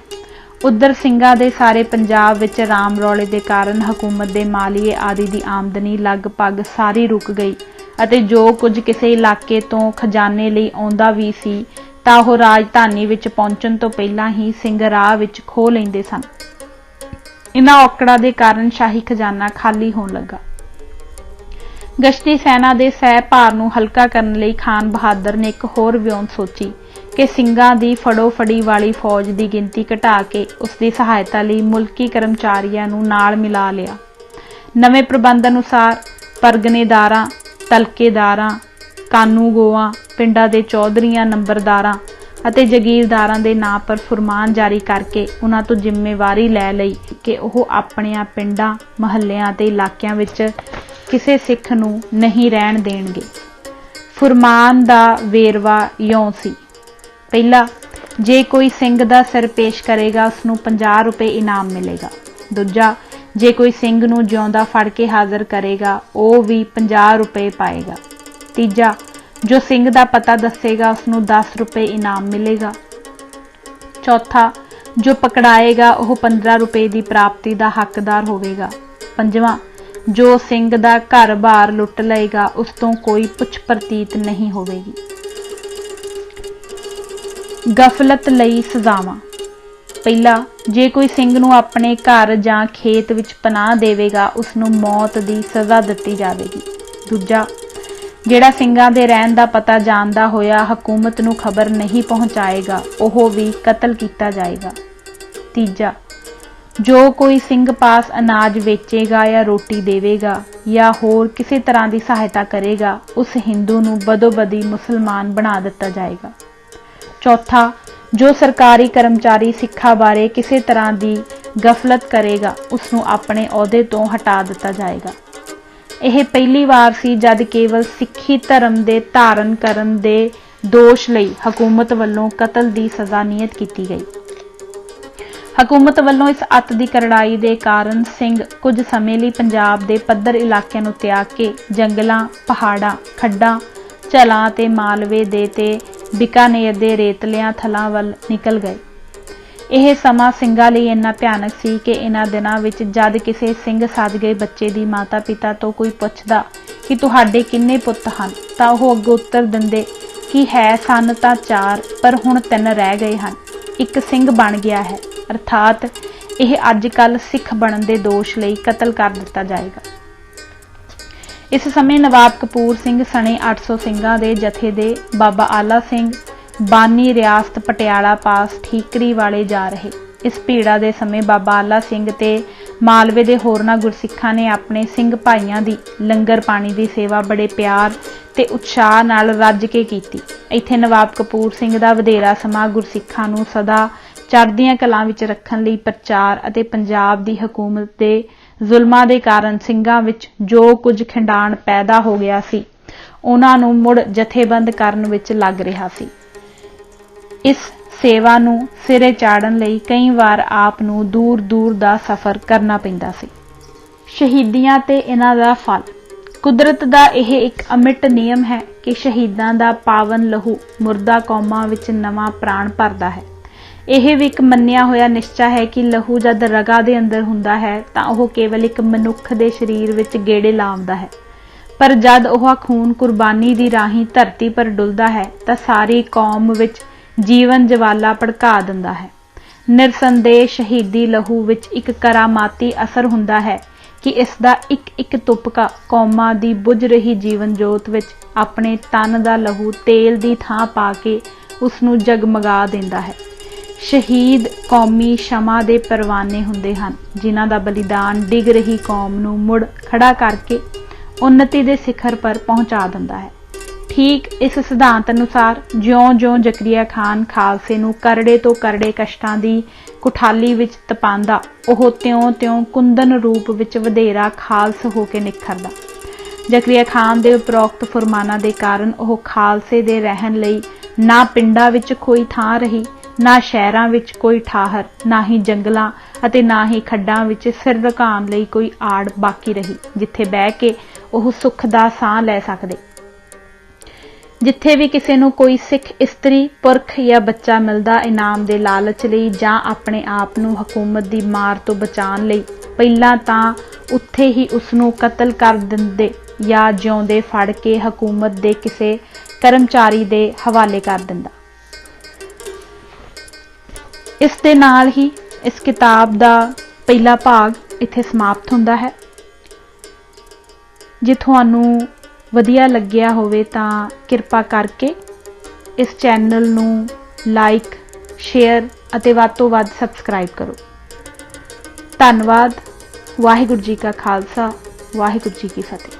ਉੱਧਰ ਸਿੰਘਾਂ ਦੇ ਸਾਰੇ ਪੰਜਾਬ ਵਿੱਚ ਰਾਮ ਰੌਲੇ ਦੇ ਕਾਰਨ ਹਕੂਮਤ ਦੇ ਮਾਲੀਏ ਆਦਿ ਦੀ ਆਮਦਨੀ ਲਗਭਗ ਸਾਰੀ ਰੁਕ ਗਈ ਅਤੇ ਜੋ ਕੁਝ ਕਿਸੇ ਇਲਾਕੇ ਤੋਂ ਖਜ਼ਾਨੇ ਲਈ ਆਉਂਦਾ ਵੀ ਸੀ ਤਾਂ ਉਹ ਰਾਜਧਾਨੀ ਵਿੱਚ ਪਹੁੰਚਣ ਤੋਂ ਪਹਿਲਾਂ ਹੀ ਸਿੰਘ ਰਾਹ ਵਿੱਚ ਖੋਹ ਲੈਂਦੇ ਸਨ। ਇਹਨਾਂ ਔਕੜਾਂ ਦੇ ਕਾਰਨ ਸ਼ਾਹੀ ਖਜ਼ਾਨਾ ਖਾਲੀ ਹੋਣ ਲੱਗਾ। ਗਸ਼ਤੀ ਸੈਨਾ ਦੇ ਸਹਿ ਭਾਰ ਨੂੰ ਹਲਕਾ ਕਰਨ ਲਈ ਖਾਨ ਬਹਾਦਰ ਨੇ ਇੱਕ ਹੋਰ ਵਿਉਂਤ ਸੋਚੀ ਕਿ ਸਿੰਘਾਂ ਦੀ ਫੜੋ ਫੜੀ ਵਾਲੀ ਫੌਜ ਦੀ ਗਿਣਤੀ ਘਟਾ ਕੇ ਉਸ ਦੀ ਸਹਾਇਤਾ ਲਈ ਮੁਲਕੀ ਕਰਮਚਾਰੀਆਂ ਨੂੰ ਨਾਲ ਮਿਲਾ ਲਿਆ। ਨਵੇਂ ਪ੍ਰਬੰਧ ਅਨੁਸਾਰ ਪਰਗਨੇਦਾਰਾਂ, ਤਲਕੇਦਾਰਾਂ, ਕਾਨੂੰਗੋਆਂ, ਪਿੰਡਾਂ ਦੇ ਚੌਧਰੀਆਂ, ਨੰਬਰਦਾਰਾਂ ਅਤੇ ਜਗੀਰਦਾਰਾਂ ਦੇ ਨਾਂ ਪਰ ਫੁਰਮਾਨ ਜਾਰੀ ਕਰਕੇ ਉਹਨਾਂ ਤੋਂ ਜ਼ਿੰਮੇਵਾਰੀ ਲੈ ਲਈ ਕਿ ਉਹ ਆਪਣੀਆਂ ਪਿੰਡਾਂ, ਮਹੱਲਿਆਂ ਅਤੇ ਇਲਾਕਿਆਂ ਵਿੱਚ ਕਿਸੇ ਸਿੱਖ ਨੂੰ ਨਹੀਂ ਰਹਿਣ ਦੇਣਗੇ। ਫੁਰਮਾਨ ਦਾ ਵੇਰਵਾ ਇਉਂ ਸੀ: ਪਹਿਲਾ, ਜੇ ਕੋਈ ਸਿੰਘ ਦਾ ਸਿਰ ਪੇਸ਼ ਕਰੇਗਾ ਉਸਨੂੰ 50 ਰੁਪਏ ਇਨਾਮ ਮਿਲੇਗਾ। ਦੂਜਾ, ਜੇ ਕੋਈ ਸਿੰਘ ਨੂੰ ਜਿਉਂਦਾ ਫੜ ਕੇ ਹਾਜ਼ਰ ਕਰੇਗਾ ਉਹ ਵੀ 50 ਰੁਪਏ ਪਾਏਗਾ। ਤੀਜਾ, ਜੋ ਸਿੰਘ ਦਾ ਪਤਾ ਦੱਸੇਗਾ ਉਸਨੂੰ 10 ਰੁਪਏ ਇਨਾਮ ਮਿਲੇਗਾ। ਚੌਥਾ, ਜੋ ਪਕੜਾਏਗਾ ਉਹ 15 ਰੁਪਏ ਦੀ ਪ੍ਰਾਪਤੀ ਦਾ ਹੱਕਦਾਰ ਹੋਵੇਗਾ। ਪੰਜਵਾਂ, ਜੋ ਸਿੰਘ ਦਾ ਘਰ-ਬਾਰ ਲੁੱਟ ਲਏਗਾ ਉਸ ਤੋਂ ਕੋਈ ਪੁੱਛ ਪ੍ਰਤੀਤ ਨਹੀਂ ਹੋਵੇਗੀ। ਗਫਲਤ ਲਈ ਸਜ਼ਾਵਾਂ। ਪਹਿਲਾ, ਜੇ ਕੋਈ ਸਿੰਘ ਨੂੰ ਆਪਣੇ ਘਰ ਜਾਂ ਖੇਤ ਵਿੱਚ ਪਨਾਹ ਦੇਵੇਗਾ ਉਸਨੂੰ ਮੌਤ ਦੀ ਸਜ਼ਾ ਦਿੱਤੀ ਜਾਵੇਗੀ। ਦੂਜਾ, ਜਿਹੜਾ ਸਿੰਘਾਂ ਦੇ ਰਹਿਣ ਦਾ ਪਤਾ ਜਾਣਦਾ ਹੋਇਆ ਹਕੂਮਤ ਨੂੰ ਖਬਰ ਨਹੀਂ ਪਹੁੰਚਾਏਗਾ ਉਹ ਵੀ ਕਤਲ ਕੀਤਾ ਜਾਏਗਾ। ਤੀਜਾ, ਜੋ ਕੋਈ ਸਿੰਘ ਪਾਸ ਅਨਾਜ ਵੇਚੇਗਾ ਜਾਂ ਰੋਟੀ ਦੇਵੇਗਾ ਜਾਂ ਹੋਰ ਕਿਸੇ ਤਰ੍ਹਾਂ ਦੀ ਸਹਾਇਤਾ ਕਰੇਗਾ ਉਸ ਹਿੰਦੂ ਨੂੰ ਬਦੋ-ਬਦੀ ਮੁਸਲਮਾਨ ਬਣਾ ਦਿੱਤਾ ਜਾਏਗਾ। ਚੌਥਾ, ਜੋ ਸਰਕਾਰੀ ਕਰਮਚਾਰੀ ਸਿੱਖਾਂ ਬਾਰੇ ਕਿਸੇ ਤਰ੍ਹਾਂ ਦੀ ਗਫਲਤ ਕਰੇਗਾ ਉਸਨੂੰ ਆਪਣੇ ਅਹੁਦੇ ਤੋਂ ਹਟਾ ਦਿੱਤਾ ਜਾਏਗਾ। ਇਹ ਪਹਿਲੀ ਵਾਰ ਸੀ ਜਦ ਕੇਵਲ ਸਿੱਖੀ ਧਰਮ ਦੇ ਧਾਰਨ ਕਰਨ ਦੇ ਦੋਸ਼ ਲਈ ਹਕੂਮਤ ਵੱਲੋਂ ਕਤਲ ਦੀ ਸਜ਼ਾ ਨਿਯਤ ਕੀਤੀ ਗਈ। ਹਕੂਮਤ ਵੱਲੋਂ ਇਸ ਅੱਤ ਦੀ ਕਰੜਾਈ ਦੇ ਕਾਰਨ ਸਿੰਘ ਕੁਝ ਸਮੇਂ ਲਈ ਪੰਜਾਬ ਦੇ ਪੱਧਰ ਇਲਾਕਿਆਂ ਨੂੰ ਤਿਆਗ ਕੇ ਜੰਗਲਾਂ, ਪਹਾੜਾਂ, ਖੱਡਾਂ, ਝਲਾਂ ਅਤੇ ਮਾਲਵੇ ਦੇ ਤੇ ਬੀਕਾਨੇਰ ਦੇ ਰੇਤਲਿਆਂ ਥਲਾਂ ਵੱਲ ਨਿਕਲ ਗਏ। ਇਹ ਸਮਾਂ ਸਿੰਘਾਂ ਲਈ ਇੰਨਾ ਭਿਆਨਕ ਸੀ ਕਿ ਇਹਨਾਂ ਦਿਨਾਂ ਵਿੱਚ ਜਦ ਕਿਸੇ ਸਿੰਘ ਸੱਜ ਗਏ ਬੱਚੇ ਦੀ ਮਾਤਾ ਪਿਤਾ ਤੋਂ ਕੋਈ ਪੁੱਛਦਾ ਕਿ ਤੁਹਾਡੇ ਕਿੰਨੇ ਪੁੱਤ ਹਨ ਤਾਂ ਉਹ ਅੱਗੋਂ ਉੱਤਰ ਦਿੰਦੇ ਕਿ ਹੈ ਸਨ ਤਾਂ 4 ਪਰ ਹੁਣ 3 ਰਹਿ ਗਏ ਹਨ, ਇੱਕ ਸਿੰਘ ਬਣ ਗਿਆ ਹੈ। ਅਰਥਾਤ ਇਹ ਅੱਜ ਕੱਲ੍ਹ ਸਿੱਖ ਬਣਨ ਦੇ ਦੋਸ਼ ਲਈ ਕਤਲ ਕਰ ਦਿੱਤਾ ਜਾਏਗਾ। ਇਸ ਸਮੇਂ ਨਵਾਬ ਕਪੂਰ ਸਿੰਘ ਸਣੇ 800 ਸਿੰਘਾਂ ਦੇ ਜਥੇ ਦੇ ਬਾਬਾ ਆਲਾ ਸਿੰਘ ਬਾਨੀ ਰਿਆਸਤ ਪਟਿਆਲਾ ਪਾਸ ਠੀਕਰੀ ਵਾਲੇ ਜਾ ਰਹੇ। ਇਸ ਭੀੜਾ ਦੇ ਸਮੇਂ ਬਾਬਾ ਆਲਾ ਸਿੰਘ ਤੇ ਮਾਲਵੇ ਦੇ ਹੋਰਨਾਂ ਗੁਰਸਿੱਖਾਂ ਨੇ ਆਪਣੇ ਸਿੰਘ ਭਾਈਆਂ ਦੀ ਲੰਗਰ ਪਾਣੀ ਦੀ ਸੇਵਾ ਬੜੇ ਪਿਆਰ ਤੇ ਉਤਸ਼ਾਹ ਨਾਲ ਰੱਜ ਕੇ ਕੀਤੀ। ਇੱਥੇ ਨਵਾਬ ਕਪੂਰ ਸਿੰਘ ਦਾ ਵਧੇਰਾ ਸਮਾਂ ਗੁਰਸਿੱਖਾਂ ਨੂੰ ਸਦਾ ਚੜ੍ਹਦੀਆਂ ਕਲਾਂ ਵਿੱਚ ਰੱਖਣ ਲਈ ਪ੍ਰਚਾਰ ਅਤੇ ਪੰਜਾਬ ਦੀ ਹਕੂਮਤ ਦੇ ਜ਼ੁਲਮਾਂ ਦੇ ਕਾਰਨ ਸਿੰਘਾਂ ਵਿੱਚ ਜੋ ਕੁਝ ਖਿੰਡਾਣ ਪੈਦਾ ਹੋ ਗਿਆ ਸੀ ਉਹਨਾਂ ਨੂੰ ਮੁੜ ਜਥੇਬੰਦ ਕਰਨ ਵਿੱਚ ਲੱਗ ਰਿਹਾ ਸੀ। ਇਸ ਸੇਵਾ ਨੂੰ ਸਿਰੇ ਚਾੜਨ ਲਈ ਕਈ ਵਾਰ ਆਪ ਨੂੰ ਦੂਰ ਦੂਰ ਦਾ ਸਫ਼ਰ ਕਰਨਾ ਪੈਂਦਾ ਸੀ। ਸ਼ਹੀਦੀਆਂ ਤੇ ਇਹਨਾਂ ਦਾ ਫਲ। ਕੁਦਰਤ ਦਾ ਇਹ ਇੱਕ ਅਮਿੱਟ ਨਿਯਮ ਹੈ ਕਿ ਸ਼ਹੀਦਾਂ ਦਾ ਪਾਵਨ ਲਹੂ ਮੁਰਦਾ ਕੌਮਾਂ ਵਿੱਚ ਨਵਾਂ ਪ੍ਰਾਣ ਭਰਦਾ ਹੈ। ਇਹ ਵੀ ਇੱਕ ਮੰਨਿਆ ਹੋਇਆ ਨਿਸ਼ਚਾ ਹੈ ਕਿ ਲਹੂ ਜਦ ਰਗਾਂ ਦੇ ਅੰਦਰ ਹੁੰਦਾ ਹੈ ਤਾਂ ਉਹ ਕੇਵਲ ਇੱਕ ਮਨੁੱਖ ਦੇ ਸਰੀਰ ਵਿੱਚ ਗੇੜੇ ਲਾਉਂਦਾ ਹੈ, ਪਰ ਜਦ ਉਹ ਖੂਨ ਕੁਰਬਾਨੀ ਦੀ ਰਾਹੀਂ ਧਰਤੀ ਪਰ ਡੁੱਲਦਾ ਹੈ ਤਾਂ ਸਾਰੀ ਕੌਮ ਵਿੱਚ ਜੀਵਨ ਜਵਾਲਾ ਭੜਕਾ ਦਿੰਦਾ ਹੈ। ਨਿਰਸੰਦੇਹ ਸ਼ਹੀਦੀ ਲਹੂ ਵਿੱਚ ਇੱਕ ਕਰਾਮਾਤੀ ਅਸਰ ਹੁੰਦਾ ਹੈ ਕਿ ਇਸ ਦਾ ਇੱਕ ਇੱਕ ਤੁਪਕਾ ਕੌਮਾਂ ਦੀ ਬੁਝ ਰਹੀ ਜੀਵਨ ਜੋਤ ਵਿੱਚ ਆਪਣੇ ਤਨ ਦਾ ਲਹੂ ਤੇਲ ਦੀ ਥਾਂ ਪਾ ਕੇ ਉਸ ਨੂੰ ਜਗਮਗਾ ਦਿੰਦਾ ਹੈ। ਸ਼ਹੀਦ ਕੌਮੀ ਸ਼ਮਾ ਦੇ ਪਰਵਾਨੇ ਹੁੰਦੇ ਹਨ, ਜਿਨ੍ਹਾਂ ਦਾ ਬਲੀਦਾਨ ਡਿੱਗ ਰਹੀ ਕੌਮ ਨੂੰ ਮੁੜ ਖੜਾ ਕਰਕੇ ਉੱਨਤੀ ਦੇ ਸਿਖਰ ਪਰ ਪਹੁੰਚਾ ਦਿੰਦਾ ਹੈ। ਠੀਕ ਇਸ ਸਿਧਾਂਤ ਅਨੁਸਾਰ ਜਿਉਂ-ਜਿਉਂ ਜ਼ਕਰੀਆ ਖਾਨ ਖਾਲਸੇ ਨੂੰ ਕਰੜੇ ਤੋਂ ਕਰੜੇ ਕਸ਼ਟਾਂ ਦੀ ਕੁਠਾਲੀ ਵਿੱਚ ਤਪਾਉਂਦਾ, ਉਹ ਤਿਉਂ-ਤਿਉਂ ਕੁੰਦਨ ਰੂਪ ਵਿੱਚ ਵਧੇਰਾ ਖਾਲਸ ਹੋ ਕੇ ਨਿਖਰਦਾ। ਜ਼ਕਰੀਆ ਖਾਨ ਦੇ ਉਪਰੋਕਤ ਫੁਰਮਾਨਾਂ ਦੇ ਕਾਰਨ ਉਹ ਖਾਲਸੇ ਦੇ ਰਹਿਣ ਲਈ ਨਾ ਪਿੰਡਾਂ ਵਿੱਚ ਕੋਈ ਥਾਂ ਰਹੀ, ਨਾ ਸ਼ਹਿਰਾਂ ਵਿੱਚ ਕੋਈ ਠਾਹਰ, ਨਾ ਹੀ ਜੰਗਲਾਂ ਅਤੇ ਨਾ ਹੀ ਖੱਡਾਂ ਵਿੱਚ ਸਿਰ ਰੁਕਾਉਣ ਲਈ ਕੋਈ ਆੜ ਬਾਕੀ ਰਹੀ, ਜਿੱਥੇ ਬਹਿ ਕੇ ਉਹ ਸੁੱਖ ਦਾ ਸਾਹ ਲੈ ਸਕਦੇ। ਜਿੱਥੇ ਵੀ ਕਿਸੇ ਨੂੰ ਕੋਈ ਸਿੱਖ ਇਸਤਰੀ, ਪੁਰਖ ਜਾਂ ਬੱਚਾ ਮਿਲਦਾ, ਇਨਾਮ ਦੇ ਲਾਲਚ ਲਈ ਜਾਂ ਆਪਣੇ ਆਪ ਨੂੰ ਹਕੂਮਤ ਦੀ ਮਾਰ ਤੋਂ ਬਚਾਉਣ ਲਈ, ਪਹਿਲਾਂ ਤਾਂ ਉੱਥੇ ਹੀ ਉਸ ਨੂੰ ਕਤਲ ਕਰ ਦਿੰਦੇ ਜਾਂ ਜਿਉਂਦੇ ਫੜ ਕੇ ਹਕੂਮਤ ਦੇ ਕਿਸੇ ਕਰਮਚਾਰੀ ਦੇ ਹਵਾਲੇ ਕਰ ਦਿੰਦਾ। ਇਸ ਦੇ ਨਾਲ ਹੀ ਇਸ ਕਿਤਾਬ ਦਾ ਪਹਿਲਾ ਭਾਗ ਇੱਥੇ ਸਮਾਪਤ ਹੁੰਦਾ ਹੈ। ਜੇ ਤੁਹਾਨੂੰ ਵਧੀਆ ਲੱਗਿਆ ਹੋਵੇ ਤਾਂ ਕਿਰਪਾ ਕਰਕੇ ਇਸ ਚੈਨਲ ਨੂੰ ਲਾਈਕ, ਸ਼ੇਅਰ ਅਤੇ ਵੱਧ ਤੋਂ ਵੱਧ ਸਬਸਕ੍ਰਾਈਬ ਕਰੋ। ਧੰਨਵਾਦ। ਵਾਹਿਗੁਰੂ ਜੀ ਕਾ ਖਾਲਸਾ, ਵਾਹਿਗੁਰੂ ਜੀ ਕੀ ਫਤਿਹ।